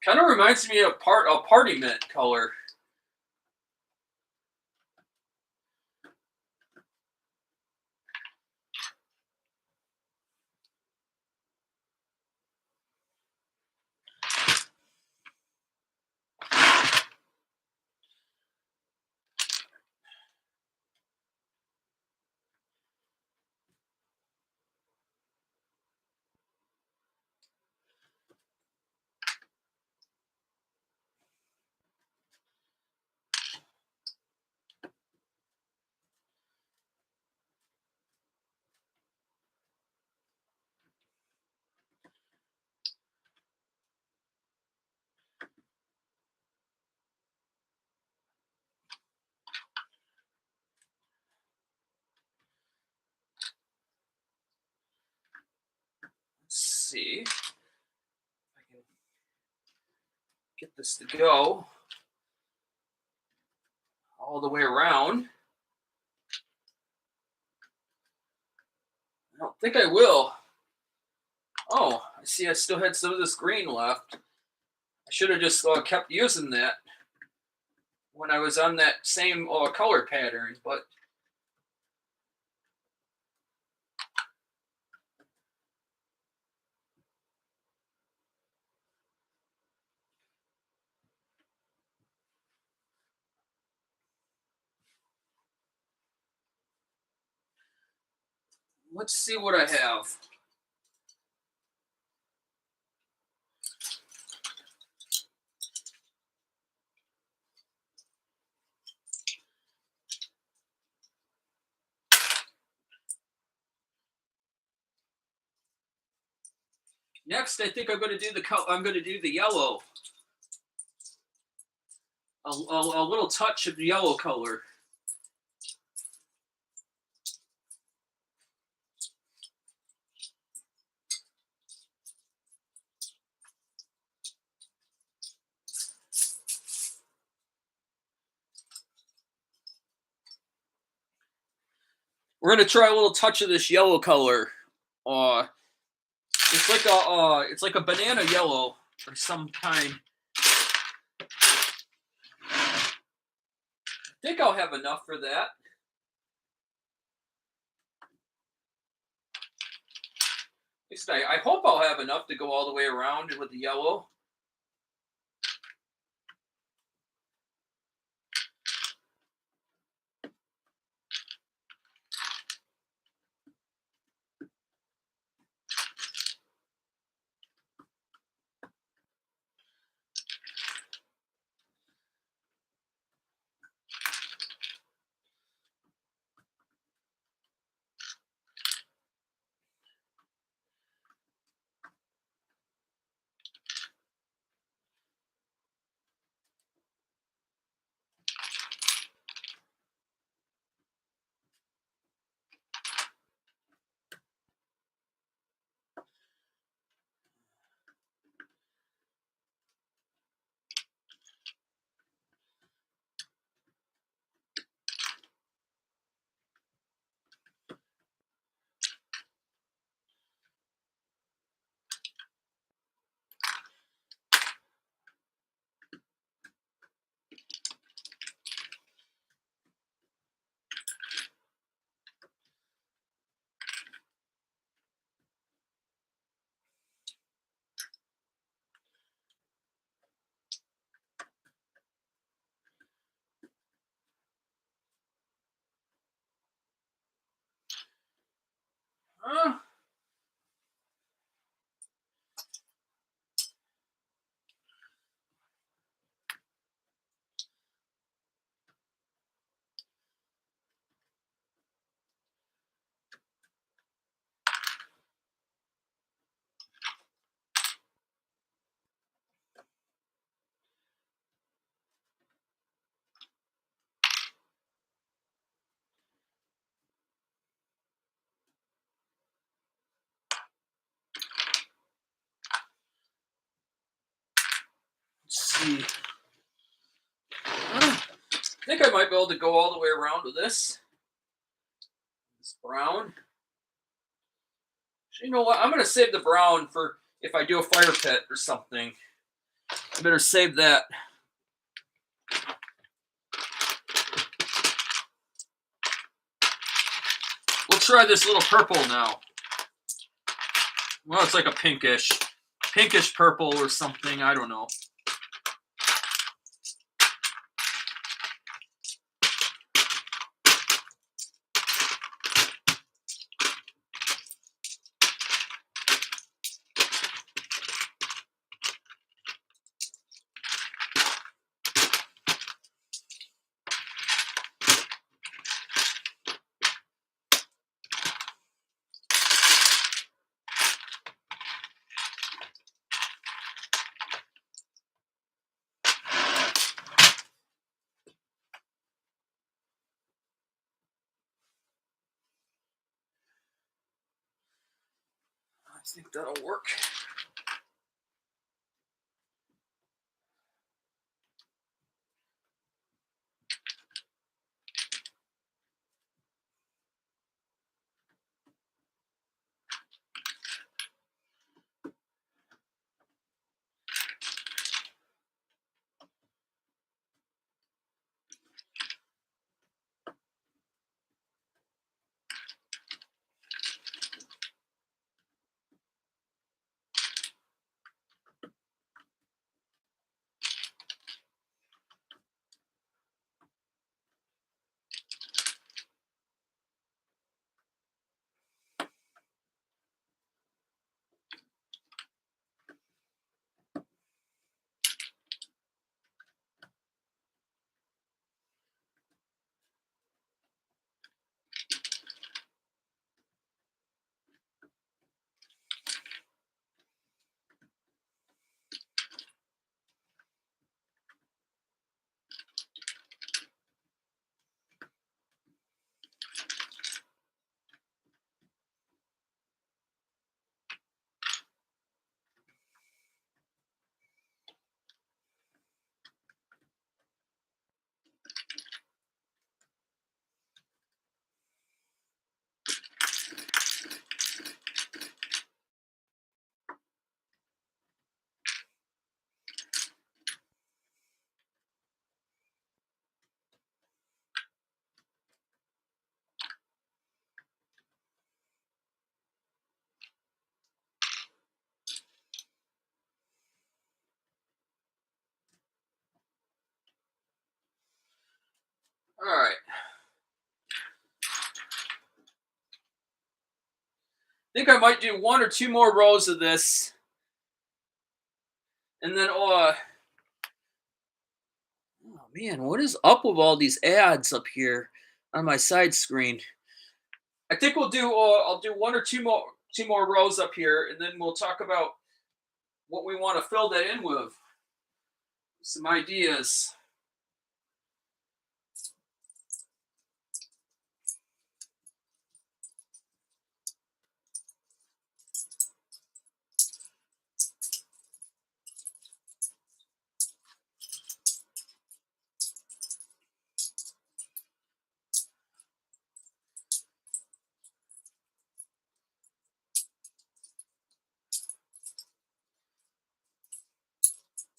Kind of reminds me of a party mint color. Let's see if I can get this to go all the way around. I don't think I will. Oh, I see I still had some of this green left. I should have just kept using that when I was on that same color pattern, but let's see what I have. Next, I think I'm going to do the yellow. A little touch of the yellow color. We're going to try a little touch of this yellow color. It's like a banana yellow or some kind. I think I'll have enough for that. At least I hope I'll have enough to go all the way around with the yellow. Uh, see. I think I might be able to go all the way around with this. This brown. You know what? I'm going to save the brown for if I do a fire pit or something. I better save that. We'll try this little purple now. Well, it's like a pinkish purple or something. I don't know. I think that'll work. All right. I think I might do 1 or 2 more rows of this. And then, oh man, what is up with all these ads up here on my side screen? I think we'll do, I'll do 1 or 2 more rows up here, and then we'll talk about what we want to fill that in with. Some ideas.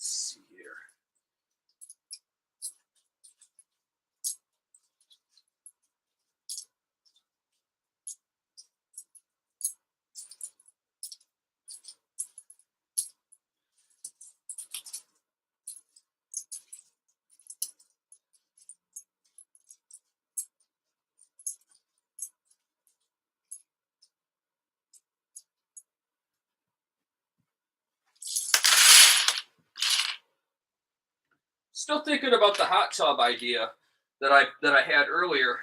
Let's see here. Still thinking about the hot tub idea that I had earlier.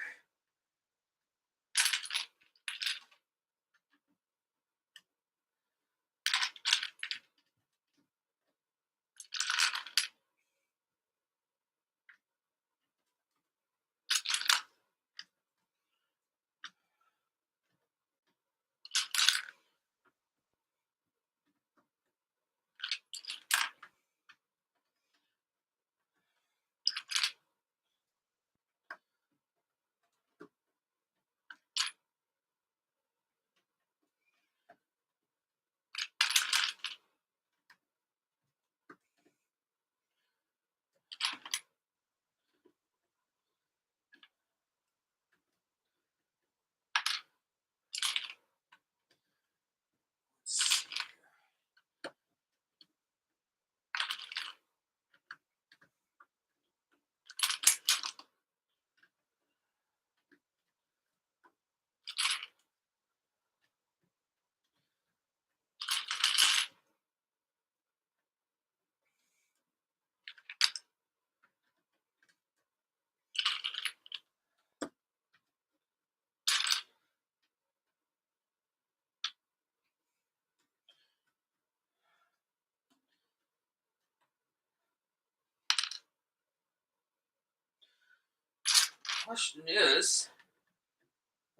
question is,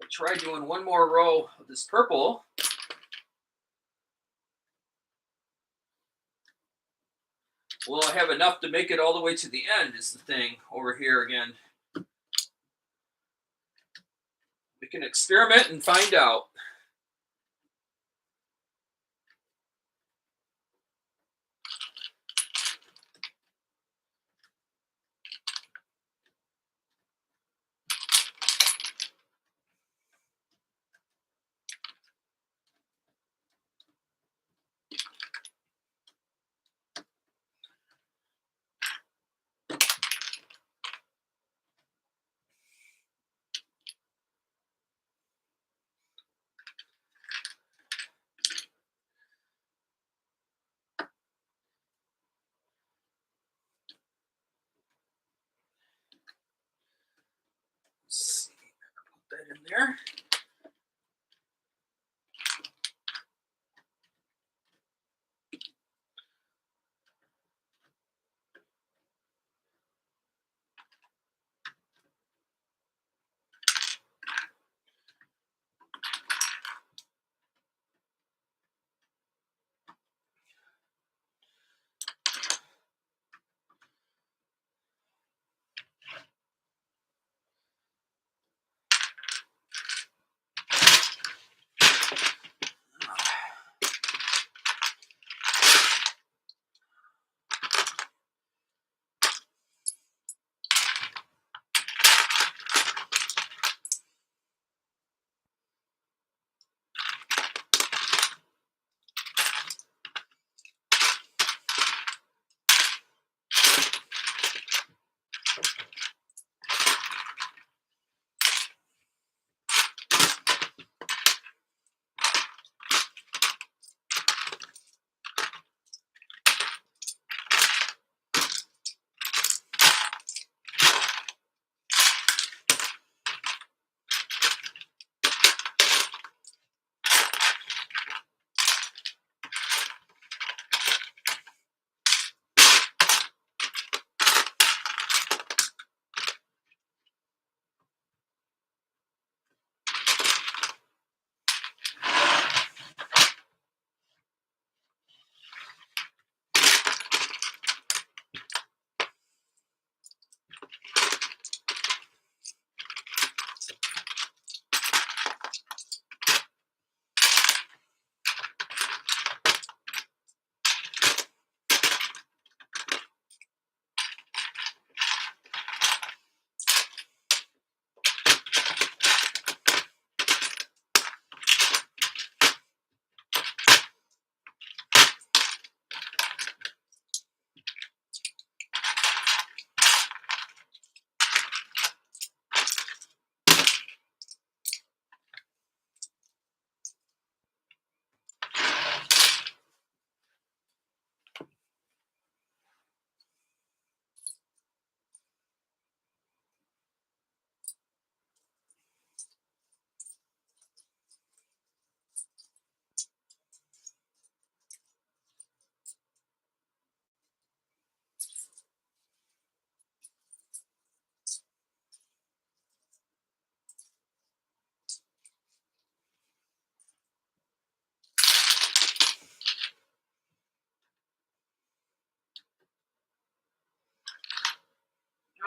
I try doing one more row of this purple. Will I have enough to make it all the way to the end is the thing over here again. We can experiment and find out. Let's see, put that in there.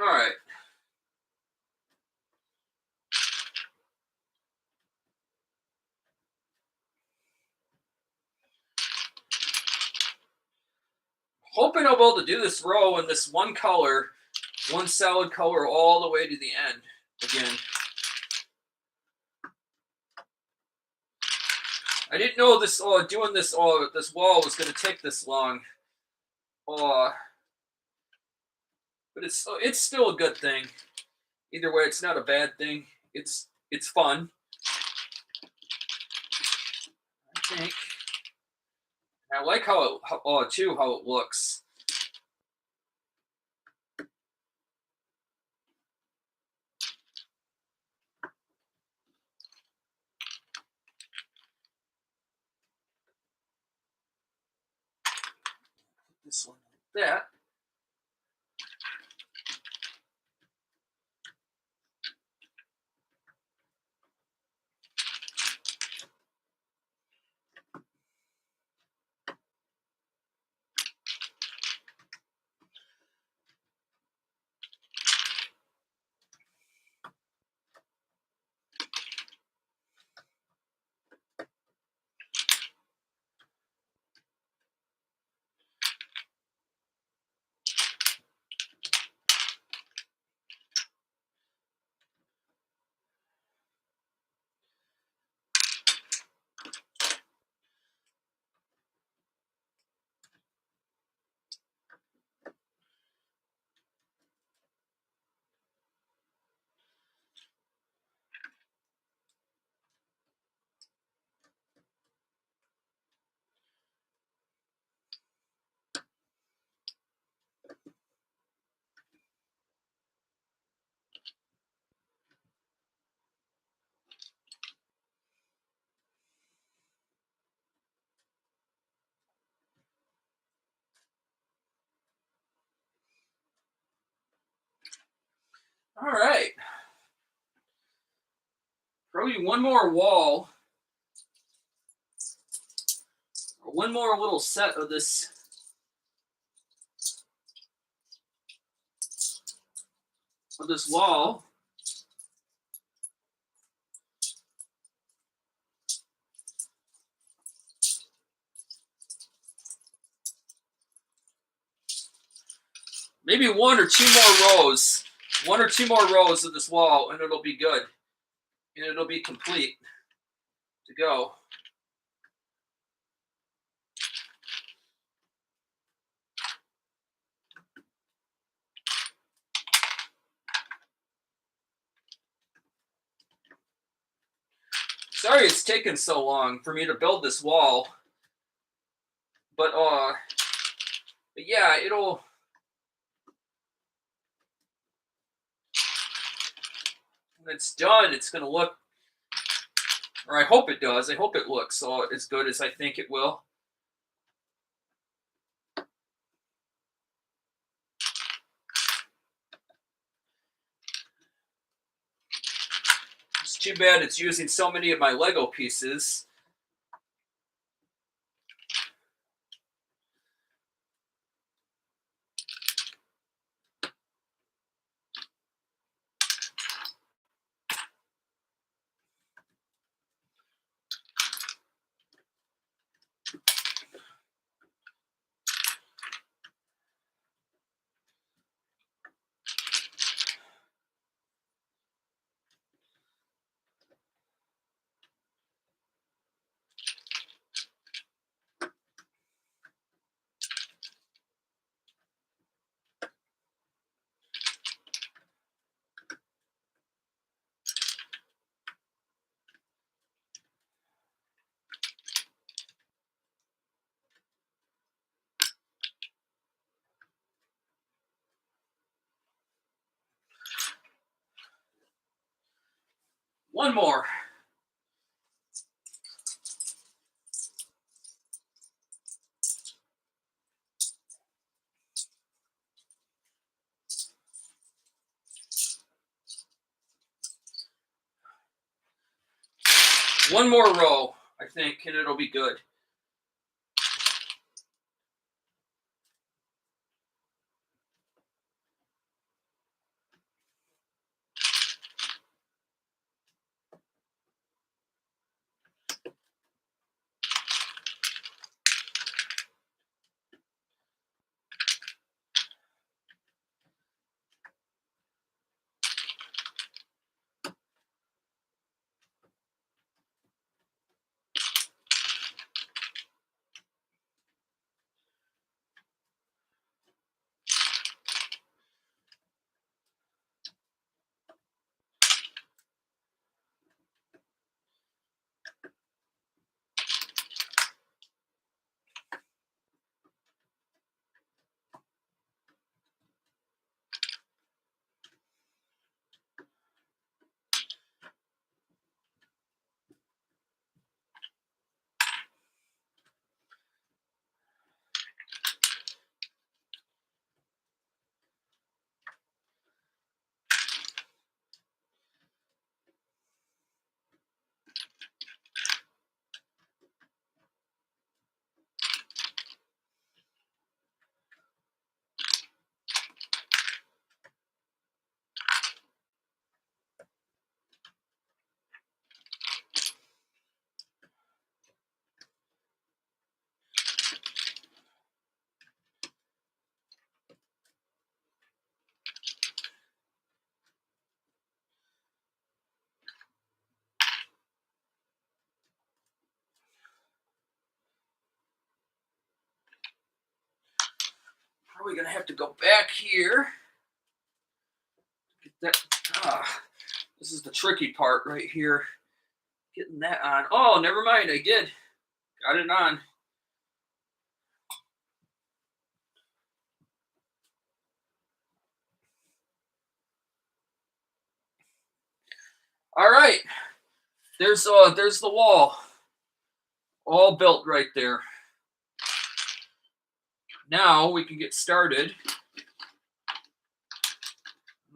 All right. Hoping I'll be able to do this row in this one color, one solid color all the way to the end again. I didn't know this doing this this wall was going to take this long. But it's still a good thing. Either way, it's not a bad thing. It's fun, I think. I like how it looks. This one like that. All right. Probably one more wall, or one more little set of this wall. Maybe one or two more rows. One or two more rows of this wall, and it'll be good. And it'll be complete to go. Sorry it's taken so long for me to build this wall. But yeah, it'll, when it's done, it's gonna look, or I hope it does. I hope it looks as good as I think it will. It's too bad it's using so many of my Lego pieces. One more. One more row, I think, and it'll be good. Probably gonna have to go back here. Get that. This is the tricky part right here. Getting that on. Oh, never mind. I did. Got it on. All right. There's the wall. All built right there. Now we can get started.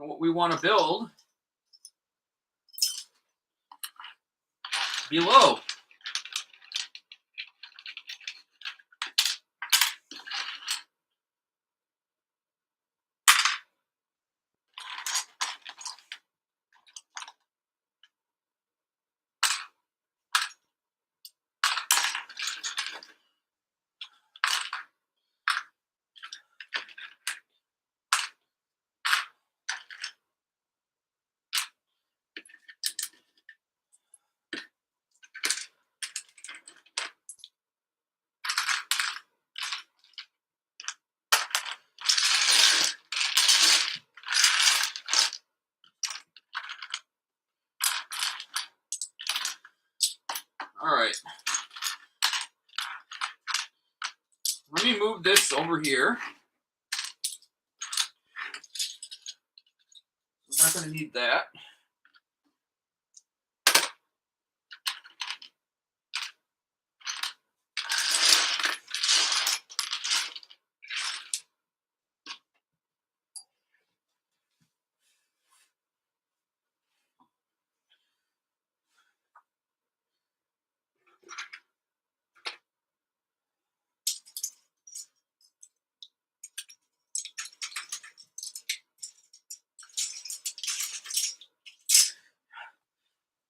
what we want to build below. All right. Let me move this over here. I'm not going to need that.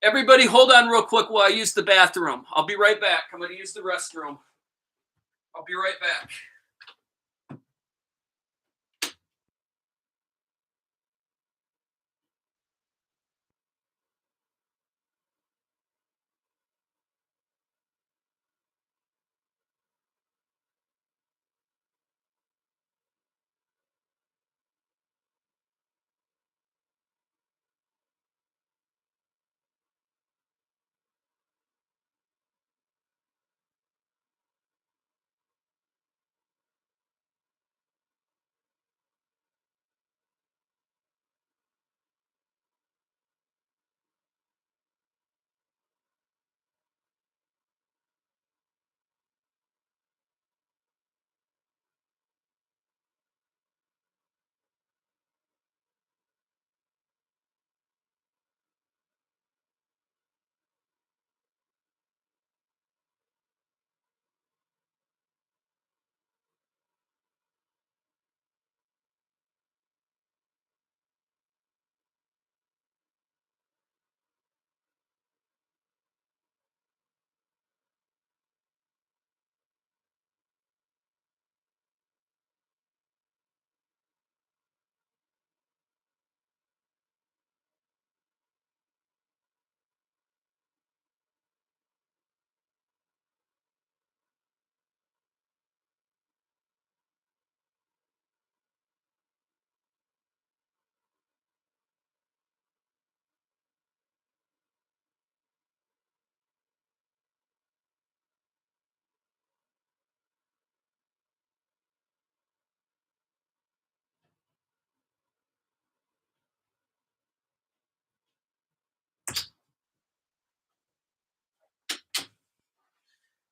Everybody hold on real quick while I use the bathroom. I'll be right back. I'm going to use the restroom. I'll be right back.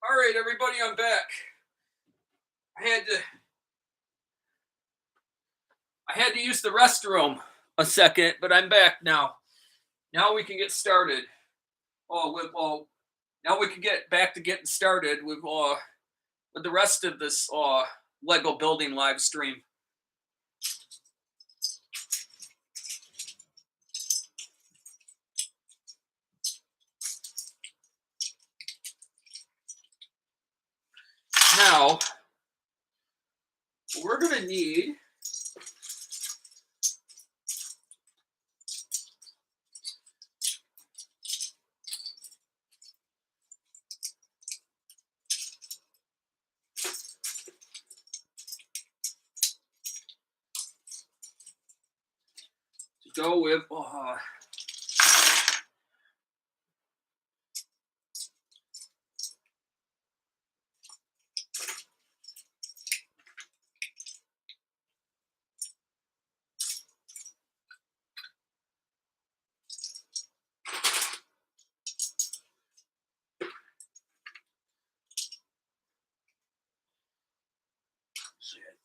All right, everybody, I'm back. I had to use the restroom a second, but I'm back now. Now we can get started. Now we can get back to getting started with the rest of this Lego Building Livestream. Now, we're going to need to go with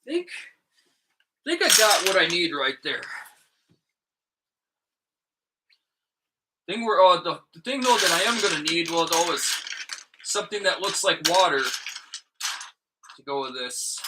I think I got what I need right there. The thing though that I am gonna need, well, though, is something that looks like water to go with this.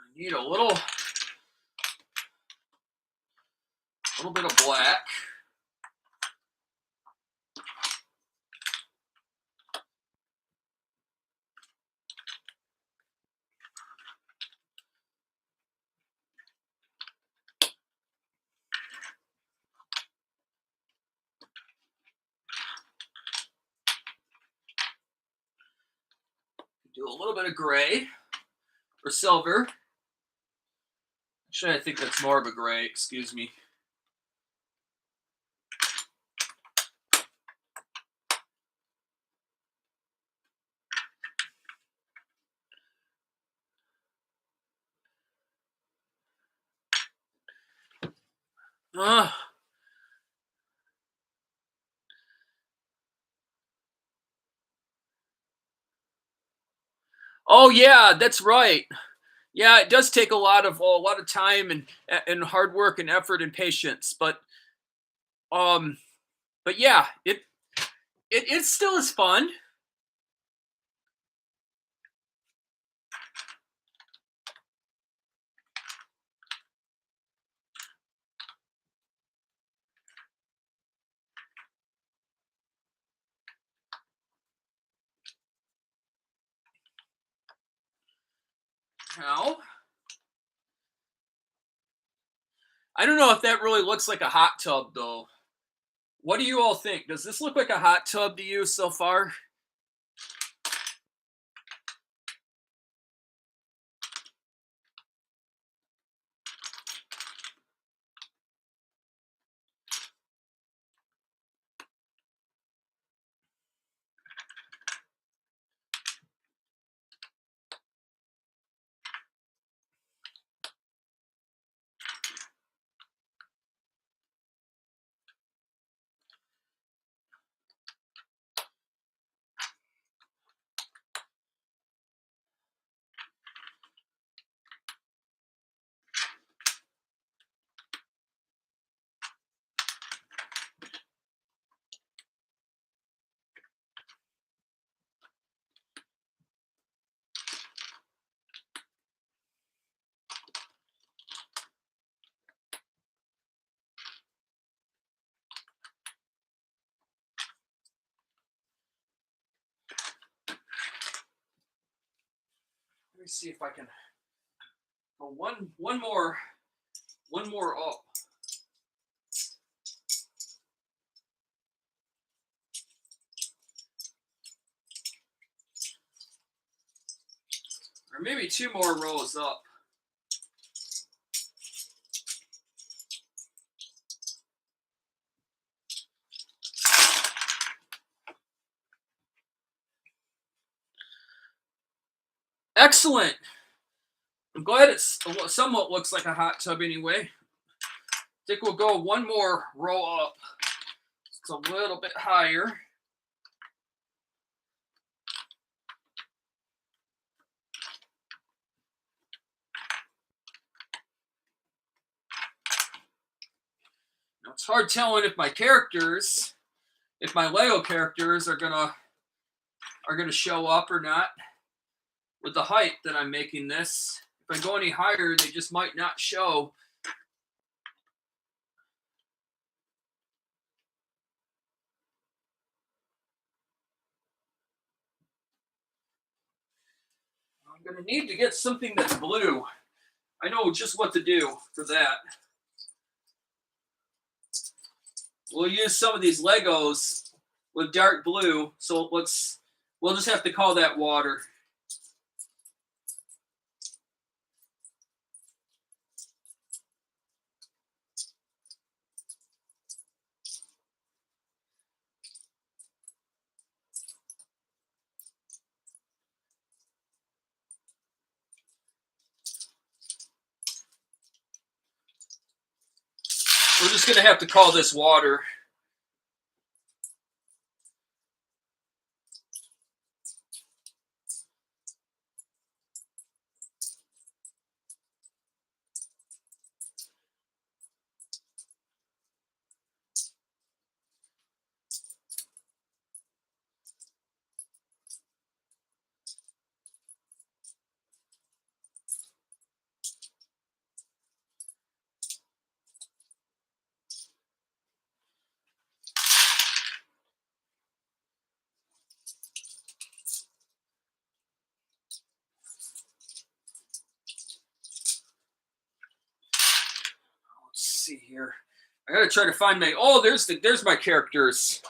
I need a little bit of black. Do a little bit of gray or silver. Actually, I think that's more of a gray, excuse me. Oh yeah, that's right. Yeah, it does take a lot of time and hard work and effort and patience, um but yeah, it still is fun. Now, I don't know if that really looks like a hot tub though. What do you all think? Does this look like a hot tub to you so far? Let me see if I can go one more up. Or maybe two more rows up. Excellent. I'm glad it somewhat looks like a hot tub anyway. I think we'll go one more row up. It's a little bit higher. Now, it's hard telling if my Lego characters are gonna show up or not with the height that I'm making this. If I go any higher, they just might not show. I'm going to need to get something that's blue. I know just what to do for that. We'll use some of these Legos with dark blue, so it looks We'll just have to call that water. We're just going to have to call this water. Let's see here. I gotta try to find my. Oh, there's my characters.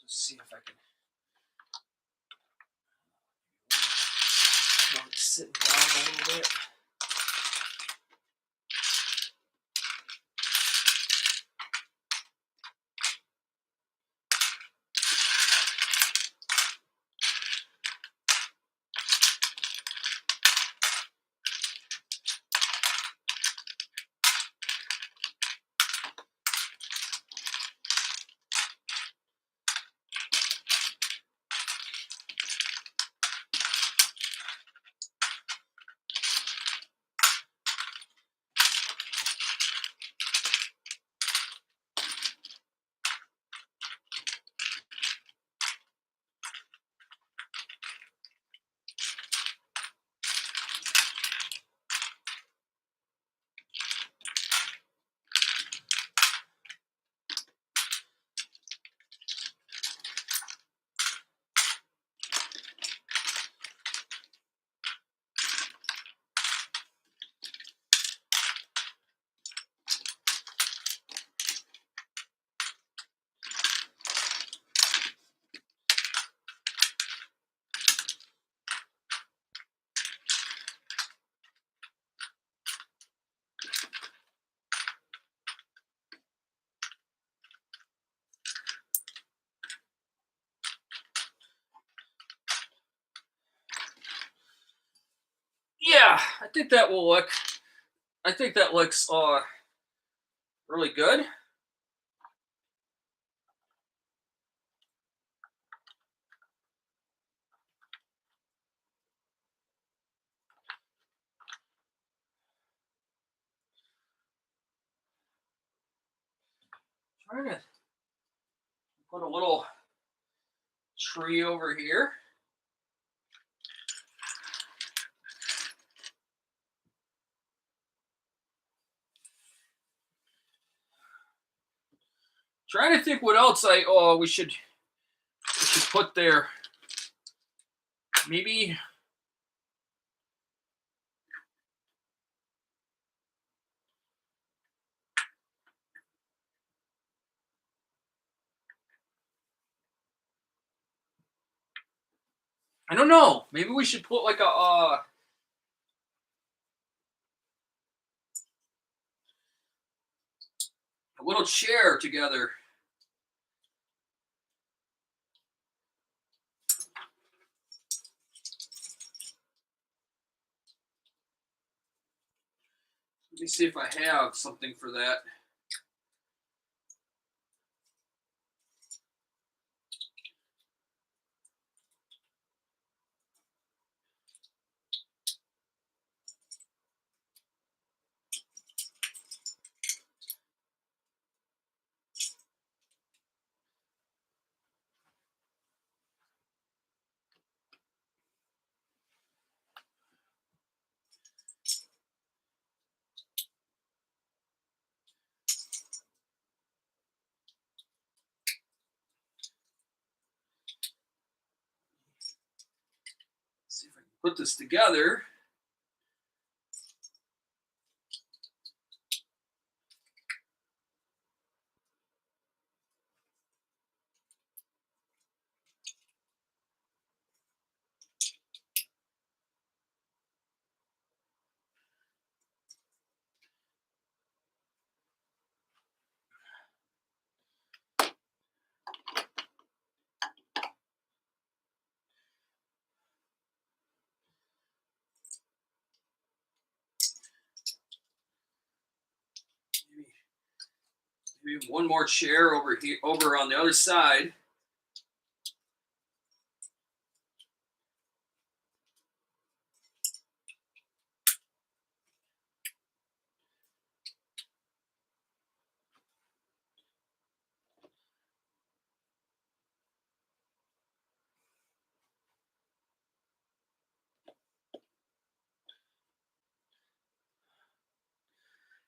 Let's see if I can. Oh, it's sitting down a little bit. Yeah, I think that will look. I think that looks really good. Trying to put a little tree over here. Trying to think what else we should put there. Maybe I don't know. Maybe we should put like a little chair together. Let me see if I have something for that. put this together. Maybe one more chair over here, over on the other side.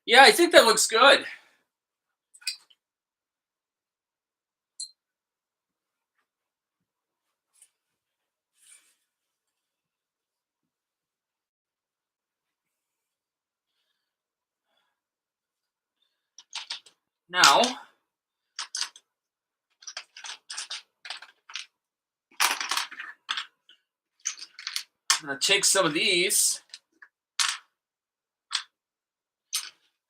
Yeah, I think that looks good. Now, I'm going to take some of these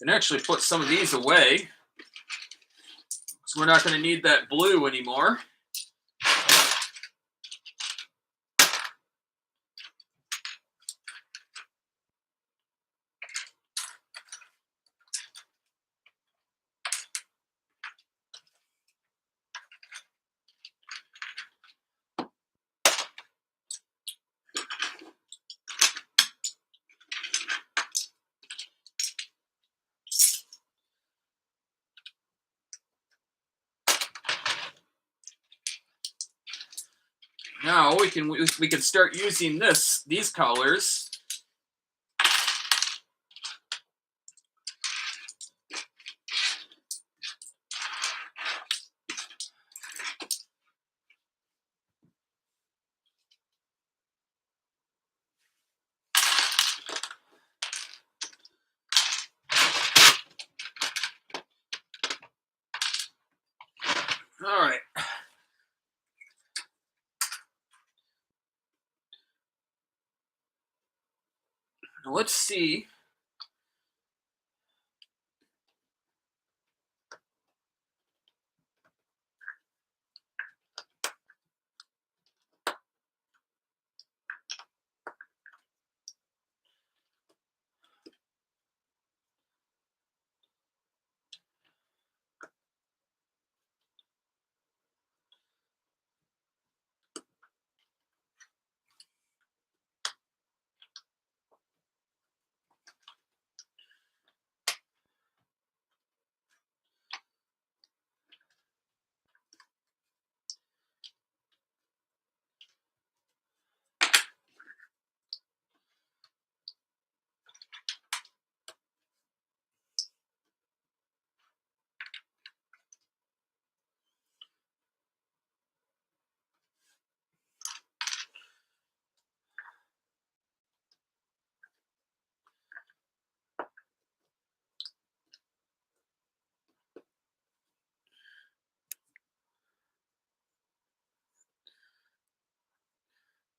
and actually put some of these away. So we're not going to need that blue anymore. Now we can start using these colors. All right. Now let's see.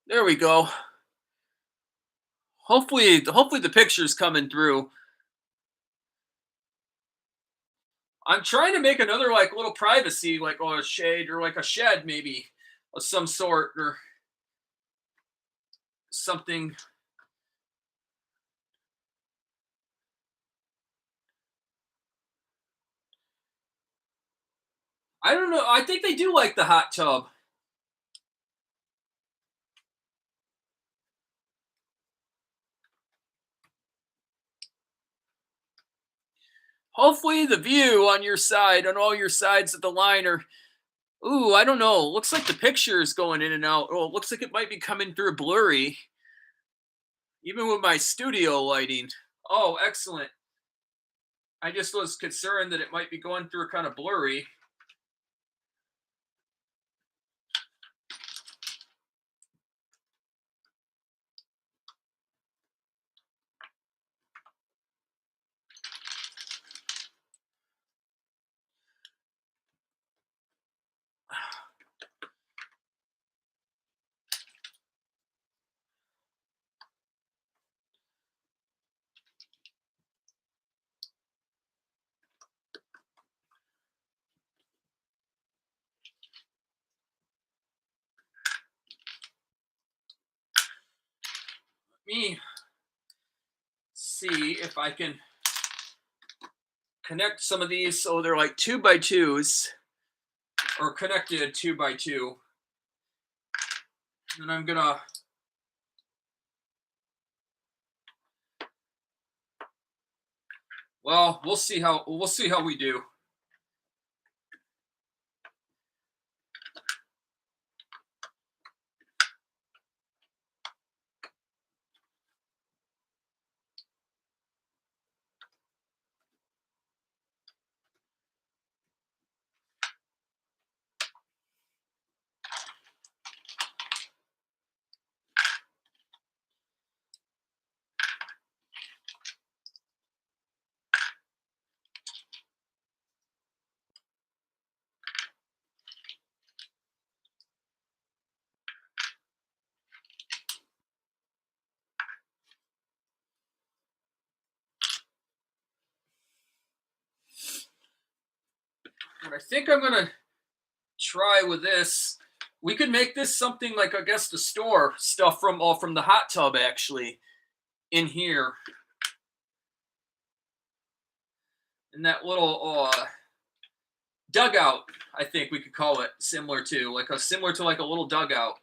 There we go. Hopefully the picture's coming through. I'm trying to make another like little privacy, like on a shade or like a shed maybe of some sort or something. I don't know. I think they do like the hot tub. Hopefully the view on your side, on all your sides of the line are, ooh, I don't know. Looks like the picture is going in and out. Oh, it looks like it might be coming through blurry, even with my studio lighting. Oh, excellent. I just was concerned that it might be going through kind of blurry. me see if I can connect some of these so they're like 2x2s or connected 2x2. And I'm gonna we'll see how we do. And I think I'm gonna try with this. We could make this something like, I guess, the store stuff from the hot tub actually in here. In that little dugout, I think we could call it, similar to like a little dugout.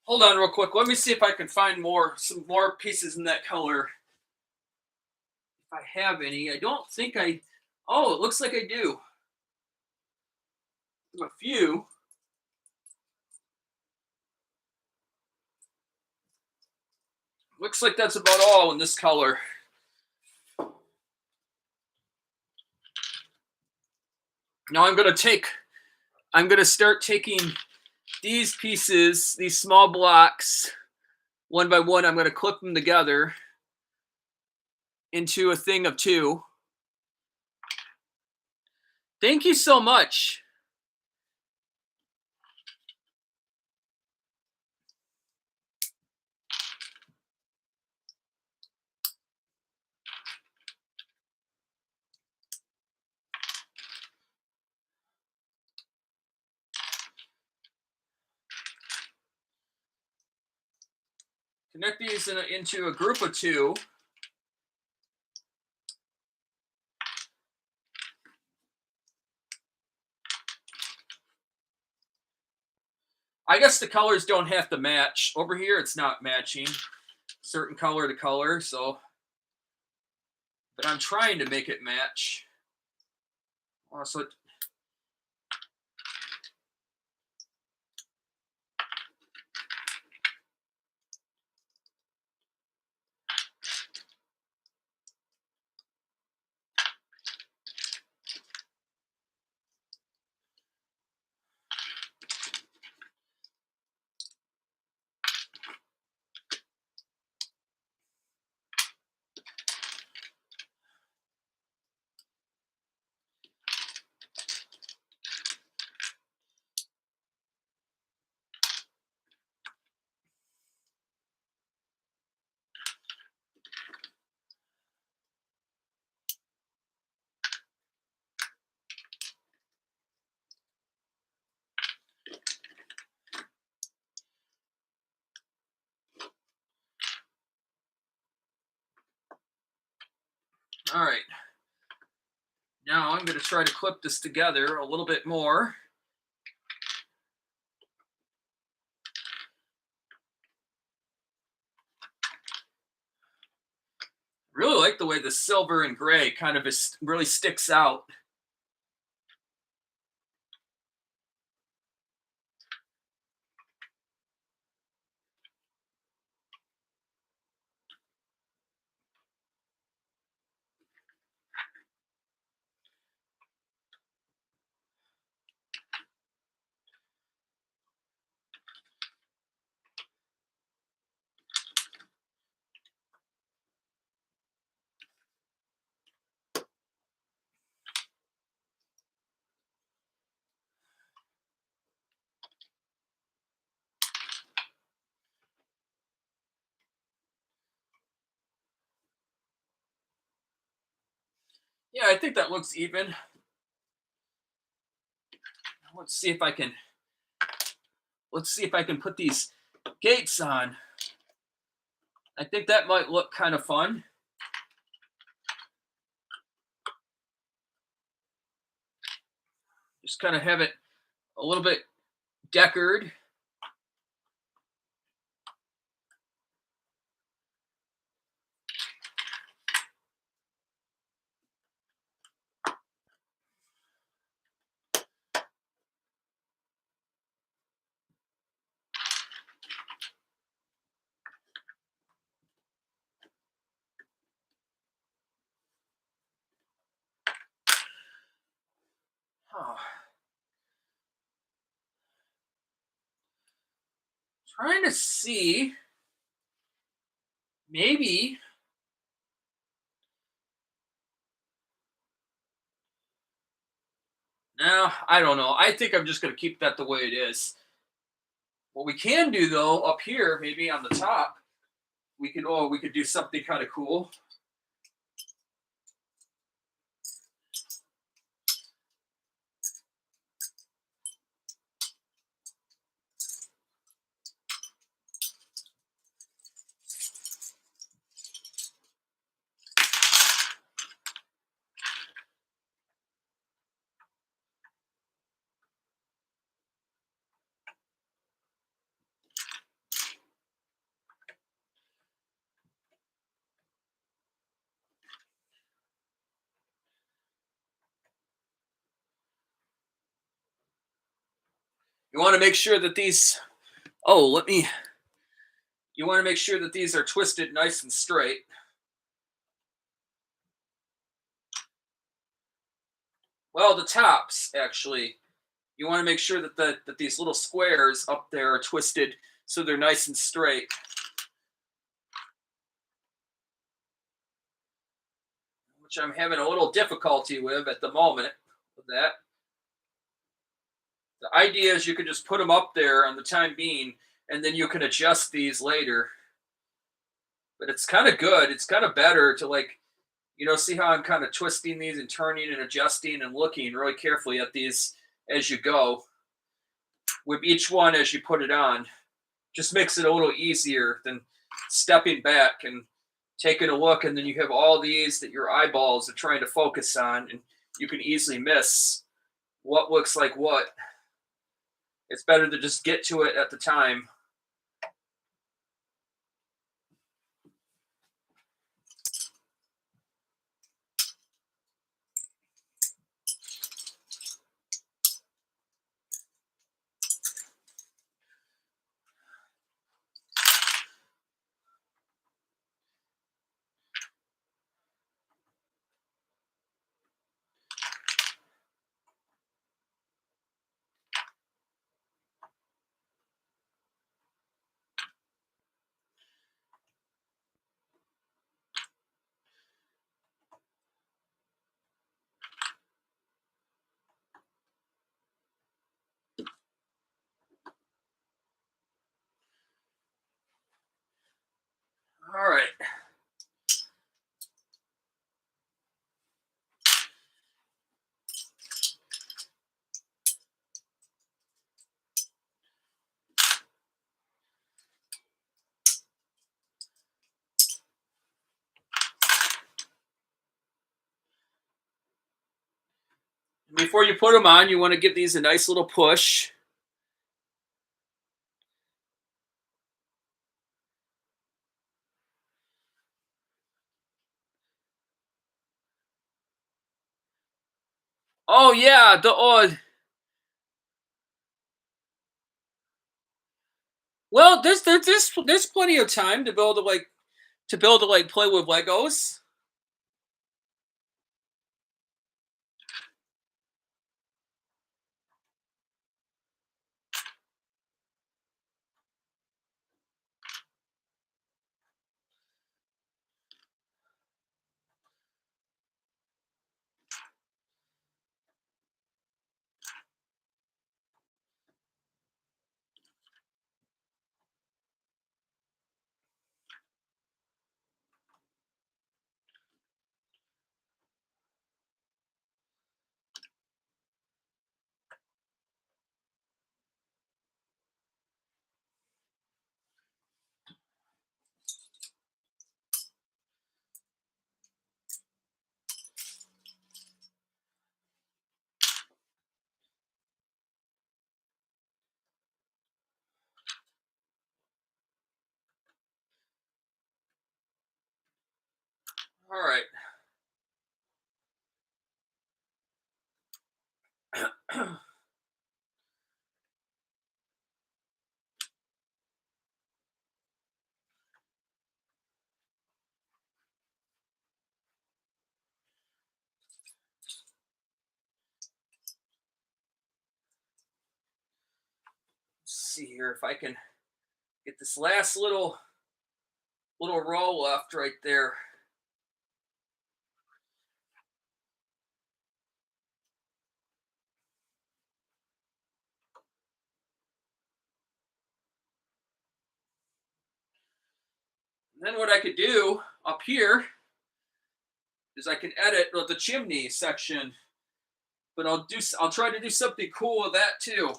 Hold on real quick. Let me see if I can find some more pieces in that color. If I have any. I don't think I... Oh, it looks like I do. A few. Looks like that's about all in this color. Now I'm going to start taking these pieces, these small blocks, one by one. I'm going to clip them together into a thing of two. Thank you so much. Connect these into a group of two. I guess the colors don't have to match. Over here, it's not matching certain color to color, so, but I'm trying to make it match. All right. Now I'm going to try to clip this together a little bit more. Really like the way the silver and gray kind of really sticks out. Yeah, I think that looks even. Let's see if I can put these gates on. I think that might look kind of fun. Just kind of have it a little bit decorated. Oh, trying to see, maybe. No, I don't know. I think I'm just going to keep that the way it is. What we can do though, up here, maybe on the top, we could do something kind of cool. You want to make sure that these oh, let me you want to make sure that these are twisted nice and straight. Well, the tops actually. You want to make sure that that these little squares up there are twisted so they're nice and straight. Which I'm having a little difficulty with at the moment with that. The idea is you can just put them up there on the time being, and then you can adjust these later. But it's kind of good. It's kind of better to see how I'm kind of twisting these and turning and adjusting and looking really carefully at these as you go. With each one as you put it on, just makes it a little easier than stepping back and taking a look, and then you have all these that your eyeballs are trying to focus on, and you can easily miss what looks like what. It's better to just get to it at the time. Before you put them on, you want to give these a nice little push. Oh yeah, well, there's plenty of time to build to like play with Legos. All right. Let's see here if I can get this last little row left right there. And then what I could do up here is I can edit the chimney section, but I'll try to do something cool with that too.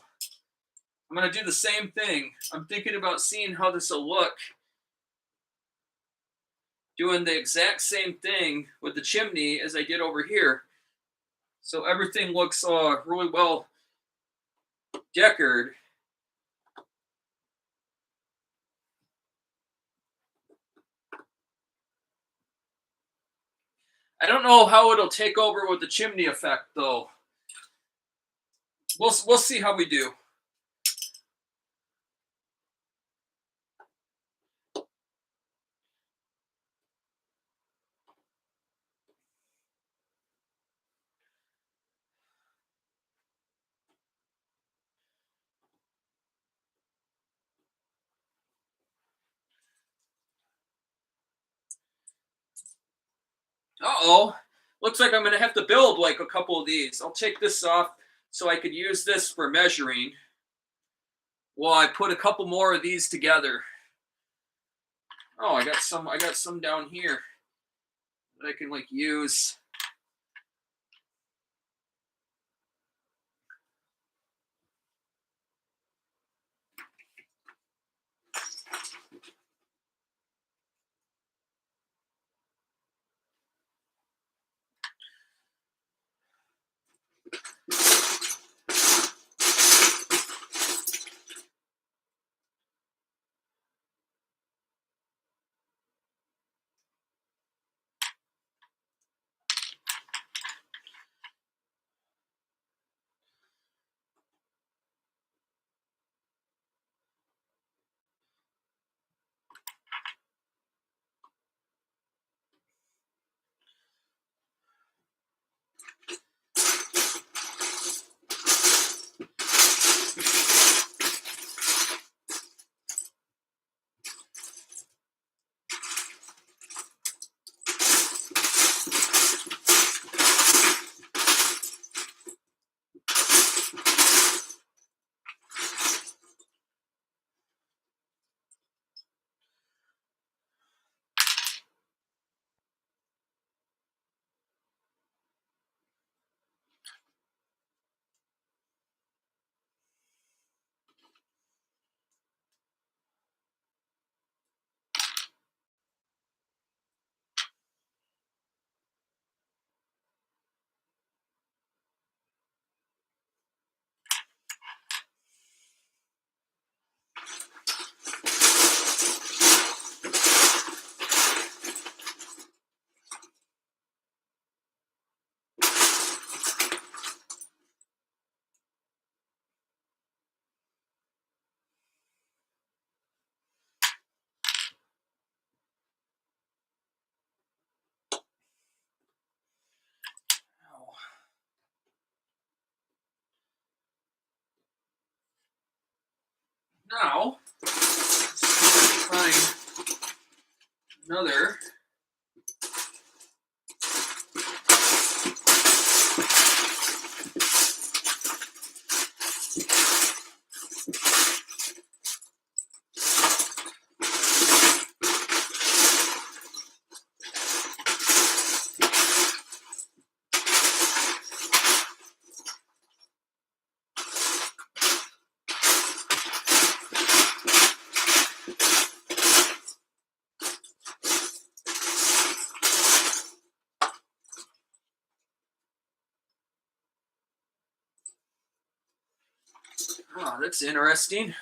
I'm gonna do the same thing. I'm thinking about seeing how this will look, doing the exact same thing with the chimney as I did over here. So everything looks really well decorated. I don't know how it'll take over with the chimney effect though. We'll see how we do. Uh-oh. Looks like I'm going to have to build like a couple of these. I'll take this off so I could use this for measuring while I put a couple more of these together. Oh, I got some down here that I can like use. Now, let's find another. Oh, that's interesting.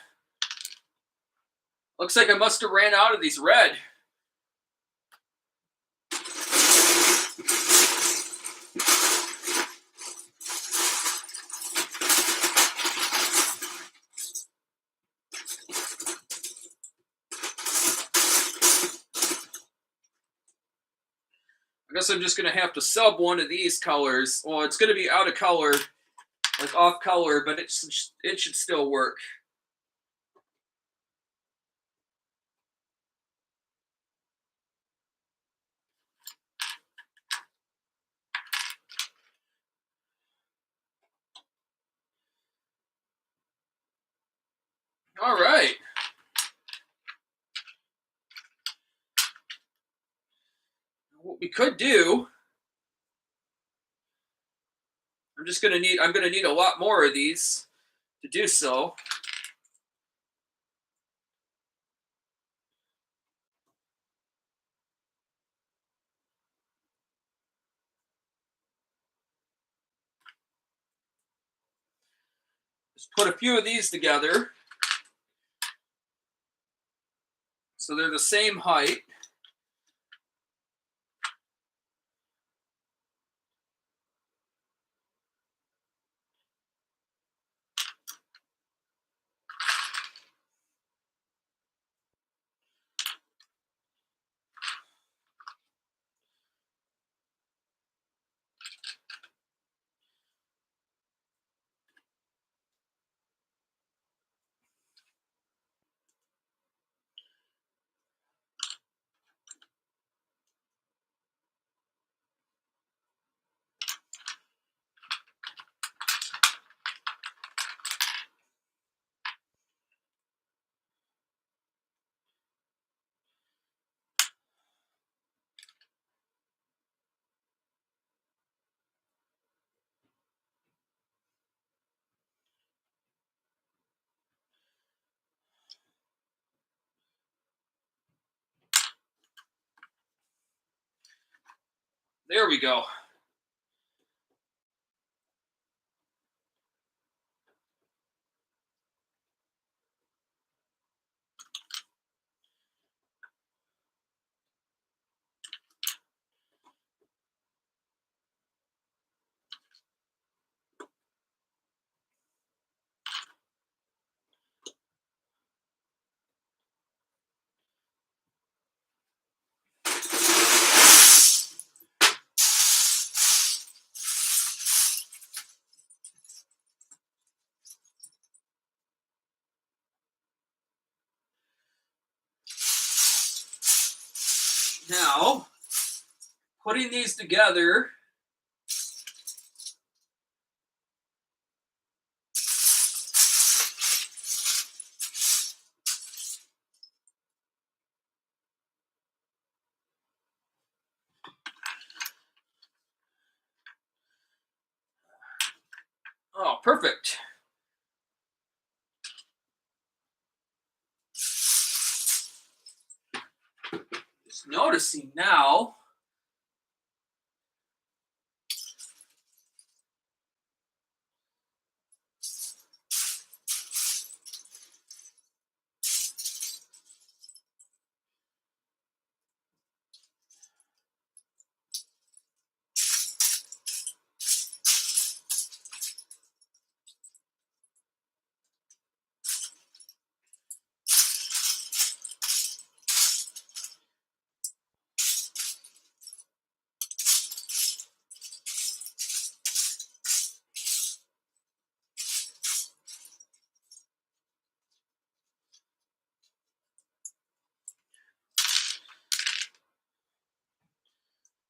Looks like I must have ran out of these red. I guess I'm just going to have to sub one of these colors. Well, it's going to be out of color, like off color, but it should still work. All right. What we could do, I'm going to need a lot more of these to do so. Just put a few of these together so they're the same height. There we go. Now, putting these together, oh, perfect. Just noticing now,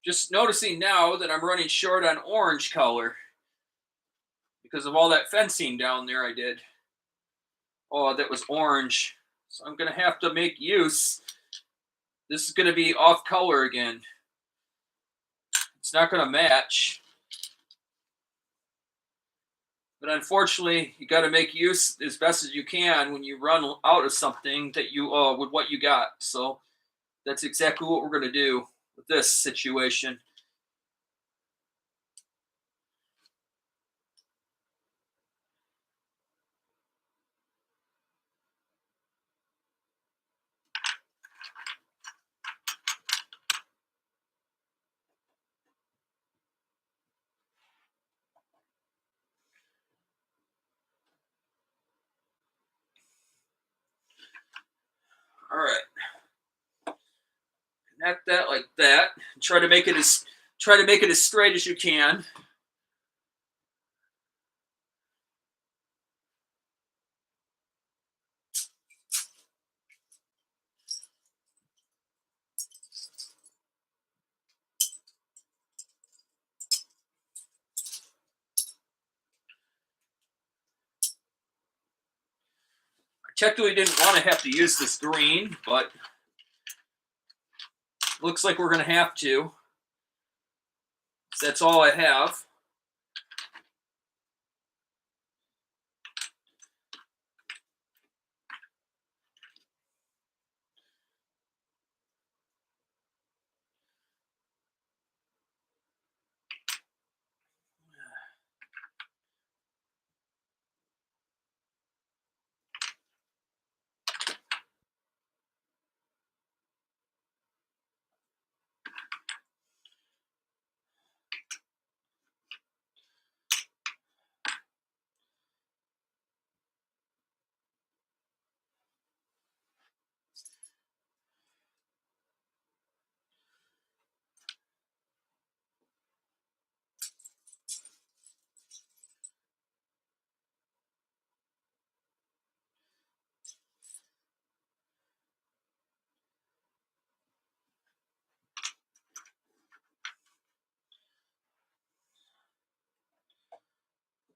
Just noticing now that I'm running short on orange color because of all that fencing down there I did. Oh, that was orange. So I'm going to have to make use. This is going to be off color again. It's not going to match. But unfortunately, you got to make use as best as you can when you run out of something that you with what you got. So that's exactly what we're going to do with this situation. All right, connect that like that. Try to make it as straight as you can. I technically didn't want to have to use this green, but looks like we're going to have to. So that's all I have.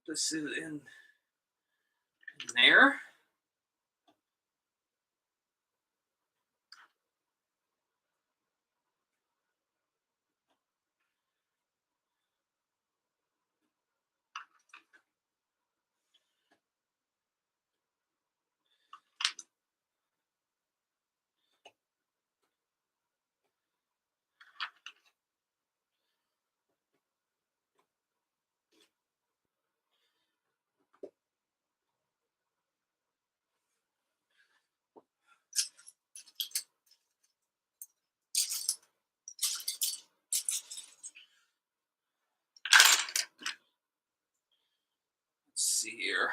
This is in there. Let's see here.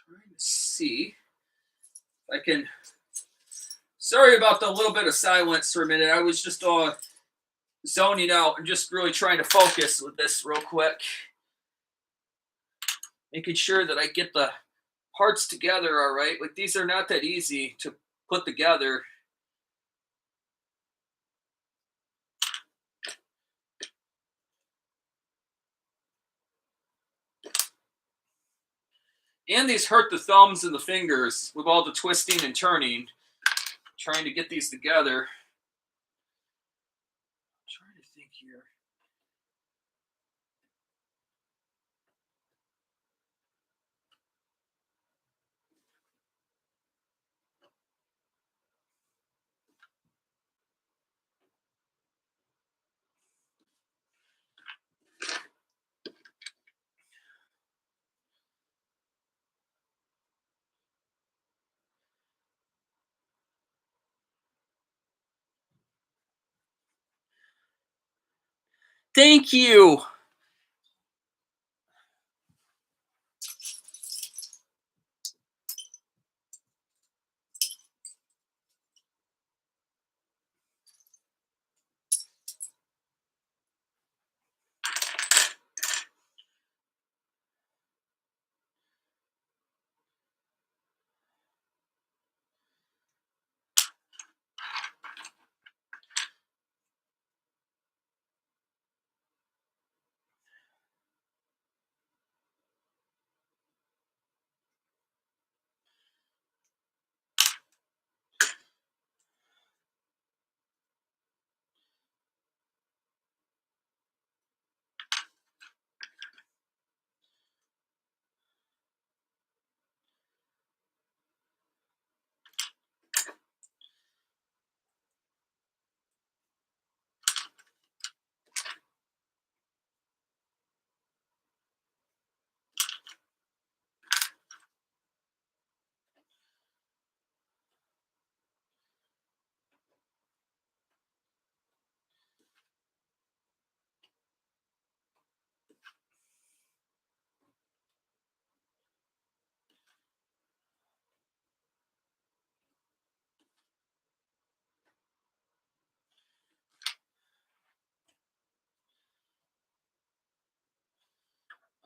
Trying to see if I can Sorry about the little bit of silence for a minute. I was just zoning out and just really trying to focus with this real quick, making sure that I get the parts together all right. Like these are not that easy to put together. And these hurt the thumbs and the fingers with all the twisting and turning, trying to get these together. I'm trying to think here. Thank you.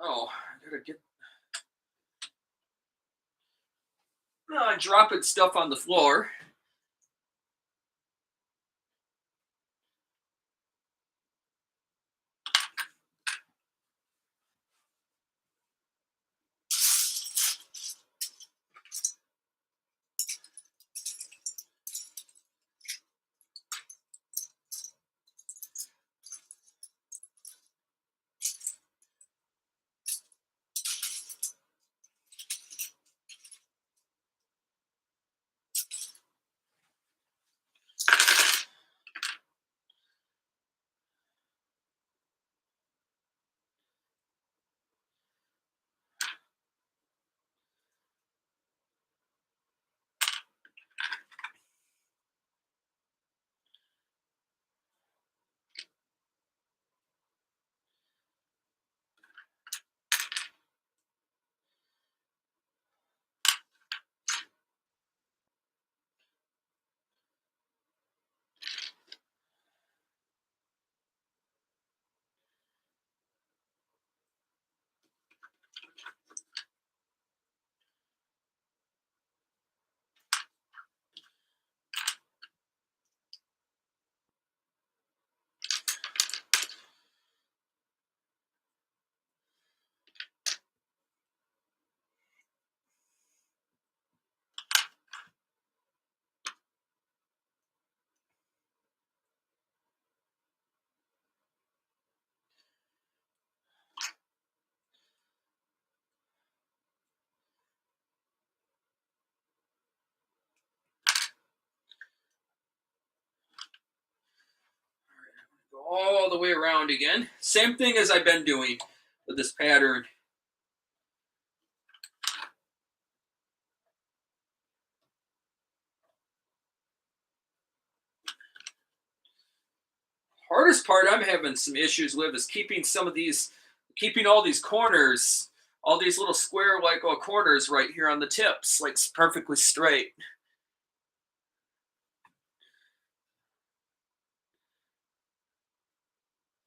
Oh, I gotta get dropping stuff on the floor. Go all the way around again. Same thing as I've been doing with this pattern. Hardest part I'm having some issues with is keeping all these corners, all these little square like corners right here on the tips, like perfectly straight.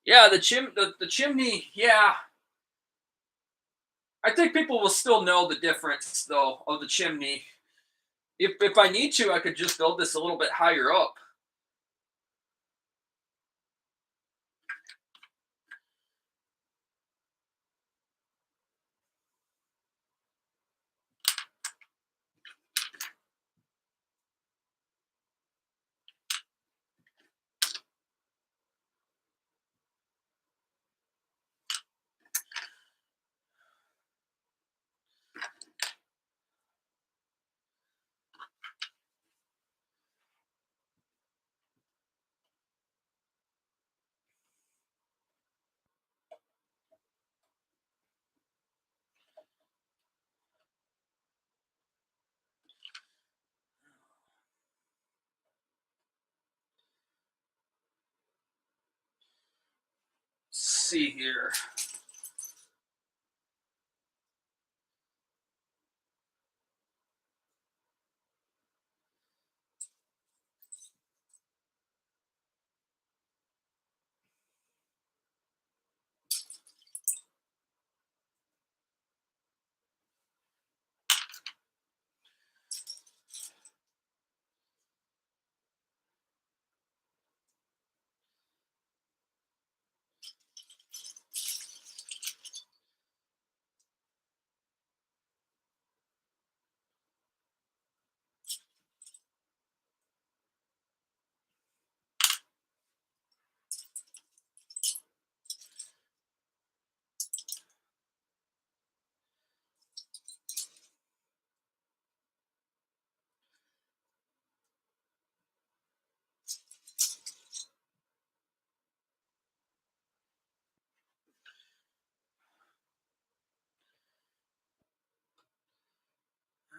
Yeah, the chimney. Yeah, I think people will still know the difference though of the chimney. If I need to, I could just build this a little bit higher up. Let's see here.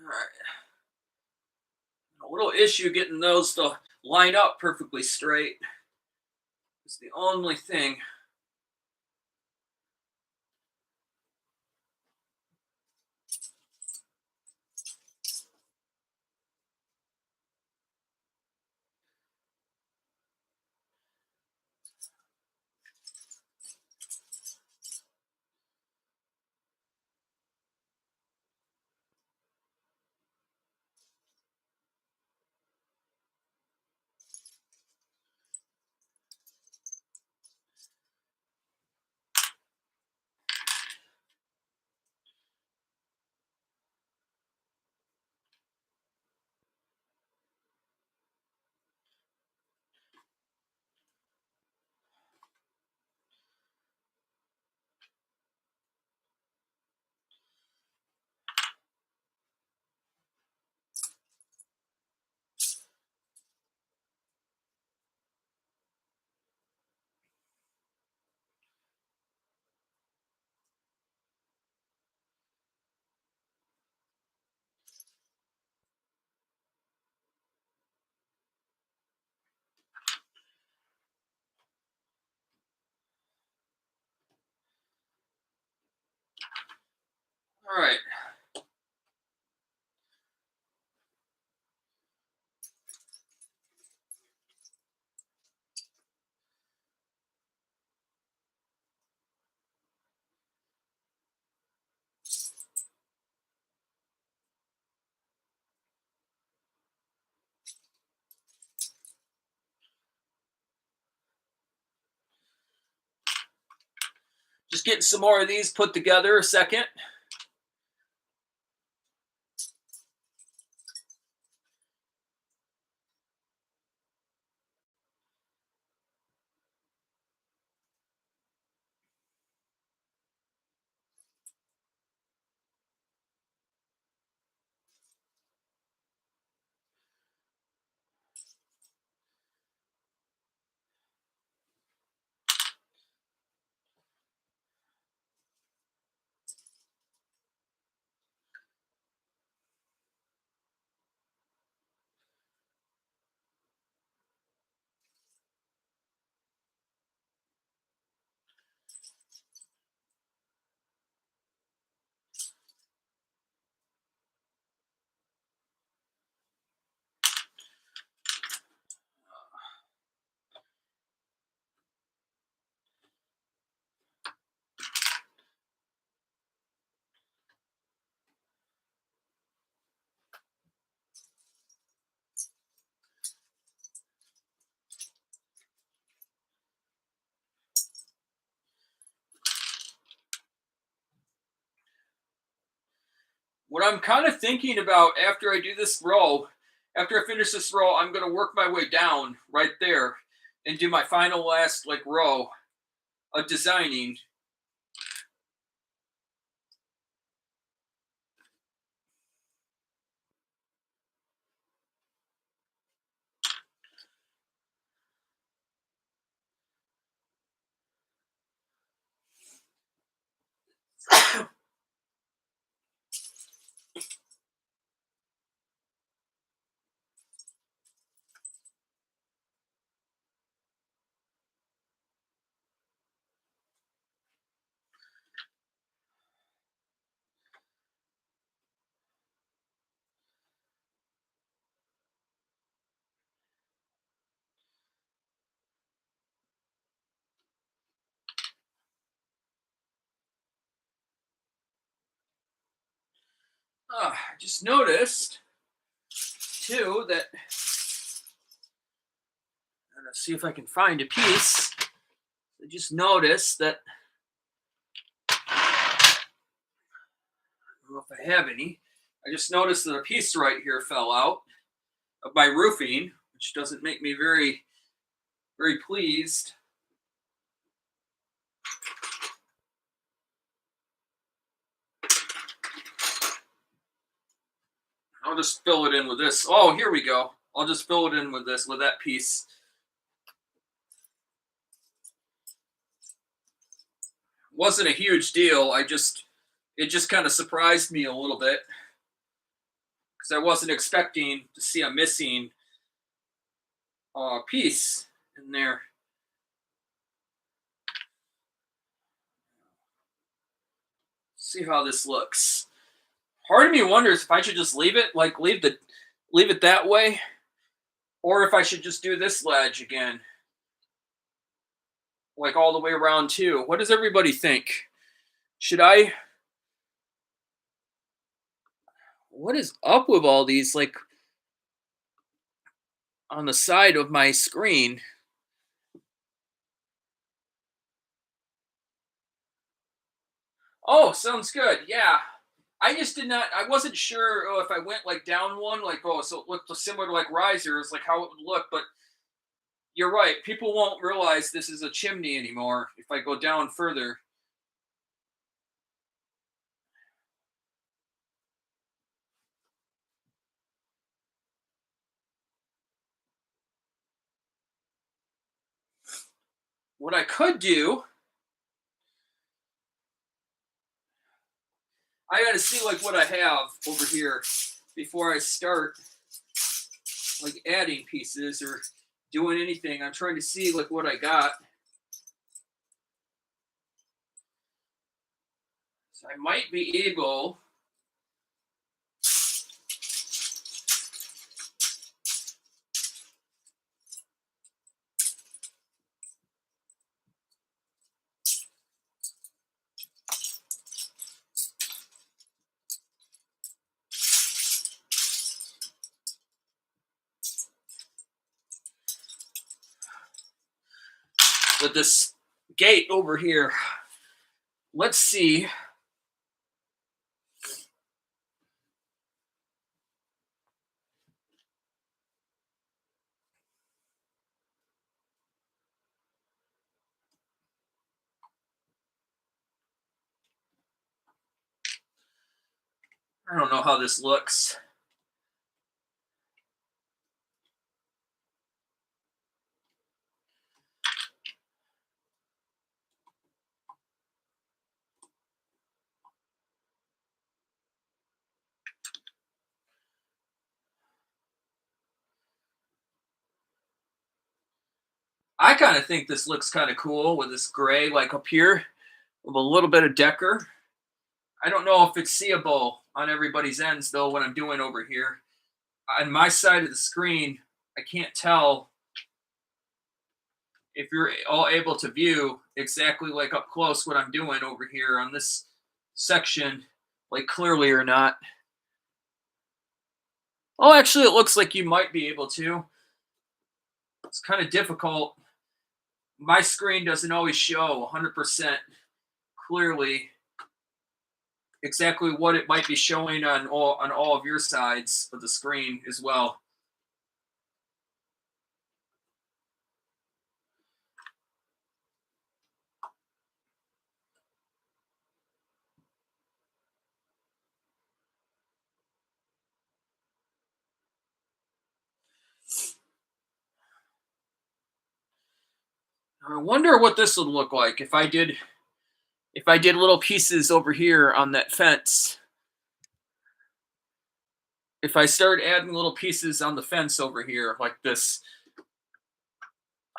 All right. A little issue getting those to line up perfectly straight. It's the only thing. All right. Just getting some more of these put together a second. What I'm kind of thinking about after I do this row, after I finish this row, I'm going to work my way down right there and do my final last like row of designing. I just noticed too that, let's see if I can find a piece. I just noticed that, I don't know if I have any. I just noticed that a piece right here fell out of my roofing, which doesn't make me very, very pleased. I'll just fill it in with this. Oh, here we go. I'll just fill it in with this, with that piece. Wasn't a huge deal. It just kind of surprised me a little bit because I wasn't expecting to see a missing piece in there. See how this looks. Part of me wonders if I should just leave it, like leave it that way, or if I should just do this ledge again, like all the way around too. What does everybody think? Should I? What is up with all these like on the side of my screen? Oh, sounds good. Yeah. I just did not. I wasn't sure if I went like down one, like so it looked similar to like risers, like how it would look. But you're right. People won't realize this is a chimney anymore if I go down further. What I could do, I got to see like what I have over here before I start like adding pieces or doing anything. I'm trying to see like what I got. So I might be able. With this gate over here. Let's see. I don't know how this looks. I kind of think this looks kind of cool with this gray like up here with a little bit of decker. I don't know if it's seeable on everybody's ends though what I'm doing over here. On my side of the screen, I can't tell if you're all able to view exactly like up close what I'm doing over here on this section, like clearly or not. Oh, actually, it looks like you might be able to. It's kind of difficult. My screen doesn't always show 100% clearly exactly what it might be showing on all of your sides of the screen as well. I wonder what this would look like if I did little pieces over here on that fence. If I start adding little pieces on the fence over here like this,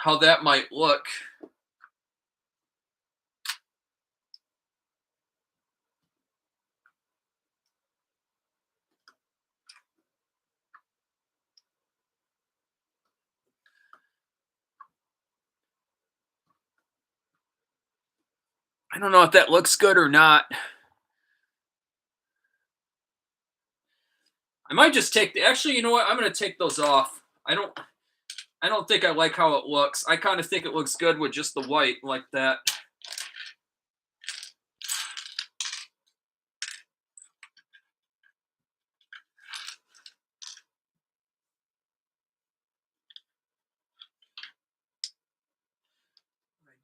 how that might look. I don't know if that looks good or not. I might just take the actually, you know what? I'm going to take those off. I don't think I like how it looks. I kind of think it looks good with just the white like that.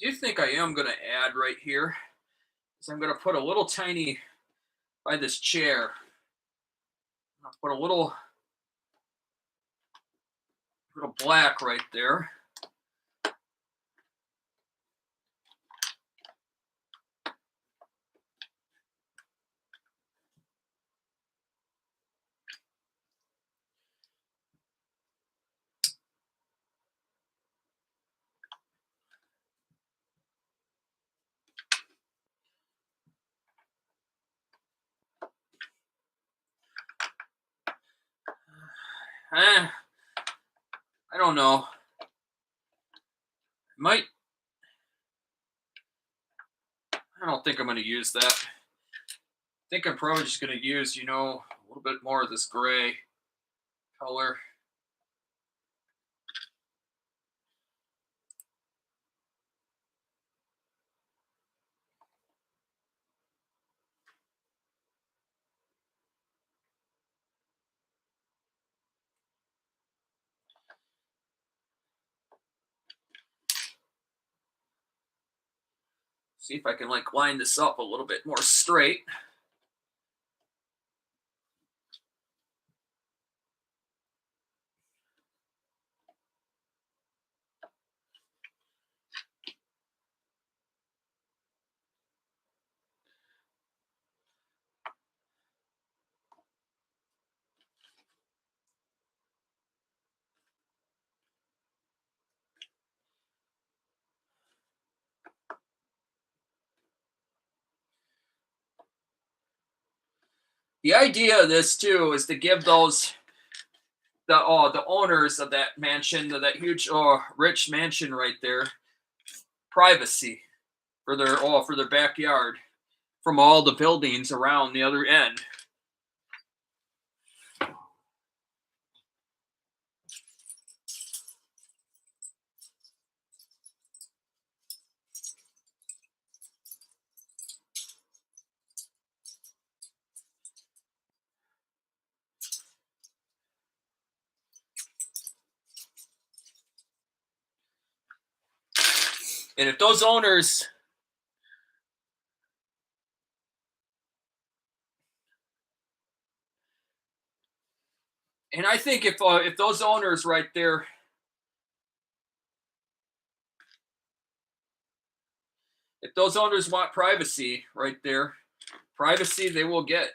I do think I am going to add right here. So I'm going to put a little tiny by this chair. I'll put a little black right there. I don't know. Might. I don't think I'm going to use that. I think I'm probably just going to use, a little bit more of this gray color. See if I can line this up a little bit more straight. The idea of this too is to give the owners of that mansion, that huge rich mansion right there, privacy for their backyard from all the buildings around the other end. And if those owners and I think if those owners right there, if those owners want privacy right there, privacy they will get.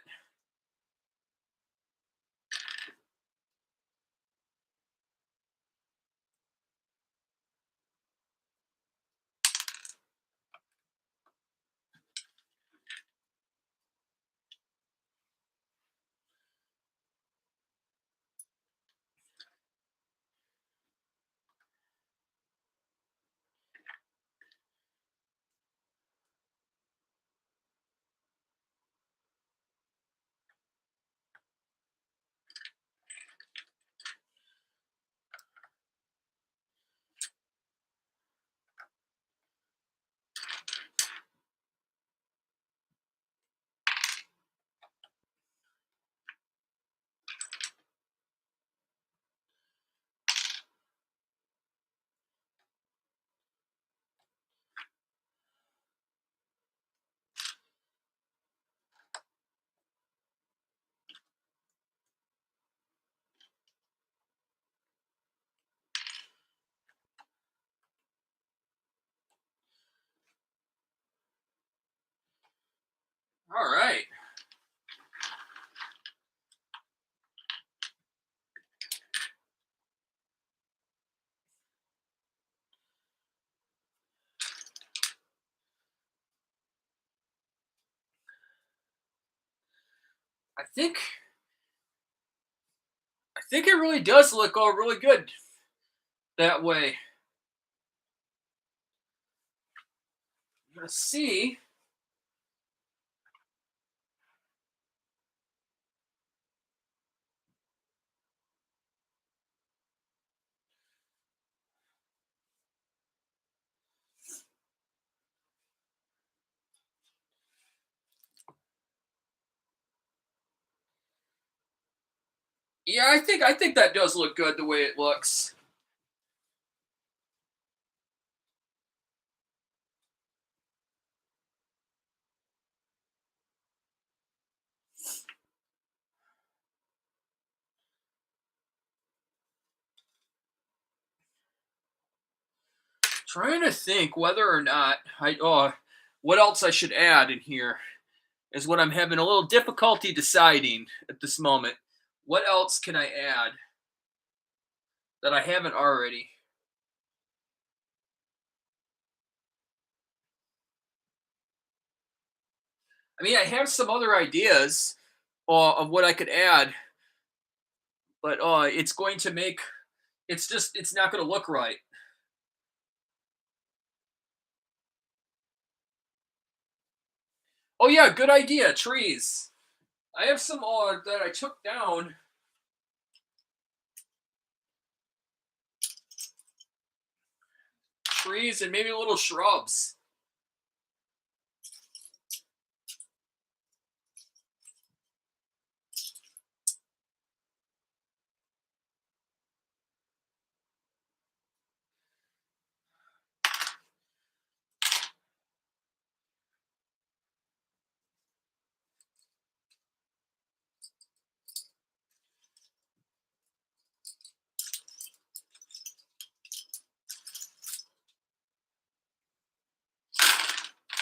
I think I think it really does look all really good that way. Let's see. Yeah, I think that does look good the way it looks. Trying to think whether or not what else I should add in here is what I'm having a little difficulty deciding at this moment. What else can I add that I haven't already? I mean, I have some other ideas of what I could add, but it's going to make it's not going to look right. Oh yeah, good idea. Trees. I have some that I took down. Trees and maybe little shrubs.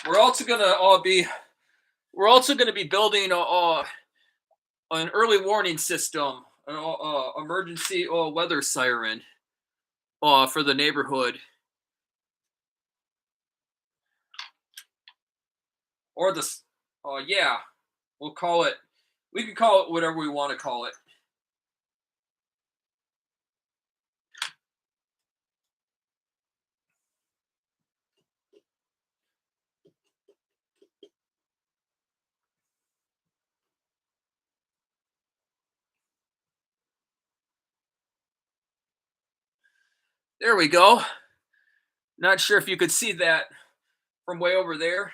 We're also gonna be we're also gonna be building an early warning system, an emergency weather siren for the neighborhood, or yeah, we'll call it. We can call it whatever we want to call it. There we go. Not sure if you could see that from way over there.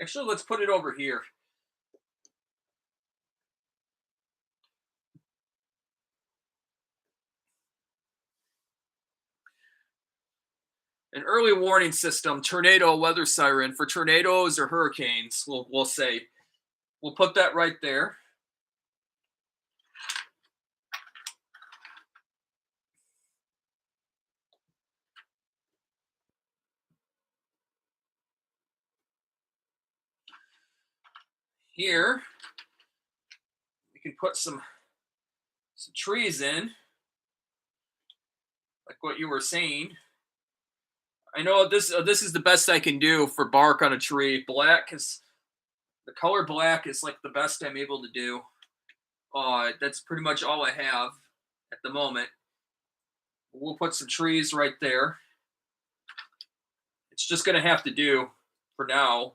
Actually, let's put it over here. An early warning system, tornado weather siren for tornadoes or hurricanes. We'll say we'll put that right there. Here we can put some trees in, like what you were saying. I know this is the best I can do for bark on a tree. Black is the color black is like the best I'm able to do. That's pretty much all I have at the moment. We'll put some trees right there. It's just gonna have to do for now.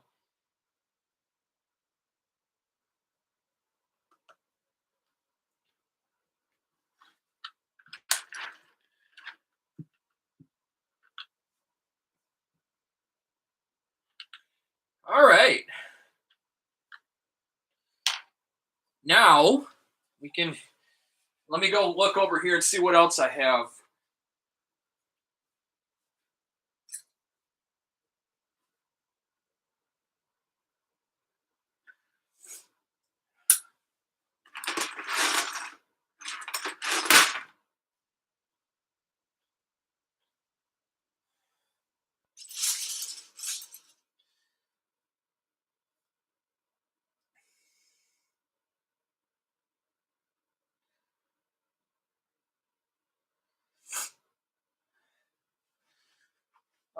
All right. Now we can let me go look over here and see what else I have.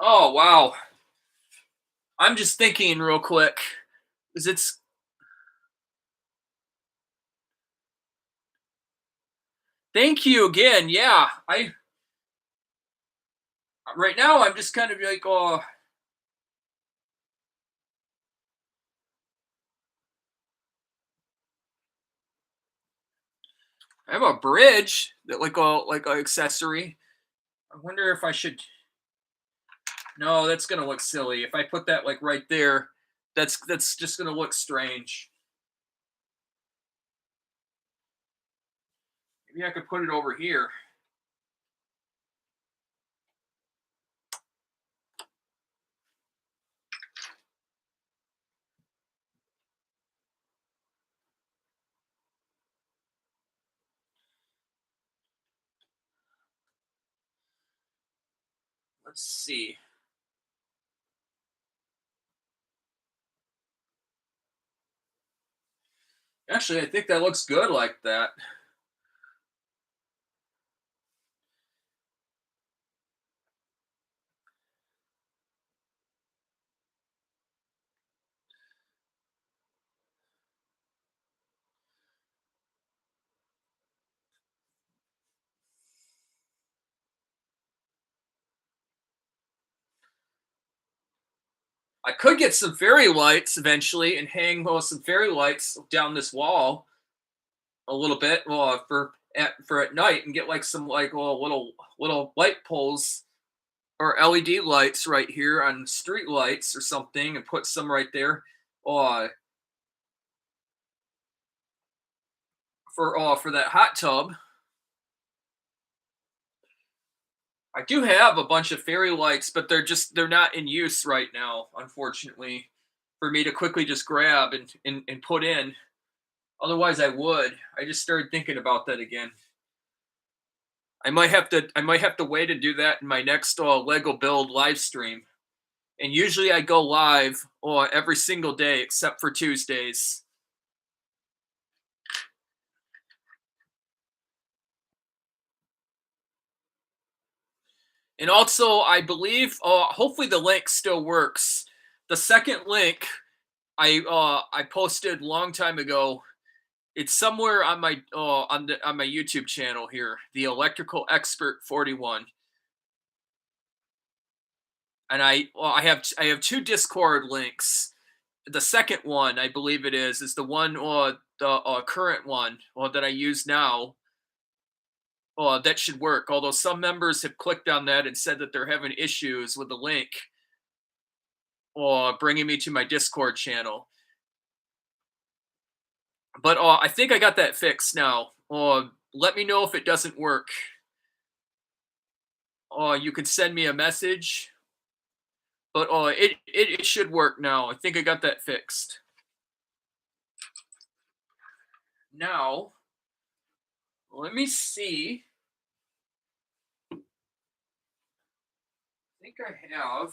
Oh wow. I'm just thinking real quick. Is it's Thank you again. Yeah, I right now I'm just kind of like, oh, I have a bridge that like a accessory. I wonder if I should. No, that's gonna look silly if I put that like right there. That's just gonna look strange. Maybe I could put it over here. Let's see. Actually, I think that looks good like that. I could get some fairy lights eventually and hang some fairy lights down this wall a little bit for at night and get like some like little light poles or LED lights right here on street lights or something and put some right there uh for that hot tub. I do have a bunch of fairy lights, but they're not in use right now, unfortunately, for me to quickly just grab and put in. Otherwise I would. I just started thinking about that again. I might have to wait to do that in my next Lego build live stream. And usually I go live every single day except for Tuesdays. And also, I believe, hopefully the link still works. The second link I posted a long time ago. It's somewhere on my YouTube channel here, the Electrical Expert 41. And I have two Discord links. The second one, I believe is the one the current one that I use now. That should work. Although some members have clicked on that and said that they're having issues with the link or bringing me to my Discord channel. But I think I got that fixed now. Let me know if it doesn't work. You can send me a message. But it should work now. I think I got that fixed. Now, let me see. I think I have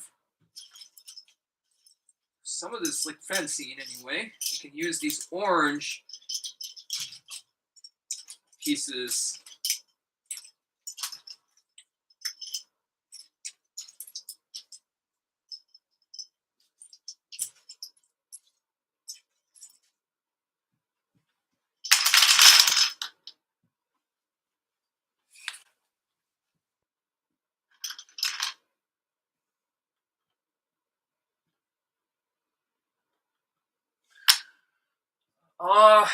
some of this like fencing anyway. I can use these orange pieces. Uh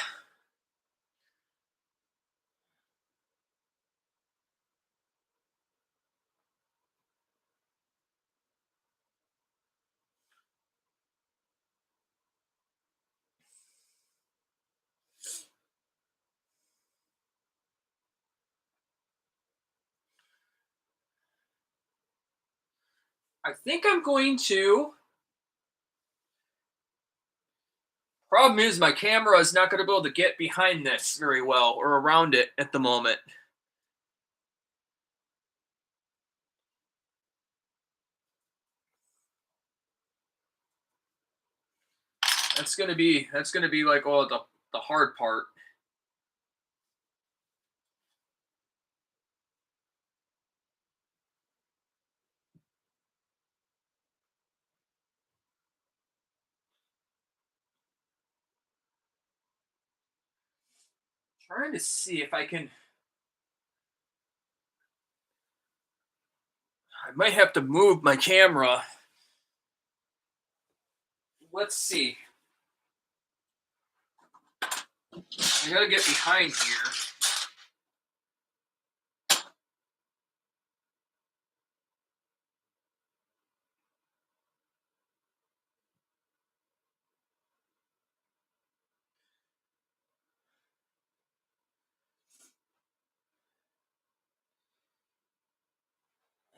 I think I'm going to. Problem is, my camera is not going to be able to get behind this very well or around it at the moment. That's gonna be like the hard part. Trying to see if I can I might have to move my camera. Let's see. I gotta get behind here.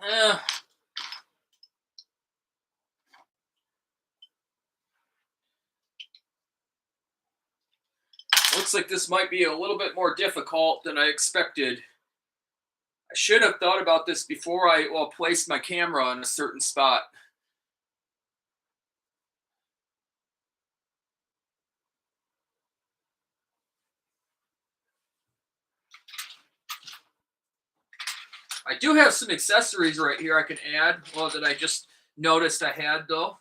Eh, looks like this might be a little bit more difficult than I expected. I should have thought about this before I placed my camera on a certain spot. I do have some accessories right here I can add. Well, that I just noticed I had though.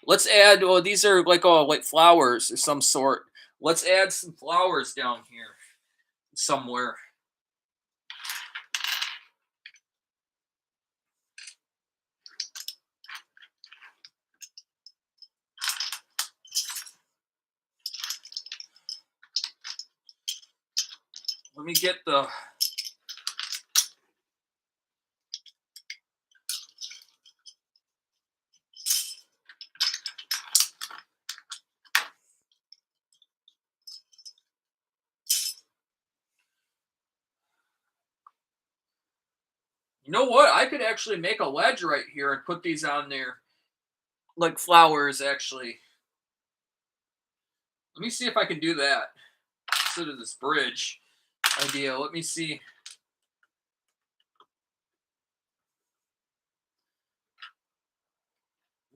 Let's add. Oh, these are like flowers of some sort. Let's add some flowers down here somewhere. Let me get the. You know what? I could actually make a ledge right here and put these on there, like flowers. Actually, let me see if I can do that instead of this bridge idea. Let me see.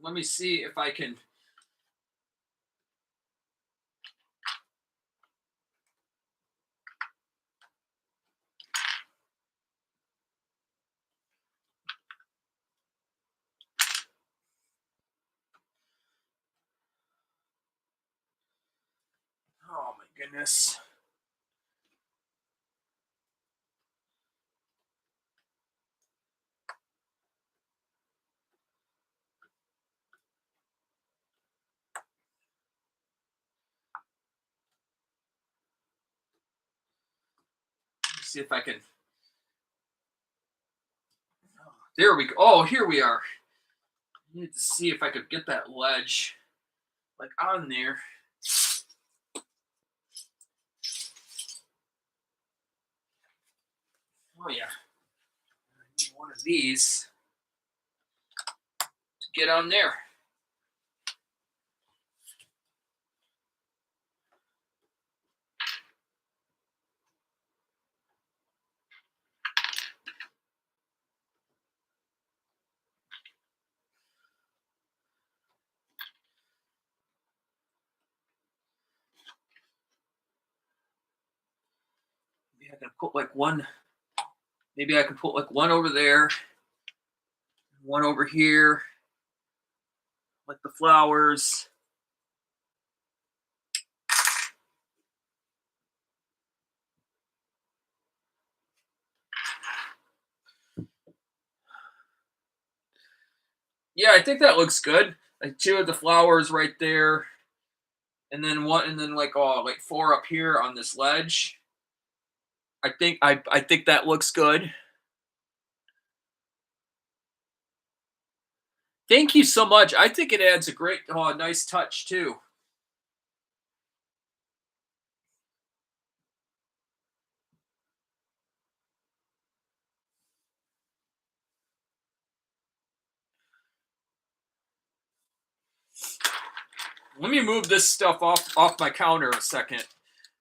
Let me see if I can. Oh my goodness. See if I can. There we go. Oh, here we are. I need to see if I could get that ledge like on there. Oh yeah. I need one of these to get on there. Maybe I can put like one. Maybe I can put like one over there, one over here, like the flowers. Yeah, I think that looks good. Like two of the flowers right there, and then one, and then like four up here on this ledge. I think that looks good. Thank you so much. I think it adds a great, nice touch too. Let me move this stuff off my counter a second,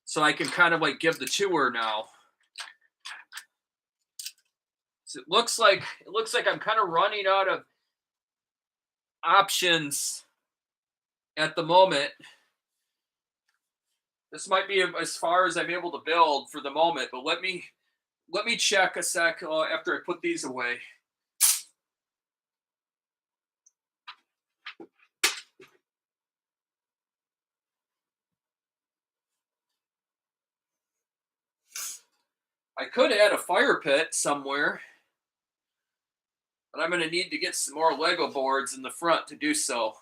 so I can kind of like give the tour now. So it looks like I'm kind of running out of options at the moment. This might be as far as I'm able to build for the moment, but let me check a sec after I put these away. I could add a fire pit somewhere. but I'm going to need to get some more Lego boards in the front to do so.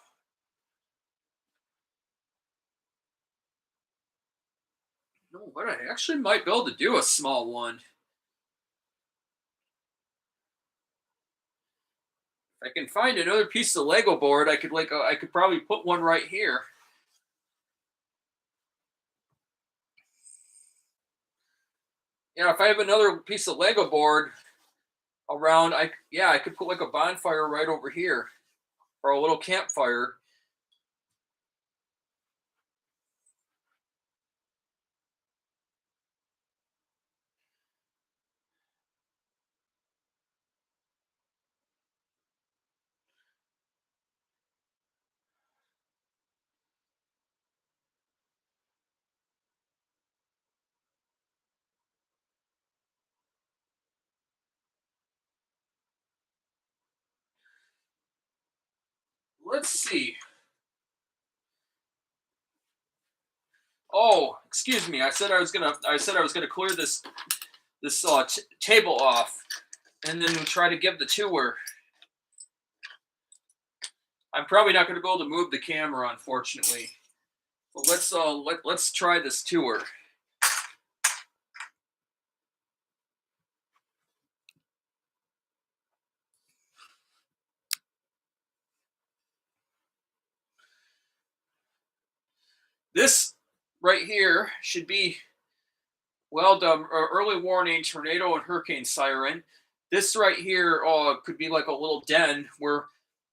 No, but I actually might be able to do a small one. If I can find another piece of Lego board, I could I could probably put one right here. Yeah, if I have another piece of Lego board around, I could put like a bonfire right over here or a little campfire. Let's see. Oh, excuse me. I said I was gonna clear this table off, and then we'll try to give the tour. I'm probably not gonna be able to move the camera, unfortunately. But let's try this tour. This right here should be, well, the early warning tornado and hurricane siren. This right here could be like a little den where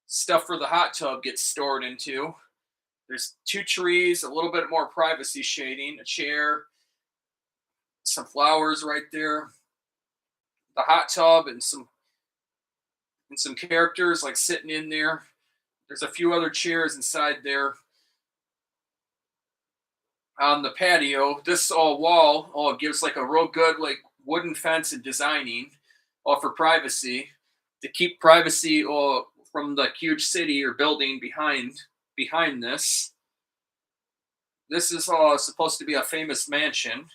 stuff for the hot tub gets stored into. There's two trees, a little bit more privacy shading, a chair, some flowers right there, the hot tub, and some characters like sitting in there. There's a few other chairs inside there. On the patio, this wall gives like a real good like wooden fence and designing for privacy, to keep privacy from the huge city or building behind this. This is supposed to be a famous mansion,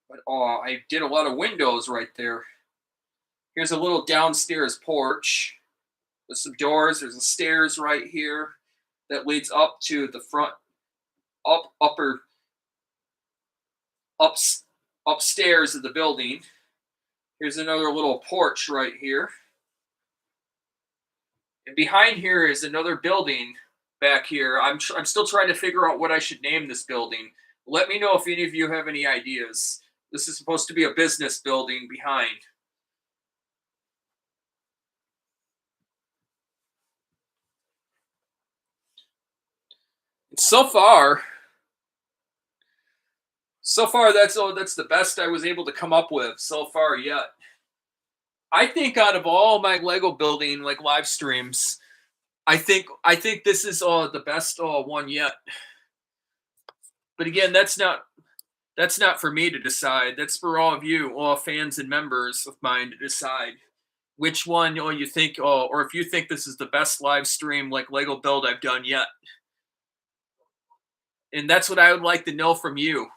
but I did a lot of windows right there. Here's a little downstairs porch with some doors. There's a stairs right here that leads up to the front, upper ups upstairs of the building. Here's another little porch right here. And behind here is another building back here. I'm still trying to figure out what I should name this building. Let me know if any of you have any ideas. This is supposed to be a business building behind. And so far that's the best I was able to come up with so far yet. I think out of all my Lego building like live streams, I think this is the best one yet. But again, that's not for me to decide. That's for all of you, all fans and members of mine, to decide which one you think, or if you think this is the best live stream like Lego build I've done yet. And that's what I would like to know from you.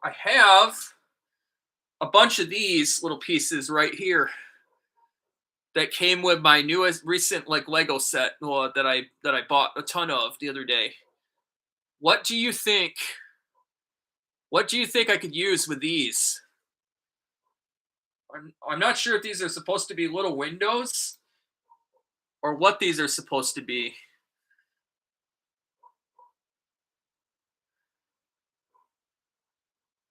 I have a bunch of these little pieces right here that came with my newest recent like Lego set that I bought a ton of the other day. What do you think? What do you think I could use with these? I'm not sure if these are supposed to be little windows or what these are supposed to be.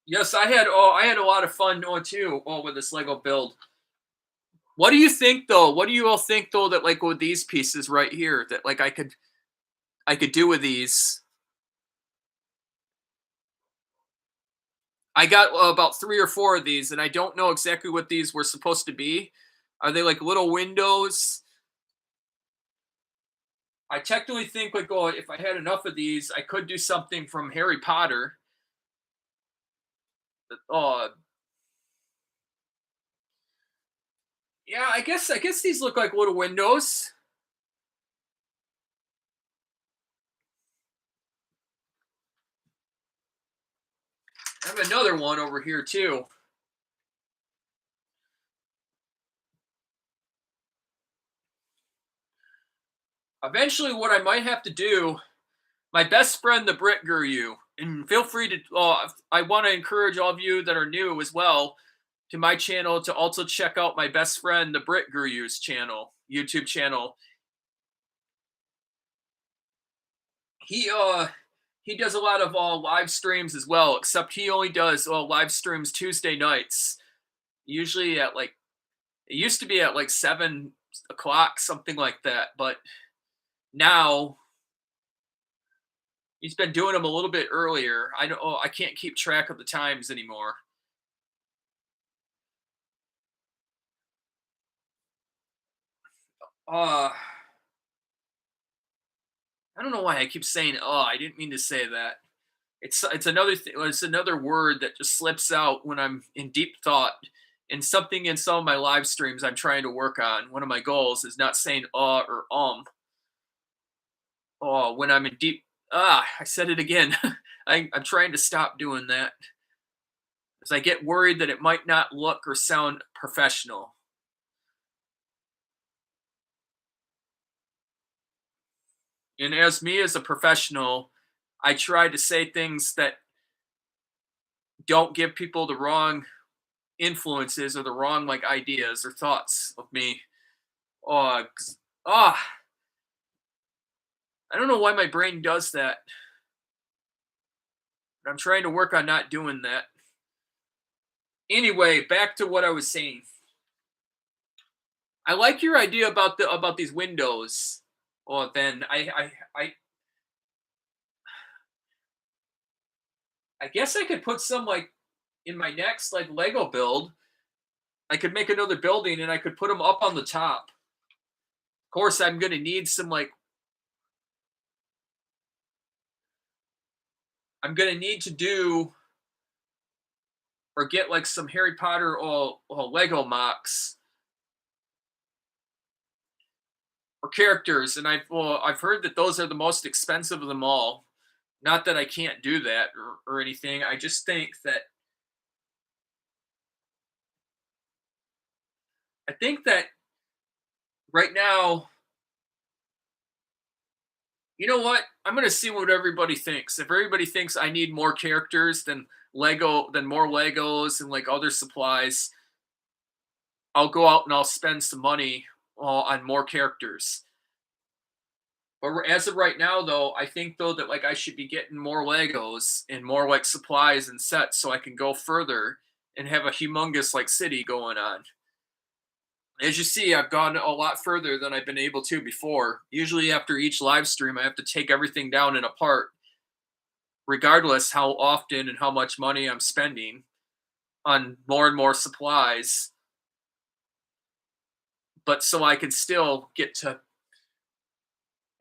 Yes, I had a lot of fun too with this Lego build. What do you think though? What do you all think though that like with these pieces right here that like I could do with these? I got about 3 or 4 of these, and I don't know exactly what these were supposed to be. Are they like little windows? I technically think like, oh, if I had enough of these, I could do something from Harry Potter. Uh, yeah, I guess these look like little windows. I have another one over here too. Eventually, what I might have to do, my best friend, the Brit Guru, and feel free to. I want to encourage all of you that are new as well to my channel to also check out my best friend, the Brit Guru's channel, YouTube channel. He does a lot of live streams as well, except he only does live streams Tuesday nights. Usually at like it used to be at like 7 o'clock, something like that, but now he's been doing them a little bit earlier. I don't. I can't keep track of the times anymore. Uh, I don't know why I keep saying. Oh, I didn't mean to say that. It's another it's another word that just slips out when I'm in deep thought. And something in some of my live streams I'm trying to work on. One of my goals is not saying or Oh, when I'm in deep I said it again. I'm trying to stop doing that because I get worried that it might not look or sound professional. And as me as a professional, I try to say things that don't give people the wrong influences or the wrong like ideas or thoughts of me. Oh, ah, I don't know why my brain does that. But I'm trying to work on not doing that. Anyway, back to what I was saying. I like your idea about these windows. Well, then I guess I could put some like in my next like Lego build. I could make another building and I could put them up on the top. Of course, I'm gonna need some like I'm gonna need to do or get like some Harry Potter or Lego mocks or characters, and I've heard that those are the most expensive of them all. Not that I can't do that or anything. I just think that I think that right now, you know what? I'm gonna see what everybody thinks. If everybody thinks I need more characters than more Legos and like other supplies, I'll go out and I'll spend some money on more characters. But as of right now, though, I think though that like I should be getting more Legos and more like supplies and sets so I can go further and have a humongous like city going on. As you see, I've gone a lot further than I've been able to before. Usually, after each live stream, I have to take everything down and apart, regardless how often and how much money I'm spending on more and more supplies. But so I can still get to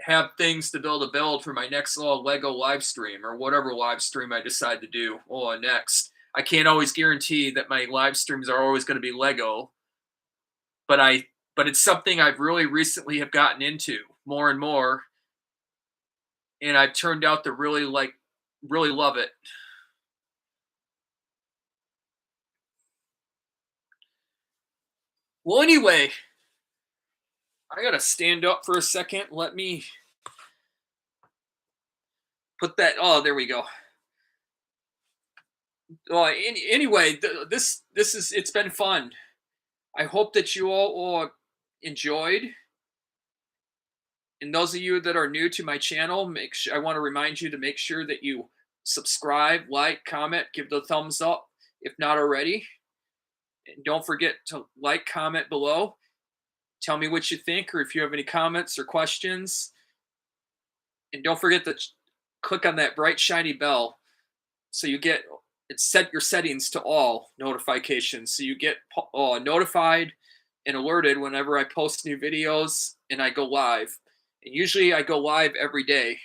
have things to build a build for my next little Lego live stream or whatever live stream I decide to do next. I can't always guarantee that my live streams are always going to be Lego, but it's something I've really recently have gotten into more and more, and I've turned out to really love it. Well, anyway, I gotta stand up for a second. Let me put that. Oh, there we go. Anyway, this is it's been fun. I hope that you all enjoyed. And those of you that are new to my channel, I want to remind you to make sure that you subscribe, like, comment, give the thumbs up if not already. And don't forget to like, comment below. Tell me what you think or if you have any comments or questions. And don't forget to click on that bright shiny bell so you get set your settings to all notifications so you get notified and alerted whenever I post new videos and I go live. And usually I go live every day,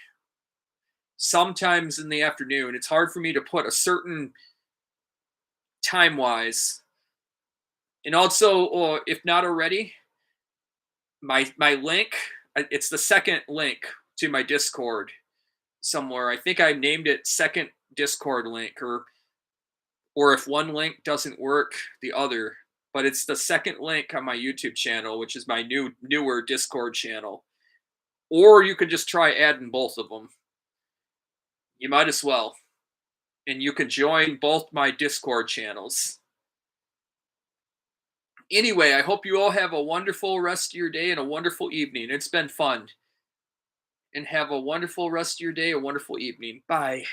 sometimes in the afternoon. It's hard for me to put a certain time wise. And also, if not already, my link, it's the second link to my Discord somewhere. I think I named it second Discord link, or or if one link doesn't work, the other. But it's the second link on my YouTube channel, which is my newer Discord channel. Or you could just try adding both of them. You might as well. And you can join both my Discord channels. Anyway, I hope you all have a wonderful rest of your day and a wonderful evening. It's been fun. And have a wonderful rest of your day, a wonderful evening. Bye.